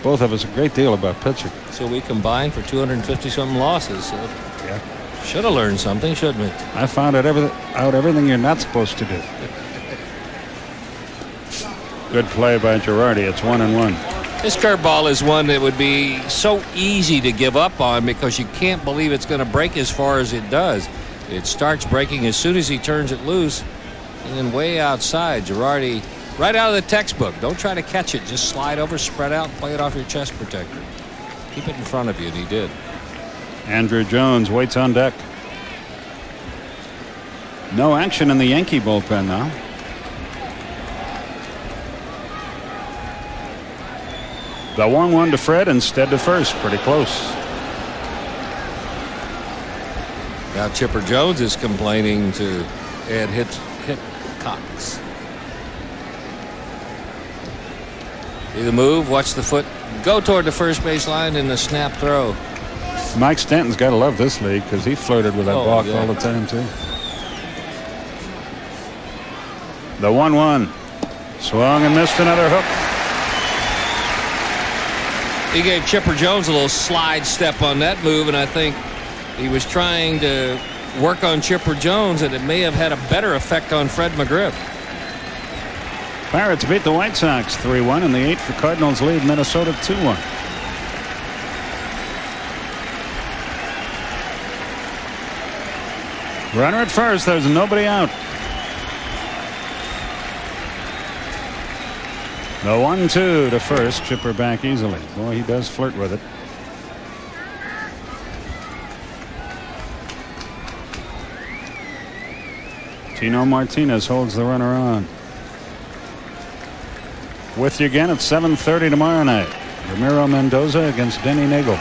both of us, a great deal about pitching. So we combined for 250-something losses. So yeah. Should have learned something, shouldn't we? I found out everything you're not supposed to do. Good play by Girardi. It's 1-1. This curveball is one that would be so easy to give up on because you can't believe it's going to break as far as it does. It starts breaking as soon as he turns it loose, and then way outside. Girardi, right out of the textbook. Don't try to catch it. Just slide over, spread out, play it off your chest protector. Keep it in front of you, and he did. Andrew Jones waits on deck. No action in the Yankee bullpen now. The 1-1 to Fred instead to first. Pretty close. Now Chipper Jones is complaining to Ed Cox. See the move, watch the foot go toward the first base line in the snap throw. Mike Stanton's got to love this league because he flirted with that balk all the time too. The 1-1. Swung and missed another hook. He gave Chipper Jones a little slide step on that move, and I think he was trying to work on Chipper Jones, and it may have had a better effect on Fred McGriff. Pirates beat the White Sox 3-1 in the 8th. The Cardinals lead Minnesota 2-1. Runner at first. There's nobody out. The 1-2 to first. Chipper back easily. Boy, he does flirt with it. Tino Martinez holds the runner on. With you again at 7:30 tomorrow night. Ramiro Mendoza against Denny Nagel.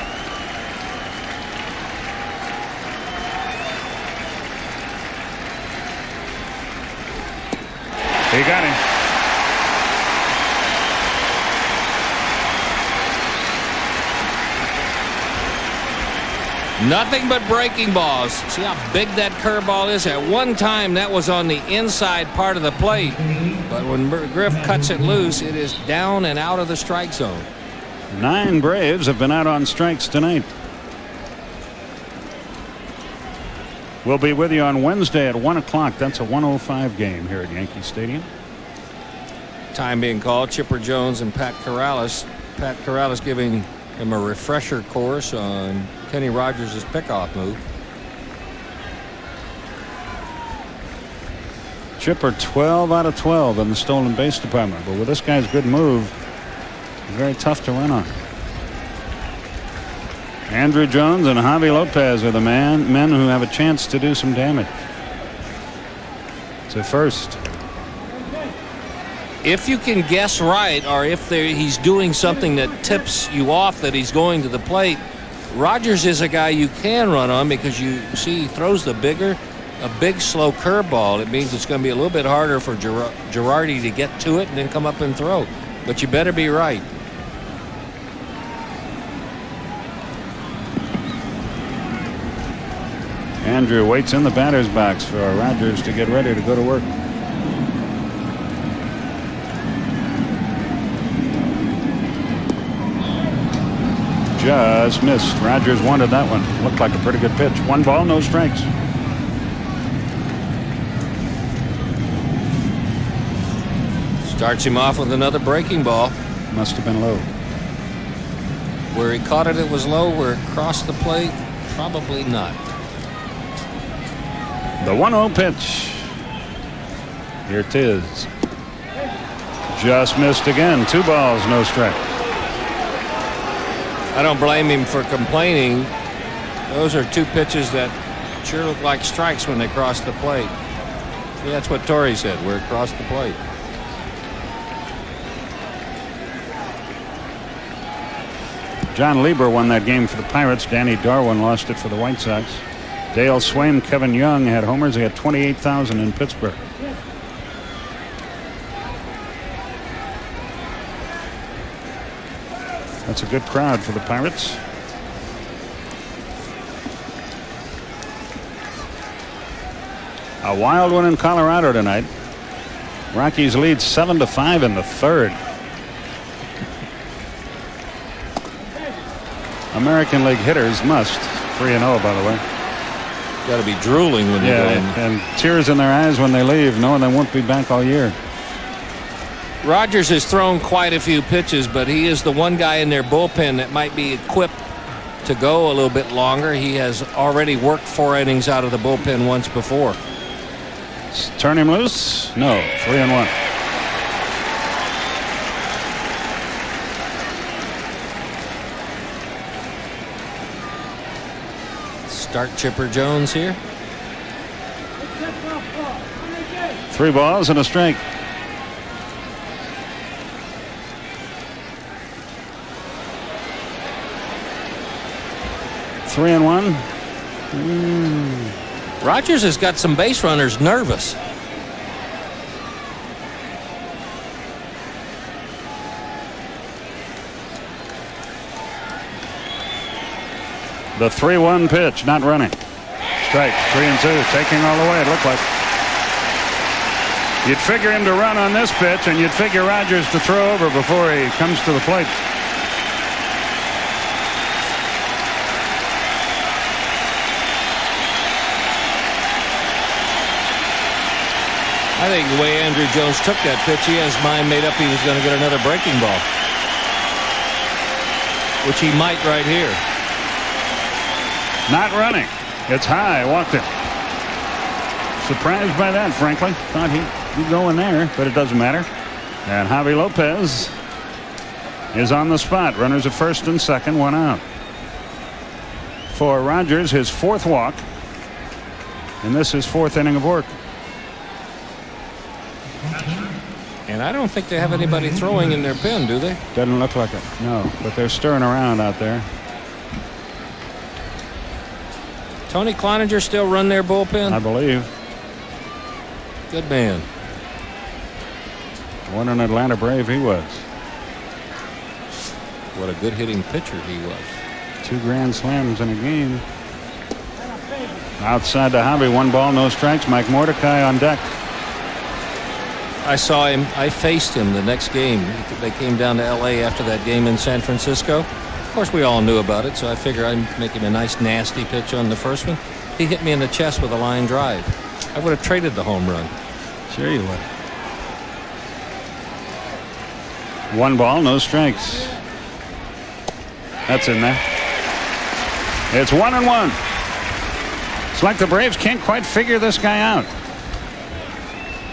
He got him. Nothing but breaking balls. See how big that curveball is? At one time, that was on the inside part of the plate. But when Griff cuts it loose, it is down and out of the strike zone. 9 Braves have been out on strikes tonight. We'll be with you on Wednesday at 1 o'clock. That's a 1:05 game here at Yankee Stadium. Time being called. Chipper Jones and Pat Corrales. Pat Corrales giving him a refresher course on Kenny Rogers' pickoff move. Chipper 12 out of 12 in the stolen base department, but with this guy's good move, very tough to run on. Andrew Jones and Javi Lopez are the men who have a chance to do some damage. To first. if you can guess right, or if he's doing something that tips you off that he's going to the plate, Rogers is a guy you can run on, because you see he throws a big slow curveball. It means it's going to be a little bit harder for Girardi to get to it and then come up and throw. But you better be right. Andrew waits in the batter's box for Rogers to get ready to go to work. Just missed. Rogers wanted that one. Looked like a pretty good pitch. 1 ball, no strikes. Starts him off with another breaking ball. Must have been low. Where he caught it, it was low. Where it crossed the plate, probably not. The 1-0 pitch. Here it is. Just missed again. 2 balls, no strike. I don't blame him for complaining. Those are 2 pitches that sure look like strikes when they cross the plate. See, that's what Torrey said, where it crossed the plate. John Lieber won that game for the Pirates. Danny Darwin lost it for the White Sox. Dale Swaim, Kevin Young had homers. They had 28,000 in Pittsburgh. That's a good crowd for the Pirates. A wild one in Colorado tonight. Rockies lead 7-5 in the 3rd. American League hitters must. 3-0, by the way. Got to be drooling when they go in. And tears in their eyes when they leave, knowing they won't be back all year. Rogers has thrown quite a few pitches, but he is the one guy in their bullpen that might be equipped to go a little bit longer. He has already worked 4 innings out of the bullpen once before. Turn him loose? No. 3-1. Start Chipper Jones here. 3 balls and a strike. Three and one. Rogers has got some base runners nervous. The 3-1 pitch, not running. Strike. 3-2. Taking all the way, it looked like. You'd figure him to run on this pitch, and you'd figure Rogers to throw over before he comes to the plate. I think the way Andrew Jones took that pitch, he has his mind made up he was going to get another breaking ball, which he might right here. Not running. It's high. Walked it. Surprised by that, frankly. Thought he'd go in there, but it doesn't matter. And Javi Lopez is on the spot. Runners at first and second, 1 out. For Rogers, his 4th walk. And this is 4th inning of work. And I don't think they have anybody throwing in their pen, do they? Doesn't look like it. No, but they're stirring around out there. Tony Cloninger still run their bullpen? I believe. Good man. What an Atlanta Brave he was. What a good hitting pitcher he was. 2 grand slams in a game. Outside to Javi, 1 ball, no strikes. Mike Mordecai on deck. I saw him. I faced him the next game. They came down to L.A. after that game in San Francisco. Of course, we all knew about it, so I figured I'd make him a nice, nasty pitch on the first one. He hit me in the chest with a line drive. I would have traded the home run. Sure you would. 1 ball, no strikes. That's in there. It's 1-1. It's like the Braves can't quite figure this guy out.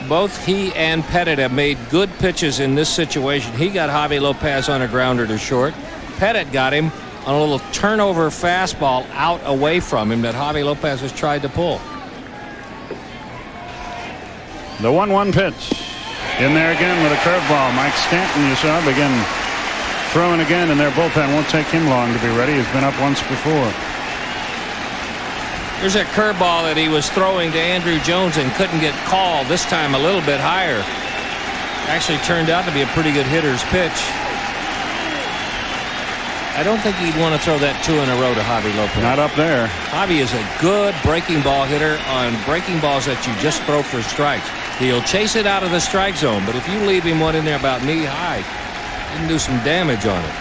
Both he and Pettit have made good pitches in this situation. He got Javi Lopez on a grounder to short. Pettit got him on a little turnover fastball out away from him that Javi Lopez has tried to pull. The 1-1 pitch. In there again with a curveball. Mike Stanton, you saw, begin throwing again, and their bullpen won't take him long to be ready. He's been up once before. Here's a curveball that he was throwing to Andrew Jones and couldn't get called. This time a little bit higher. Actually turned out to be a pretty good hitter's pitch. I don't think he'd want to throw that 2 in a row to Javi Lopez. Not up there. Javi is a good breaking ball hitter on breaking balls that you just throw for strikes. He'll chase it out of the strike zone, but if you leave him one in there about knee high, he can do some damage on it.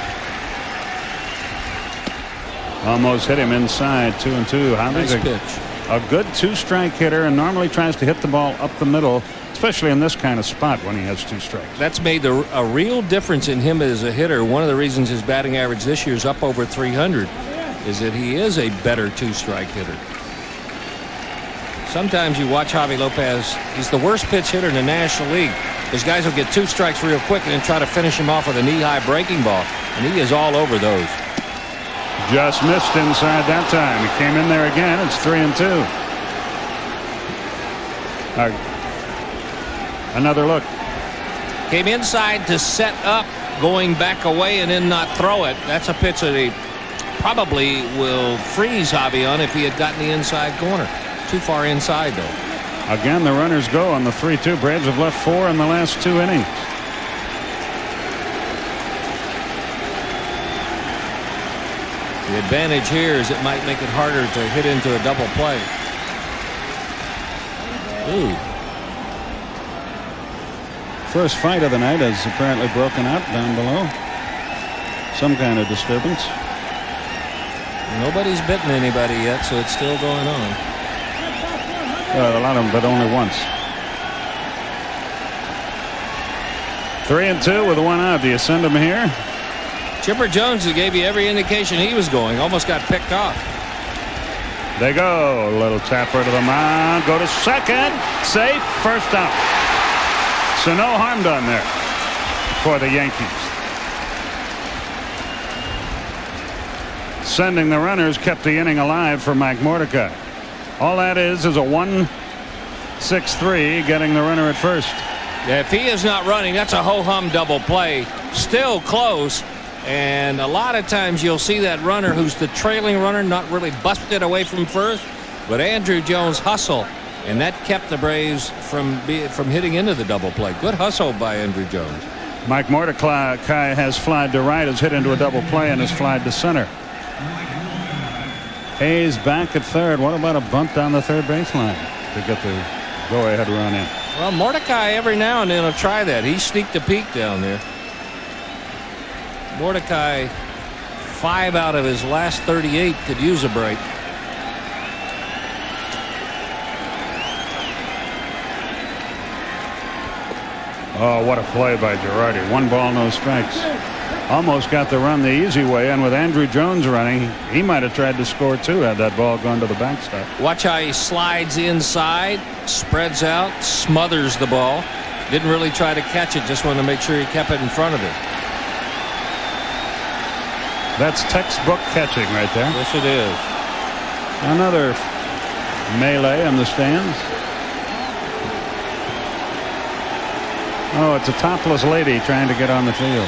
Almost hit him inside. 2-2. Javi's Nice pitch. a good 2-strike hitter, and normally tries to hit the ball up the middle, especially in this kind of spot when he has 2 strikes. That's made a real difference in him as a hitter. One of the reasons his batting average this year is up over 300 is that he is a better 2-strike hitter. Sometimes you watch Javi Lopez, he's the worst pitch hitter in the National League. Those guys will get 2 strikes real quick and then try to finish him off with a knee-high breaking ball, and he is all over those. Just missed inside that time. He came in there again. It's 3-2. Another look. Came inside to set up, going back away and then not throw it. That's a pitch that he probably will freeze Javi on if he had gotten the inside corner. Too far inside, though. Again, the runners go on the 3-2. Braves have left 4 in the last 2 innings. The advantage here is it might make it harder to hit into a double play. Ooh. First fight of the night has apparently broken out down below. Some kind of disturbance. Nobody's bitten anybody yet, so it's still going on. A lot of them, but only once. 3-2 with 1 out. Do you send him here? Chipper Jones, who gave you every indication he was going, almost got picked off. They go. A little tapper to the mound. Go to second. Safe. First out. So no harm done there for the Yankees. Sending the runners kept the inning alive for Mike Mordecai. All that is a 1-6-3, getting the runner at first. Yeah, if he is not running, that's a ho-hum double play. Still close. And a lot of times you'll see that runner who's the trailing runner not really busted away from first, but Andrew Jones hustle, and that kept the Braves from hitting into the double play. Good hustle by Andrew Jones. Mike Mordecai has flied to right, has hit into a double play, and has flied to center. Hayes back at third. What about a bunt down the third baseline to get the go-ahead run in? Well, Mordecai every now and then will try that. He sneaked a peek down there. Mordecai, 5 out of his last 38 could use a break. Oh, what a play by Girardi. 1 ball, no strikes. Almost got the run the easy way, and with Andrew Jones running, he might have tried to score too had that ball gone to the backstop. Watch how he slides inside, spreads out, smothers the ball. Didn't really try to catch it, just wanted to make sure he kept it in front of him. That's textbook catching right there. Yes, it is. Another melee in the stands. Oh, it's a topless lady trying to get on the field.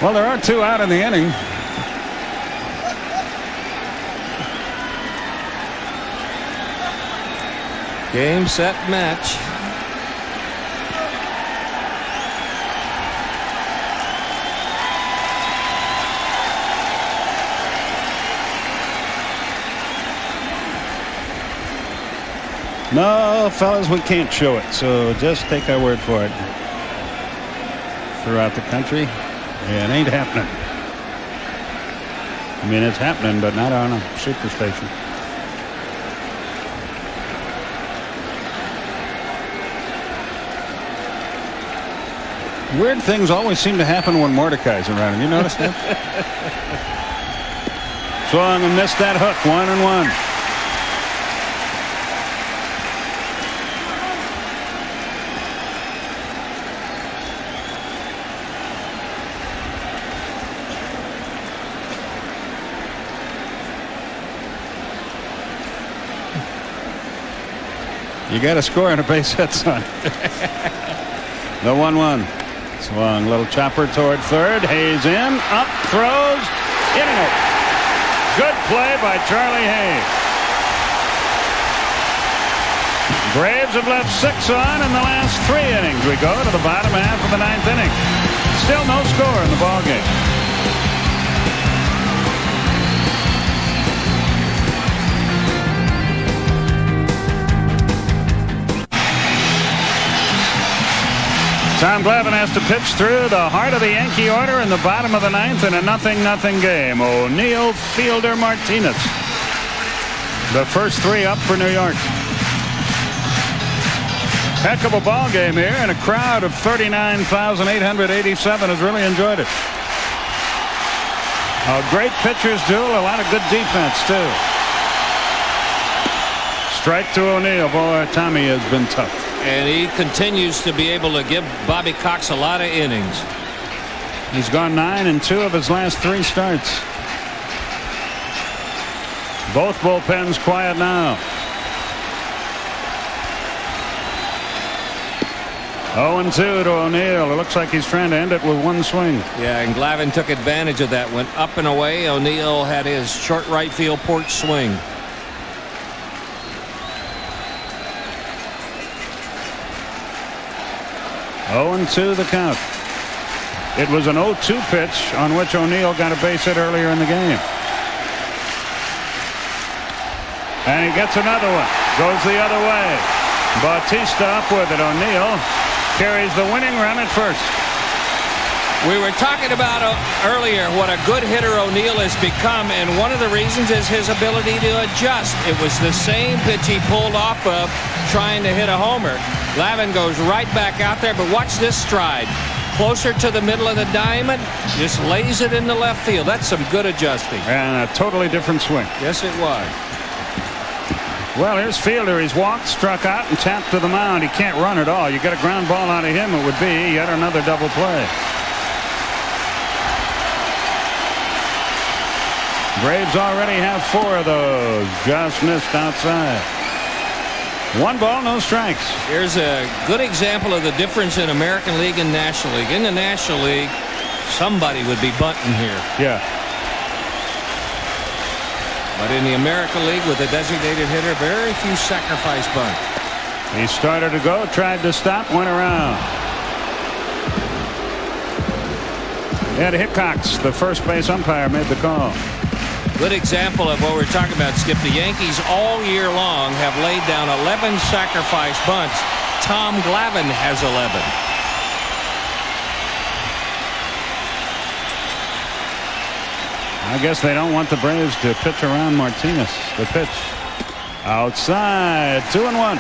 Well, there are 2 out in the inning. Game, set, match. No, fellas, we can't show it, so just take our word for it. Throughout the country, it ain't happening. I mean, it's happening, but not on a superstation. Weird things always seem to happen when Mordecai's around. Have you noticed that? Swung and missed that hook. 1-1. You got to score on a base hit, son. The 1-1. Swung, little chopper toward third. Hayes in, up, throws, inning it. Good play by Charlie Hayes. Braves have left 6 on in the last 3 innings. We go to the bottom half of the 9th inning. Still no score in the ball game. Tom Glavine has to pitch through the heart of the Yankee order in the bottom of the 9th in a 0-0 game. O'Neill, Fielder, Martinez. The first 3 up for New York. Heck of a ball game here, and a crowd of 39,887 has really enjoyed it. A great pitcher's duel, a lot of good defense too. Strike to O'Neill. Boy, Tommy has been tough. And he continues to be able to give Bobby Cox a lot of innings. He's gone 9 in 2 of his last 3 starts. Both bullpens quiet now. 0-2 to O'Neill. It looks like he's trying to end it with 1 swing. Yeah, and Glavine took advantage of that. Went up and away. O'Neill had his short right field porch swing. Oh, 0-2 the count. It was an 0-2 pitch on which O'Neill got a base hit earlier in the game. And he gets another one. Goes the other way. Bautista up with it. O'Neill carries the winning run at first. We were talking about earlier what a good hitter O'Neill has become, and one of the reasons is his ability to adjust. It was the same pitch he pulled off of trying to hit a homer. Glavine goes right back out there, but watch this stride. Closer to the middle of the diamond, just lays it in the left field. That's some good adjusting. And a totally different swing. Yes, it was. Well, here's Fielder. He's walked, struck out, and tapped to the mound. He can't run at all. You get a ground ball out of him, it would be yet another double play. Braves already have 4 of those. Just missed outside. 1 ball, no strikes. Here's a good example of the difference in American League and National League. In the National League, somebody would be bunting here. Yeah. But in the American League with a designated hitter, very few sacrifice bunts. He started to go, tried to stop, went around. Ed Hickox, the first base umpire, made the call. Good example of what we're talking about, Skip. The Yankees all year long have laid down 11 sacrifice bunts. Tom Glavine has 11. I guess they don't want the Braves to pitch around Martinez. The pitch outside, 2-1.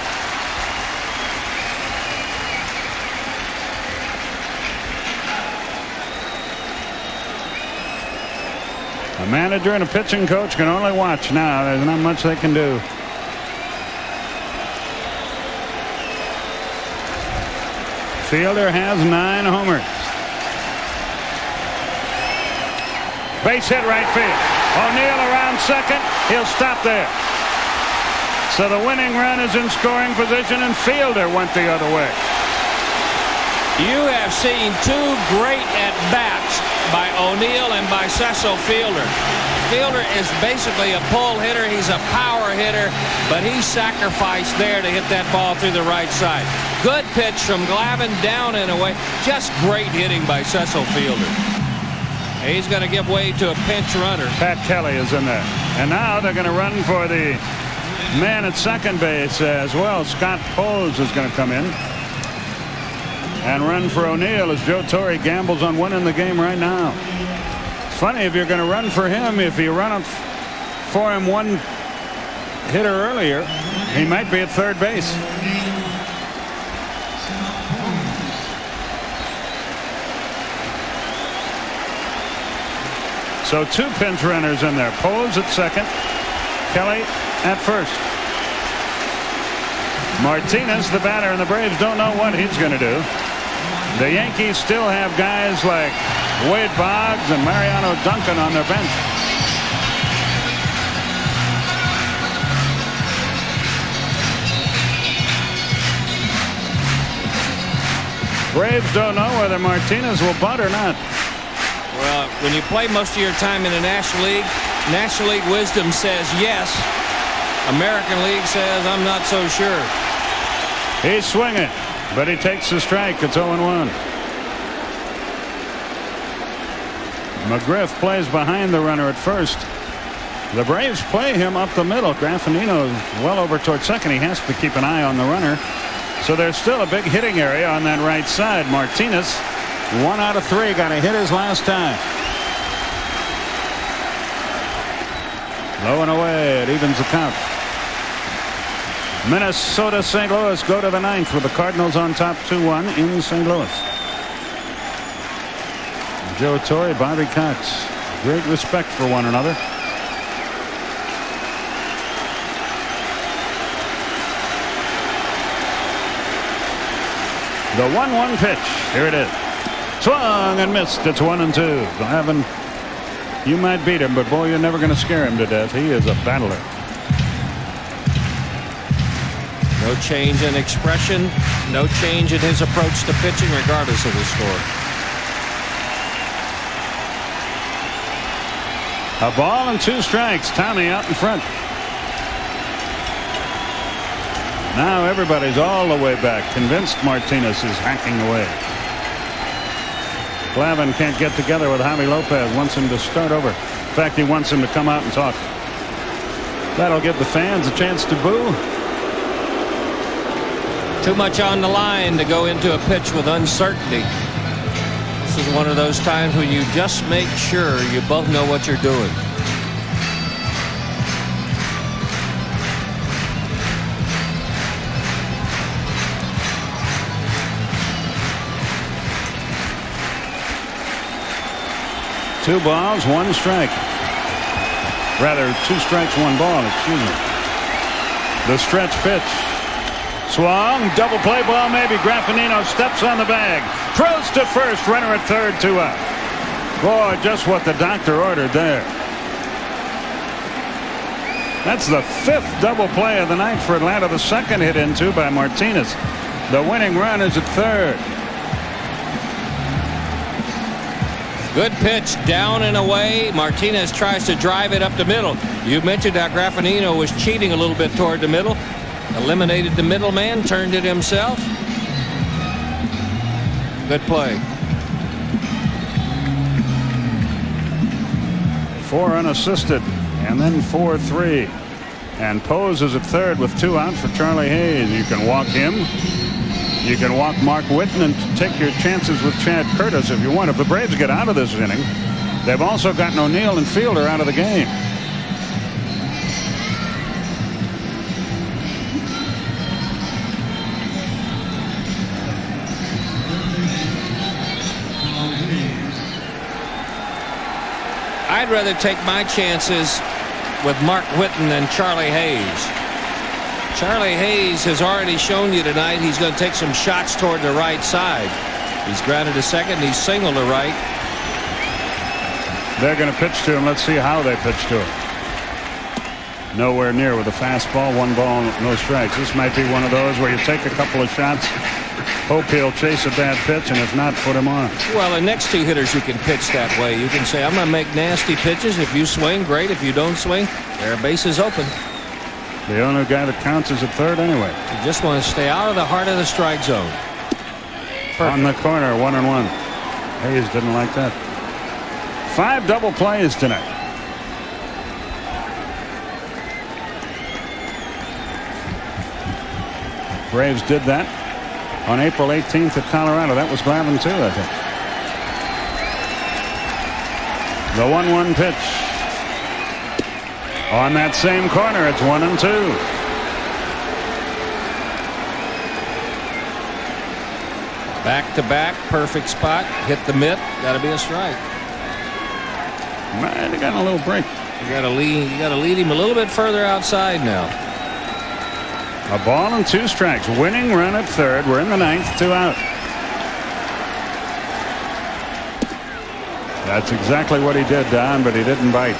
A manager and a pitching coach can only watch now. There's not much they can do. Fielder has 9 homers. Base hit right field. O'Neill around second. He'll stop there. So the winning run is in scoring position, and Fielder went the other way. You have seen 2 great at-bats by O'Neill and by Cecil Fielder. Fielder is basically a pull hitter. He's a power hitter, but he sacrificed there to hit that ball through the right side. Good pitch from Glavine, down and away. Just great hitting by Cecil Fielder. He's going to give way to a pinch runner. Pat Kelly is in there. And now they're going to run for the man at second base as well. Scott Pose is going to come in and run for O'Neill as Joe Torre gambles on winning the game right now. It's funny, if you're going to run for him, if you run for him 1 hitter earlier, he might be at third base. So 2 pinch runners in there. Pose at second, Kelly at first. Martinez, the batter, and the Braves don't know what he's going to do. The Yankees still have guys like Wade Boggs and Mariano Duncan on their bench. Braves don't know whether Martinez will bunt or not. Well, when you play most of your time in the National League wisdom says yes. American League says I'm not so sure. He's swinging, but he takes the strike. It's 0-1. McGriff plays behind the runner at first. The Braves play him up the middle. Graffinino is well over toward second. He has to keep an eye on the runner. So there's still a big hitting area on that right side. Martinez, 1 out of 3, got a hit his last time. Low and away. It evens the count. Minnesota, St. Louis go to the 9th with the Cardinals on top 2-1 in St. Louis. Joe Torre, Bobby Cox, great respect for one another. The 1-1 pitch. Here it is. Swung and missed. It's 1-2. Glavine, you might beat him, but boy, you're never going to scare him to death. He is a battler. No change in expression, no change in his approach to pitching, regardless of the score. A ball and 2 strikes. Tommy out in front. Now everybody's all the way back, convinced Martinez is hacking away. Glavine can't get together with Javi Lopez. Wants him to start over. In fact, he wants him to come out and talk. That'll give the fans a chance to boo. Too much on the line to go into a pitch with uncertainty. This is one of those times when you just make sure you both know what you're doing. Two balls, 1 strike. Rather, 2 strikes, 1 ball, excuse me. The stretch pitch. Swung, double play ball maybe. Graffinino steps on the bag. Throws to first, runner at third, 2 out. Boy, just what the doctor ordered there. That's the 5th double play of the night for Atlanta. The 2nd hit into by Martinez. The winning run is at third. Good pitch, down and away. Martinez tries to drive it up the middle. You mentioned how Graffinino was cheating a little bit toward the middle. Eliminated the middleman, turned it himself. Good play. 4 unassisted, and then 4-3. And Pose is at third with 2 out for Charlie Hayes. You can walk him. You can walk Mark Whitten and take your chances with Chad Curtis if you want. If the Braves get out of this inning, they've also gotten O'Neill and Fielder out of the game. I'd rather take my chances with Mark Whitten than Charlie Hayes. Charlie Hayes has already shown you tonight he's going to take some shots toward the right side. He's grounded to second. He's singled to right. They're going to pitch to him. Let's see how they pitch to him. Nowhere near with a fastball. 1 ball, no strikes. This might be one of those where you take a couple of shots, hope he'll chase a bad pitch, and if not, put him on. Well, the next 2 hitters you can pitch that way. You can say, I'm going to make nasty pitches. If you swing, great. If you don't swing, their base is open. The only guy that counts is at third anyway. You just want to stay out of the heart of the strike zone. Perfect. On the corner, 1-1. Hayes didn't like that. 5 double plays tonight. Braves did that on April 18th at Colorado. That was Glavine too, I think. The 1-1 pitch. On that same corner, it's 1-2. Back to back, perfect spot. Hit the mitt. Got to be a strike. They got a little break. You got to lead him a little bit further outside now. A ball and 2 strikes. Winning run at third. We're in the 9th, 2 out. That's exactly what he did, Don, but he didn't bite.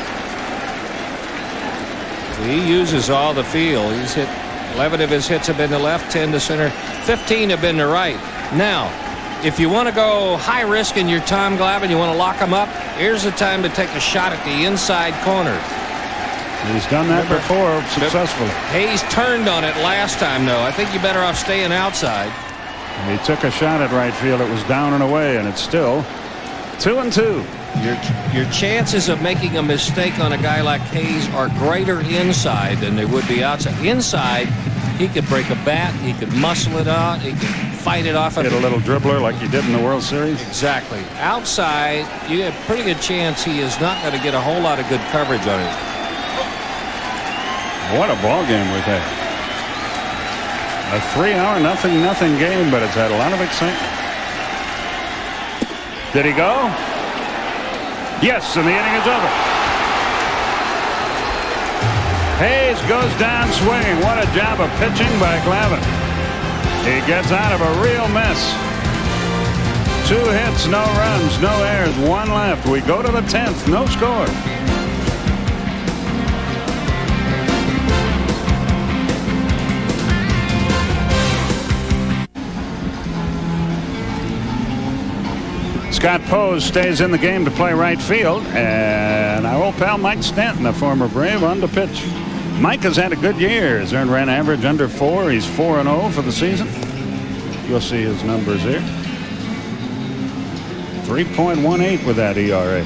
He uses all the field. He's hit 11 of his hits have been to left, 10 to center, 15 have been to right. Now, if you want to go high risk in your Tom Glavine, you want to lock him up, here's the time to take a shot at the inside corner. He's done that before successfully. Hayes turned on it last time, though. I think you're better off staying outside. He took a shot at right field. It was down and away, and it's still 2-2. Your chances of making a mistake on a guy like Hayes are greater inside than they would be outside. Inside, he could break a bat, he could muscle it out, he could fight it off. Hit a little dribbler like he did in the World Series. Exactly. Outside, you have a pretty good chance he is not going to get a whole lot of good coverage on it. What a ball game we've had. A 3-hour nothing game, but it's had a lot of excitement. Did he go? Yes, and the inning is over. Hayes goes down swinging. What a job of pitching by Glavine. He gets out of a real mess. 2 hits, no runs, no errors, 1 left. We go to the 10th, no score. Scott Pose stays in the game to play right field, and our old pal Mike Stanton, a former Brave, on the pitch. Mike has had a good year. His earned run average under 4. He's 4-0 for the season. You'll see his numbers here. 3.18 with that ERA.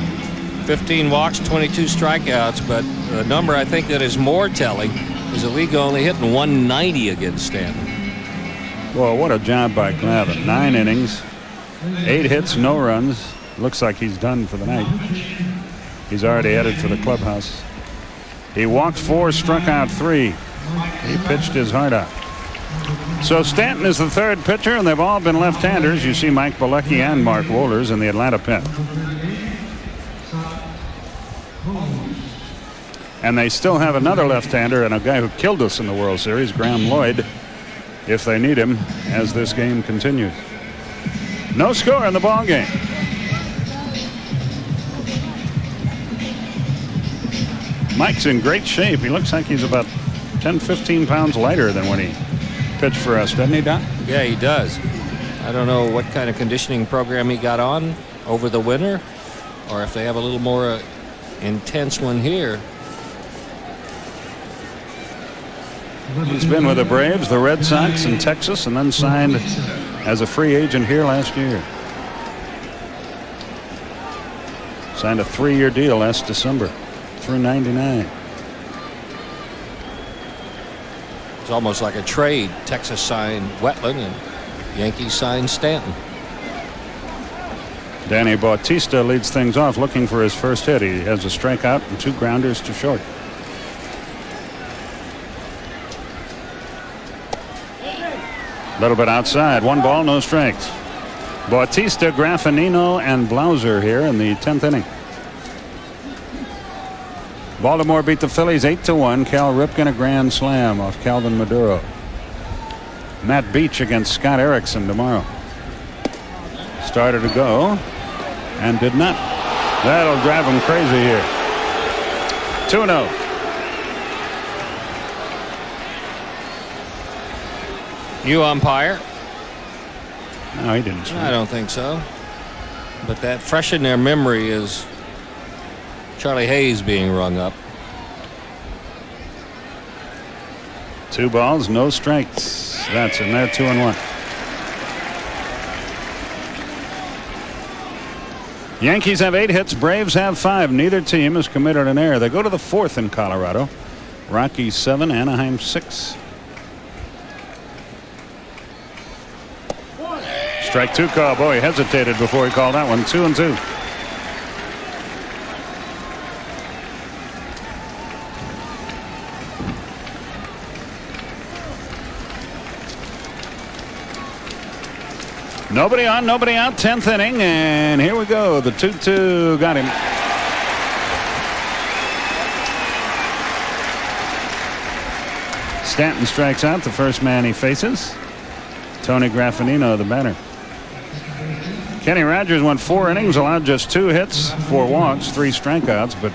15 walks, 22 strikeouts, but the number I think that is more telling is the league only hitting 190 against Stanton. Well, what a job by Glavine. 9 innings. 8 hits, no runs. Looks like he's done for the night. He's already headed for the clubhouse. He walked 4, struck out 3. He pitched his heart out. So Stanton is the 3rd pitcher, and they've all been left-handers. You see Mike Bilecki and Mark Wohlers in the Atlanta pen. And they still have another left-hander and a guy who killed us in the World Series, Graham Lloyd, if they need him as this game continues. No score in the ball game. Mike's in great shape. He looks like he's about 10-15 pounds lighter than when he pitched for us, doesn't he, Don? Yeah, he does. I don't know what kind of conditioning program he got on over the winter, or if they have a little more intense one here. He's been with the Braves, the Red Sox, and Texas, and then signed as a free agent here last year. Signed a 3-year deal last December through '99. It's almost like a trade. Texas signed Wetland and Yankees signed Stanton. Danny Bautista leads things off, looking for his first hit. He has a strikeout and 2 grounders to short. A little bit outside. 1 ball, no strikes. Bautista, Graffinino, and Blauser here in the 10th inning. Baltimore beat the Phillies 8-1. Cal Ripken a grand slam off Calvin Maduro. Matt Beach against Scott Erickson tomorrow. Started to go and did not. That'll drive him crazy here. 2-0. You umpire? No, he didn't swing. I don't think so. But that fresh in their memory is Charlie Hayes being rung up. 2 balls, no strikes. That's in there. 2-1. Yankees have 8 hits. Braves have 5. Neither team has committed an error. They go to the 4th in Colorado. Rockies 7, Anaheim 6. Strike 2 call. Boy, he hesitated before he called that one. 2-2. Nobody on, nobody out. 10th inning, and here we go. The 2-2 got him. Stanton strikes out, the first man he faces. Tony Graffinino, the batter. Kenny Rogers went 4 innings, allowed just 2 hits, 4 walks, 3 strikeouts, but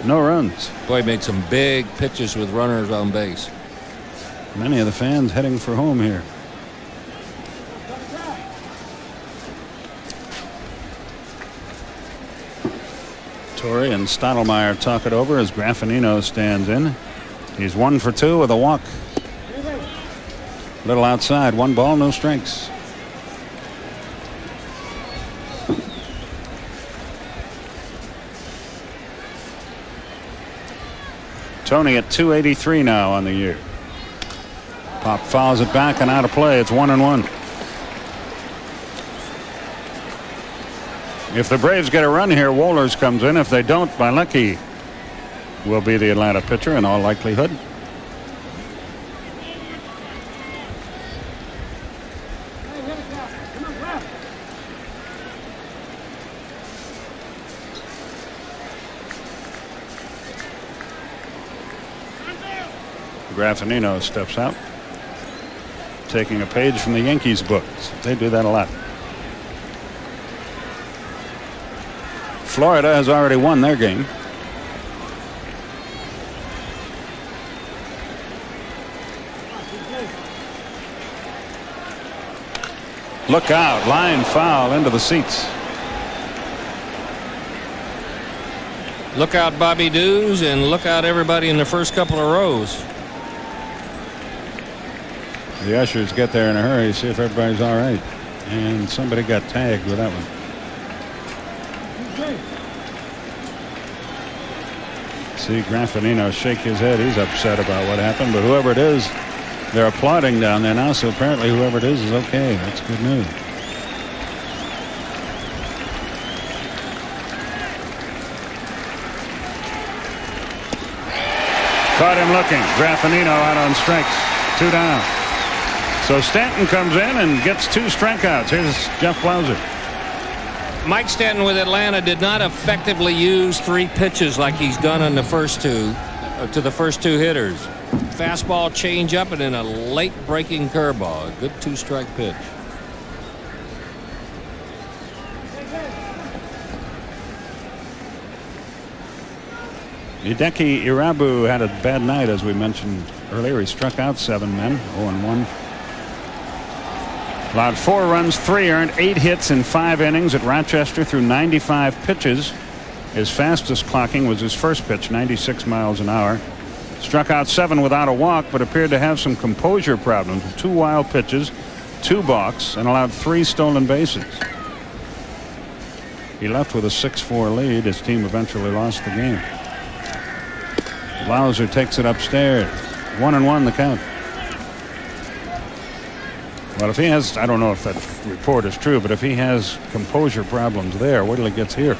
no runs. Boy, he made some big pitches with runners on base. Many of the fans heading for home here. Torrey and Stottlemyre talk it over as Graffinino stands in. He's 1 for 2 with a walk. Little outside, 1 ball, no strikes. Tony at 283 now on the year. Pop fouls it back and out of play. It's 1-1. If the Braves get a run here, Wohlers comes in. If they don't, Bilecki will be the Atlanta pitcher in all likelihood. Graffinino steps out, taking a page from the Yankees books. They do that a lot. Florida has already won their game. Look out, line foul into the seats. Look out, Bobby Dews, and look out everybody in the first couple of rows. The ushers get there in a hurry, see if everybody's all right. And somebody got tagged with that one. See Graffinino shake his head. He's upset about what happened, but whoever it is, they're applauding down there now, so apparently whoever it is okay. That's good news. Caught him looking. Graffinino out on strikes. 2 down. So Stanton comes in and gets 2 strikeouts. Here's Jeff Blauser. Mike Stanton with Atlanta did not effectively use 3 pitches like he's done on the first 2 to the first 2 hitters. Fastball, changeup, and then a late breaking curveball. A good 2-strike pitch. Hideki Irabu had a bad night, as we mentioned earlier. He struck out 7 men, 0-1. Allowed 4 runs, 3 earned, 8 hits in 5 innings at Rochester through 95 pitches. His fastest clocking was his first pitch, 96 miles an hour. Struck out 7 without a walk, but appeared to have some composure problems. 2 wild pitches, 2 balks, and allowed 3 stolen bases. He left with a 6-4 lead. His team eventually lost the game. Blauser takes it upstairs. 1-1 the count. Well, if he has, I don't know if that report is true, but if he has composure problems there, wait till he gets here.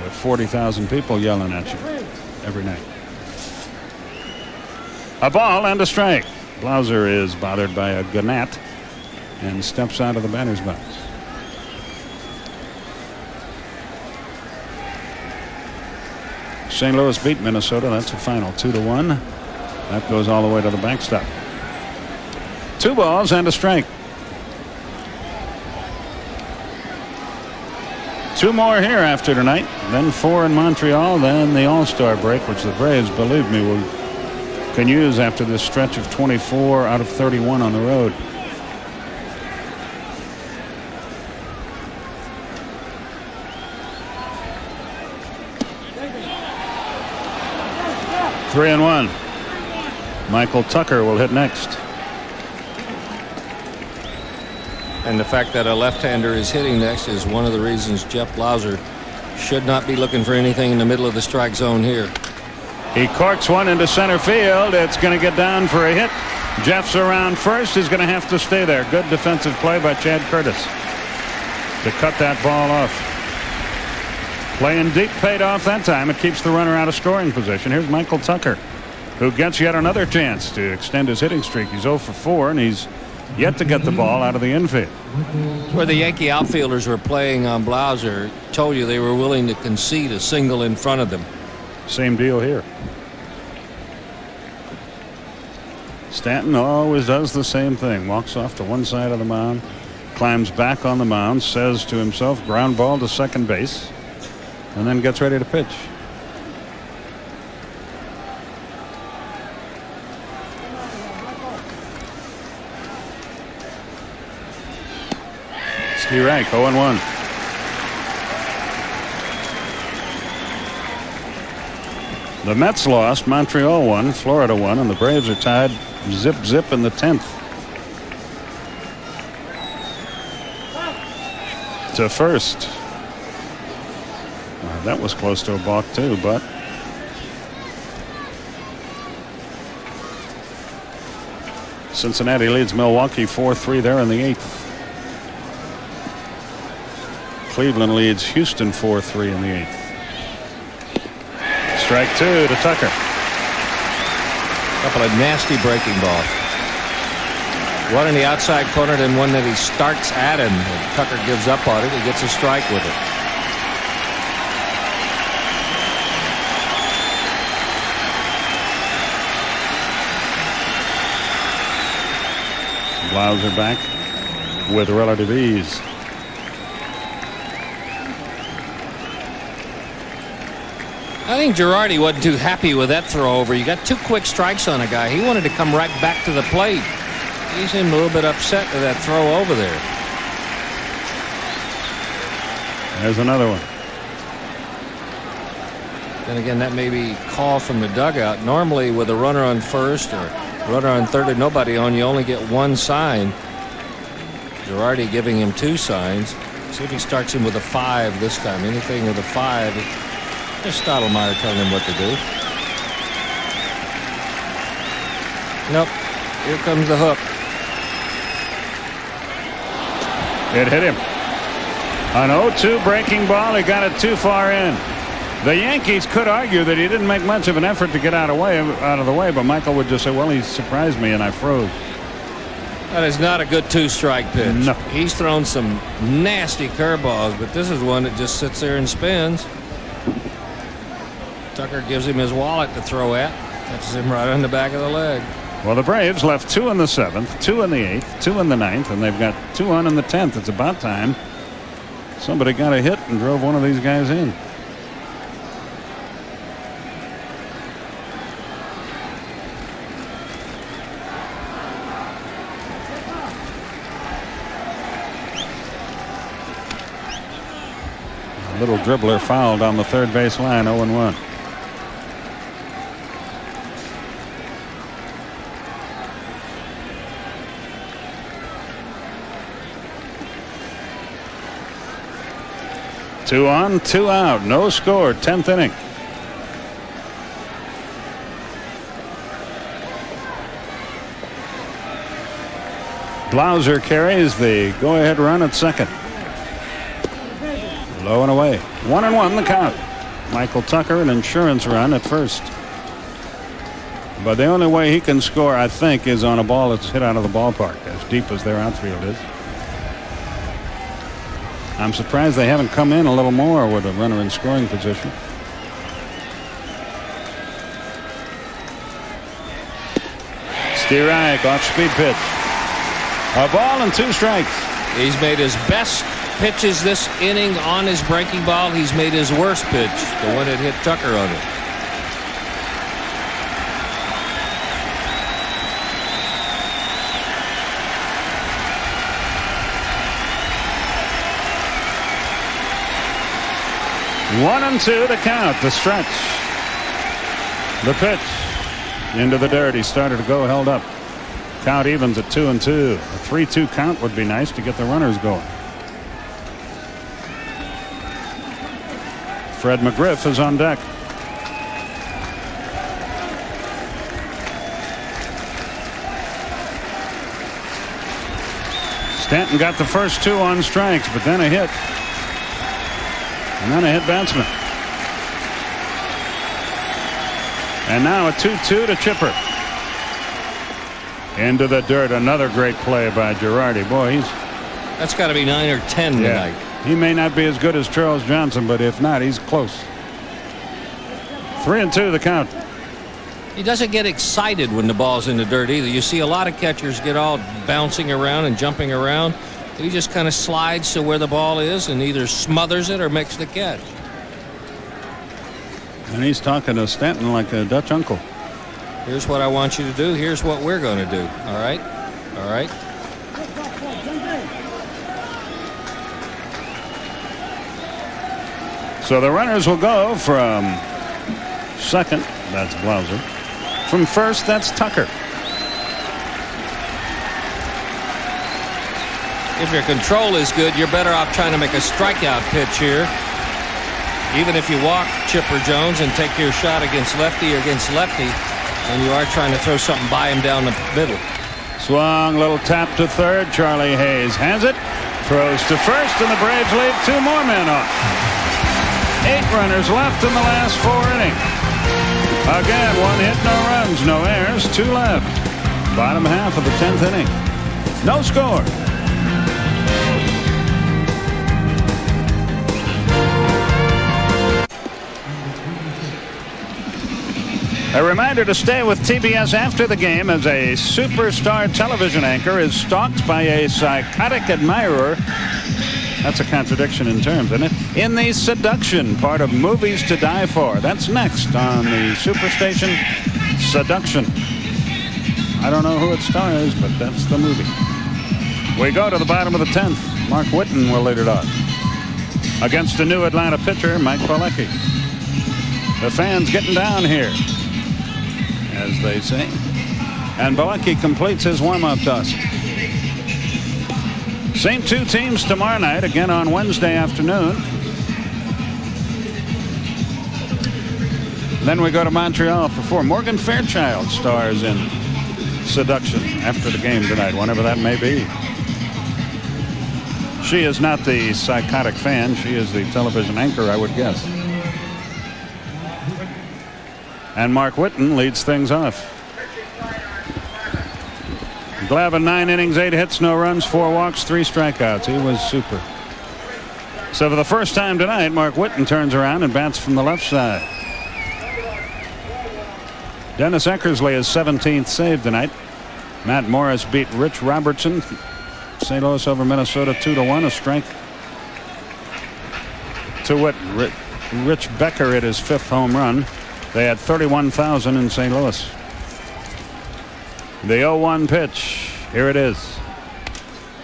With 40,000 people yelling at you every night. A ball and a strike. Blauser is bothered by a Gannett and steps out of the batter's box. St. Louis beat Minnesota. That's a final 2-1. That goes all the way to the backstop. 2 balls and a strike. 2 more here after tonight, then 4 in Montreal, then the All-Star break, which the Braves, believe me, can use after this stretch of 24 out of 31 on the road. Three and 1. Michael Tucker will hit next. And the fact that a left-hander is hitting next is one of the reasons Jeff Blauser should not be looking for anything in the middle of the strike zone here. He corks one into center field. It's going to get down for a hit. Jeff's around first. He's going to have to stay there. Good defensive play by Chad Curtis to cut that ball off. Playing deep paid off that time. It keeps the runner out of scoring position. Here's Michael Tucker, who gets yet another chance to extend his hitting streak. He's 0 for 4, and he's yet to get the ball out of the infield. Where the Yankee outfielders were playing on Blauser, told you they were willing to concede a single in front of them. Same deal here. Stanton always does the same thing. Walks off to one side of the mound, climbs back on the mound, says to himself, ground ball to second base, and then gets ready to pitch. Ski Rank 0-1. The Mets lost, Montreal won, Florida won, and the Braves are tied zip in the 10th. To first. That was close to a balk too, but Cincinnati leads Milwaukee 4-3 there in the 8th. Cleveland leads Houston 4-3 in the 8th. Strike 2 to Tucker. Couple of nasty breaking balls. One in the outside corner, then one that he starts at him. Tucker gives up on it. He gets a strike with it. Blauser back with relative ease. I think Girardi wasn't too happy with that throw over. You got 2 quick strikes on a guy. He wanted to come right back to the plate. He seemed a little bit upset with that throw over there. There's another one. Then again, that may be call from the dugout. Normally with a runner on first or runner on third and nobody on, you only get 1 sign. Girardi giving him 2 signs. See if he starts him with a 5 this time. Anything with a 5. There's Stottlemyre telling him what to do. Nope. Here comes the hook. It hit him. An 0-2 breaking ball. He got it too far in. The Yankees could argue that he didn't make much of an effort to get out of the way, but Michael would just say, well, he surprised me and I froze. That is not a good 2-strike pitch. No. He's thrown some nasty curveballs, but this is one that just sits there and spins. Tucker gives him his wallet to throw at. Catches him right on the back of the leg. Well, the Braves left 2 in the 7th, 2 in the 8th, 2 in the 9th, and they've got 2 on in the 10th. It's about time somebody got a hit and drove one of these guys in. A little dribbler fouled on the third base line, 0-1. Two on, 2 out, no score, 10th inning. Blauser carries the go-ahead run at second. Low and away. 1-1 the count. Michael Tucker an insurance run at first. But the only way he can score, I think, is on a ball that's hit out of the ballpark, as deep as their outfield is. I'm surprised they haven't come in a little more with a runner in scoring position. Strike, off-speed pitch. A ball and 2 strikes. He's made his best pitches this inning on his breaking ball. He's made his worst pitch, the one that hit Tucker on it. One and 2 to count. The stretch. The pitch. Into the dirt. He started to go, held up. Count evens at 2-2. A 3-2 count would be nice to get the runners going. Fred McGriff is on deck. Stanton got the first 2 on strikes, but then a hit. And then a hit batsman. And now a 2-2 to Chipper. Into the dirt. Another great play by Girardi. Boy, that's got to be 9 or 10 tonight. He may not be as good as Charles Johnson, but if not, he's close. 3-2 the count. He doesn't get excited when the ball's in the dirt either. You see a lot of catchers get all bouncing around and jumping around. He just kind of slides to where the ball is and either smothers it or makes the catch. And he's talking to Stanton like a Dutch uncle. Here's what I want you to do. Here's what we're going to do. All right? All right? So the runners will go from second That's Blauser. From first, that's Tucker. If your control is good, you're better off trying to make a strikeout pitch here. Even if you walk Chipper Jones and take your shot against lefty or against lefty, and you are trying to throw something by him down the middle. Swung, little tap to third. Charlie Hayes has it. Throws to first, and the Braves leave 2 more men off. 8 runners left in the last 4 innings. Again, 1 hit, no runs, no errors, 2 left. Bottom half of the 10th inning. No score. A reminder to stay with TBS after the game, as a superstar television anchor is stalked by a psychotic admirer. That's a contradiction in terms, isn't it? In the Seduction, part of Movies to Die For. That's next on the Superstation, Seduction. I don't know who it stars, but that's the movie. We go to the bottom of the 10th. Mark Whitten will lead it off against the new Atlanta pitcher, Mike Pilecki. The fans getting down here, as they say. And Pilecki completes his warm-up toss. Same 2 teams tomorrow night, again on Wednesday afternoon. Then we go to Montreal for 4. Morgan Fairchild stars in Seduction after the game tonight, whenever that may be. She is not the psychotic fan. She is the television anchor, I would guess. And Mark Whitten leads things off. Glavine, 9 innings, 8 hits, no runs, 4 walks, 3 strikeouts. He was super. So for the first time tonight, Mark Whitten turns around and bats from the left side. Dennis Eckersley is 17th save tonight. Matt Morris beat Rich Robertson. St. Louis over Minnesota 2-1. A strike to Whitten. Rich Becker hit his 5th home run. They had 31,000 in St. Louis. The 0-1 pitch. Here it is.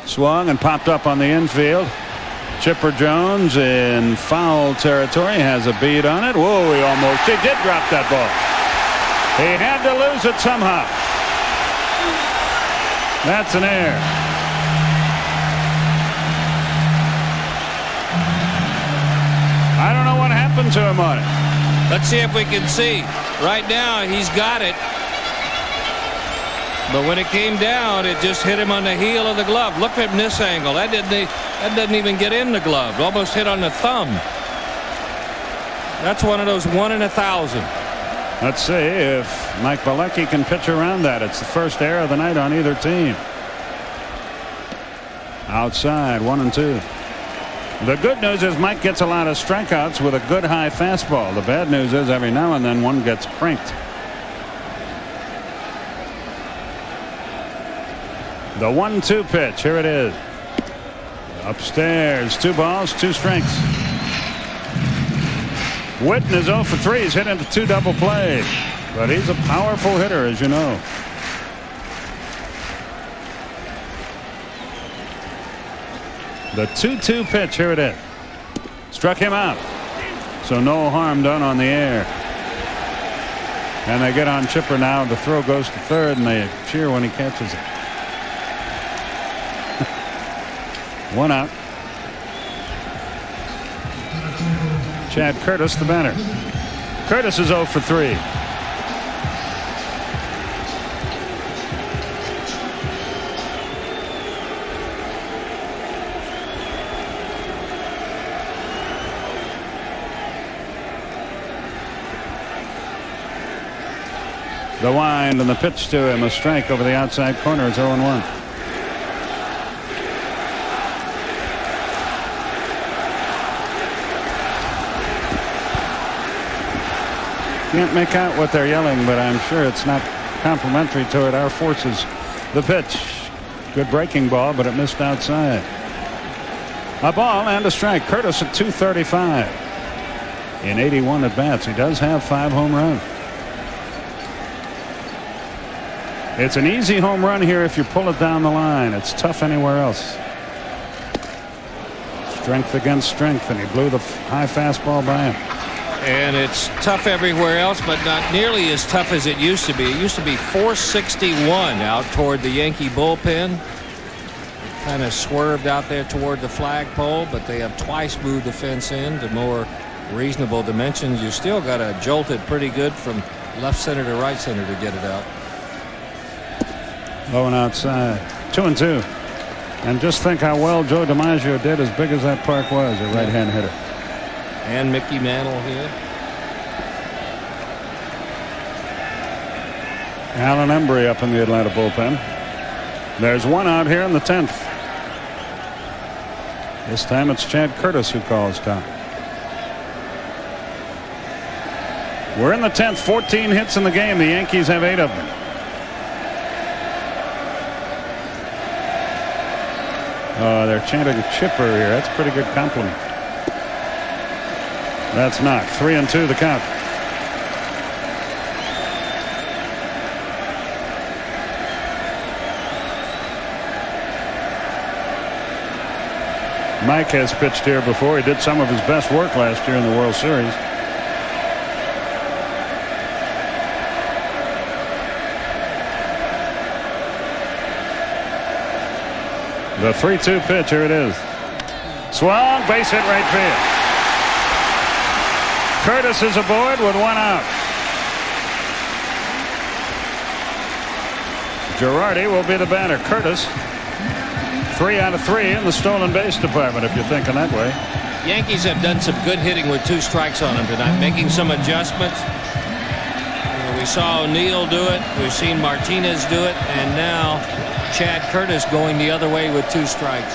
Swung and popped up on the infield. Chipper Jones in foul territory, has a bead on it. Whoa, he did drop that ball. He had to lose it somehow. That's an error. I don't know what happened to him on it. Let's see if we can see. Right now, he's got it. But when it came down, it just hit him on the heel of the glove. Look at this angle. That doesn't even get in the glove. Almost hit on the thumb. That's one of those 1 in 1,000. Let's see if Mike Pilecki can pitch around that. It's the first error of the night on either team. Outside, 1-2. The good news is Mike gets a lot of strikeouts with a good high fastball. The bad news is every now and then one gets cranked. The 1-2 pitch. Here it is. Upstairs. 2 balls, 2 strikes. Whitten is 0 for 3. He's hit into 2 double plays. But he's a powerful hitter, as you know. The 2-2 pitch. Here it is. Struck him out. So no harm done on the air. And they get on Chipper now. The throw goes to third, and they cheer when he catches it. 1 out. Chad Curtis, the batter. Curtis is 0 for 3. The wind and the pitch to him, a strike over the outside corner. It's 0-1. Can't make out what they're yelling, but I'm sure it's not complimentary toward our forces. The pitch. Good breaking ball, but it missed outside. A ball and a strike. Curtis at 235. In 81 at bats. He does have 5 home runs. It's an easy home run here if you pull it down the line. It's tough anywhere else. Strength against strength, and he blew the high fastball by him. and it's tough everywhere else, but not nearly as tough as it used to be. It used to be 461 out toward the Yankee bullpen. It kind of swerved out there toward the flagpole, but they have twice moved the fence in to more reasonable dimensions. You still got to jolt it pretty good from left center to right center to get it out. Low and outside. 2-2. And just think how well Joe DiMaggio did, as big as that park was, a right-hand hitter. And Mickey Mantle here. Alan Embry up in the Atlanta bullpen. There's one out here in the 10th. This time it's Chad Curtis who calls time. We're in the 10th. 14 hits in the game. The Yankees have 8 of them. Oh, they're chanting chipper here. That's a pretty good compliment. That's not. 3-2 the count. Mike has pitched here before. He did some of his best work last year in the World Series. The 3-2 pitch, here it is. Swung, base hit right field. Curtis is aboard with 1 out. Girardi will be the batter. Curtis, 3 out of 3 in the stolen base department, if you're thinking that way. Yankees have done some good hitting with 2 strikes on them tonight, making some adjustments. We saw O'Neill do it. We've seen Martinez do it, and now Chad Curtis going the other way with 2 strikes.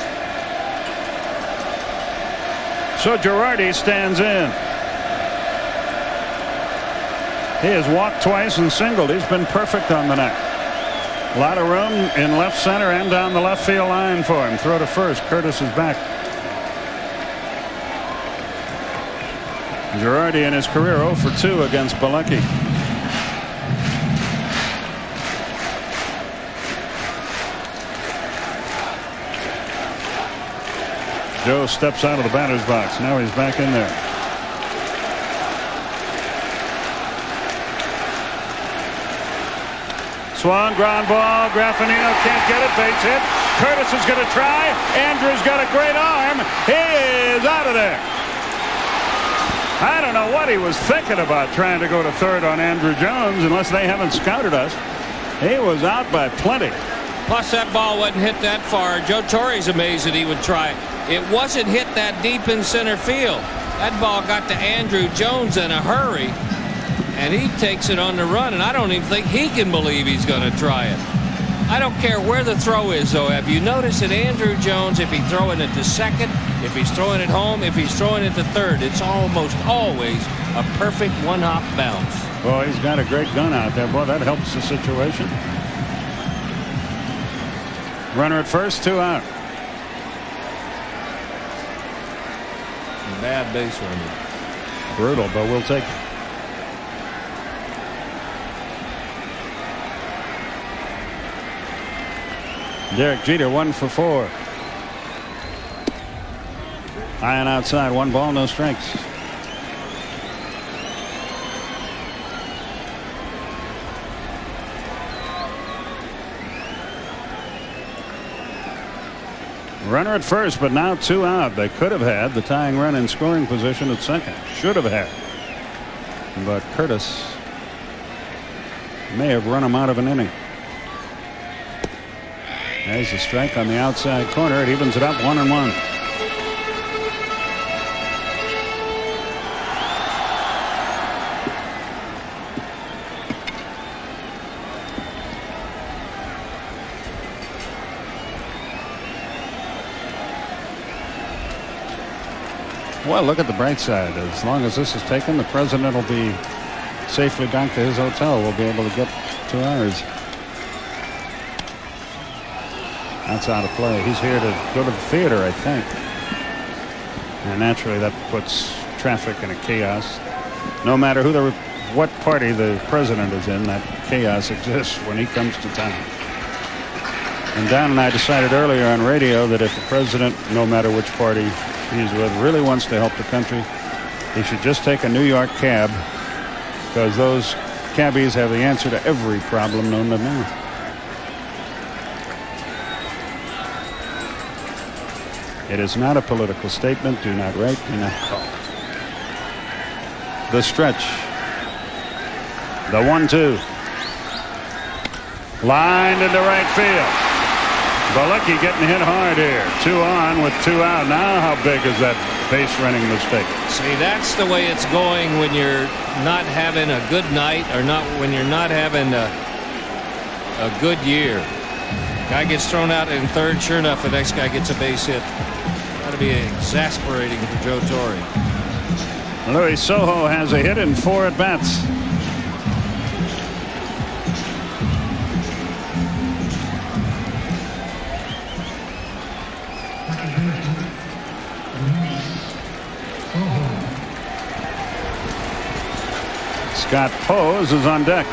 So Girardi stands in. He has walked twice and singled. He's been perfect on the night. A lot of room in left center and down the left field line for him. Throw to first. Curtis is back. Girardi in his career 0 for 2 against Bilecki. Joe steps out of the batter's box. Now he's back in there. Swung, ground ball. Graffinino can't get it. Base hit. Curtis is going to try. Andrew's got a great arm. He is out of there. I don't know what he was thinking about trying to go to third on Andrew Jones, unless they haven't scouted us. He was out by plenty. Plus, that ball wasn't hit that far. Joe Torre's amazed that he would try it. It wasn't hit that deep in center field. That ball got to Andrew Jones in a hurry, and he takes it on the run, and I don't even think he can believe he's going to try it. I don't care where the throw is, though. Have you noticed that Andrew Jones, if he's throwing it to second, if he's throwing it home, if he's throwing it to third, it's almost always a perfect one-hop bounce. Boy, he's got a great gun out there. Boy, that helps the situation. Runner at first, 2 out. Bad base runner. Brutal, but we'll take it. Derek Jeter 1 for 4. High and outside. 1 ball, no strikes. Runner at first, but now 2 out. They could have had the tying run in scoring position at second. Should have had. But Curtis may have run him out of an inning. There's a strike on the outside corner. It evens it up 1-1. Well, look at the bright side. As long as this is taken, the president will be safely back to his hotel. We'll be able to get 2 hours. That's out of play. He's here to go to the theater, I think. And naturally, that puts traffic in a chaos. No matter what party the president is in, that chaos exists when he comes to town. And Don and I decided earlier on radio that if the president, no matter which party he's with, really wants to help the country, He should just take a New York cab, because those cabbies have the answer to every problem known to man. It is not a political statement. Do not write, do not call. The stretch. The 1-2. Lined into right field. Balecki getting hit hard here. 2 on with 2 out. Now how big is that base running mistake? See, that's the way it's going when you're not having a good night, or when you're not having a good year. Guy gets thrown out in third. Sure enough, the next guy gets a base hit. That'll be exasperating for Joe Torre. Luis Sojo has a hit in 4 at bats. Scott Pose is on deck.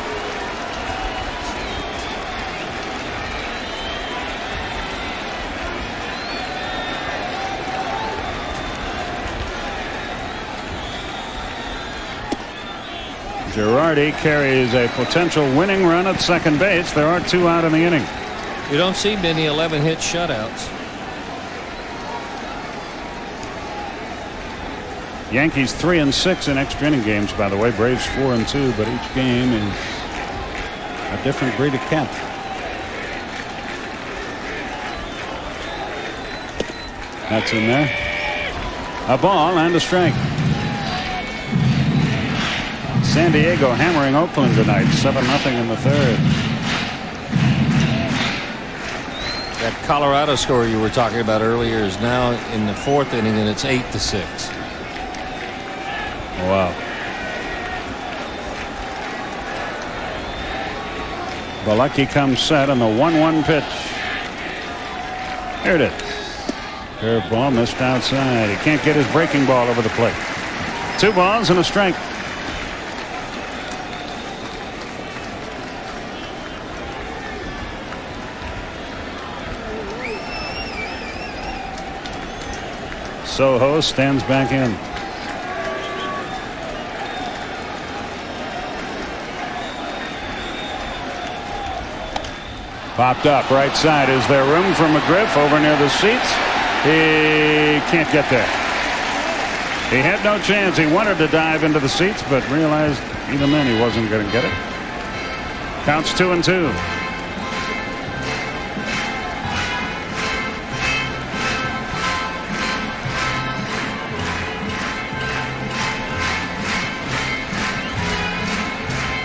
Girardi carries a potential winning run at second base. There are 2 out in the inning. You don't see many 11-hit shutouts. Yankees 3-6 in extra inning games, by the way. Braves 4-2, but each game is a different breed of cat. That's in there. A ball and a strike. San Diego hammering Oakland tonight, 7-0 in the third. That Colorado score you were talking about earlier is now in the 4th inning, and it's 8-6. Wow. Balecki comes set on the 1-1 pitch. Here it is. Curveball missed outside. He can't get his breaking ball over the plate. 2 balls and a strike. Sojo stands back in. Popped up right side. Is there room for McGriff over near the seats? He can't get there. He had no chance. He wanted to dive into the seats, but realized even then he wasn't going to get it. Counts 2-2.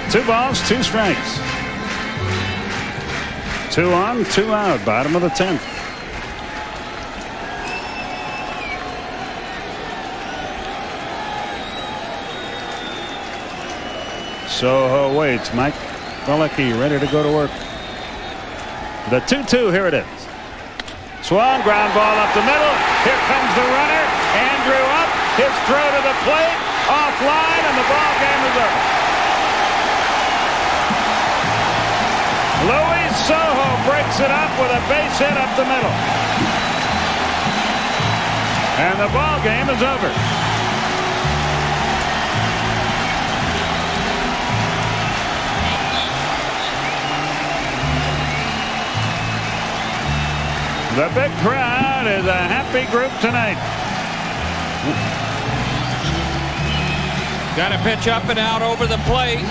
Two balls, 2 strikes. 2 on, 2 out. Bottom of the 10th. Sojo waits. Mike Balecki ready to go to work. The 2-2. Here it is. Swung, ground ball up the middle. Here comes the runner. Andrew up. His throw to the plate. Offline, and the ball game is over. Luis Sojo breaks it up with a base hit up the middle. And the ball game is over. The big crowd is a happy group tonight. Got to pitch up and out over the plate.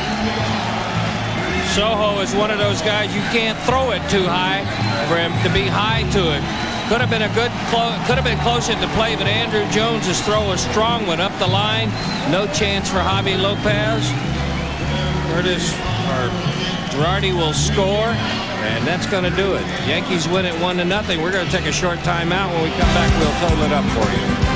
Sojo is one of those guys you can't throw it too high for him to be high to it. Could have been could have been close at the play, but Andrew Jones's throw was strong, went up the line. No chance for Javi Lopez. Curtis or Girardi will score, and that's going to do it. Yankees win it 1-0. We're going to take a short timeout. When we come back, we'll total it up for you.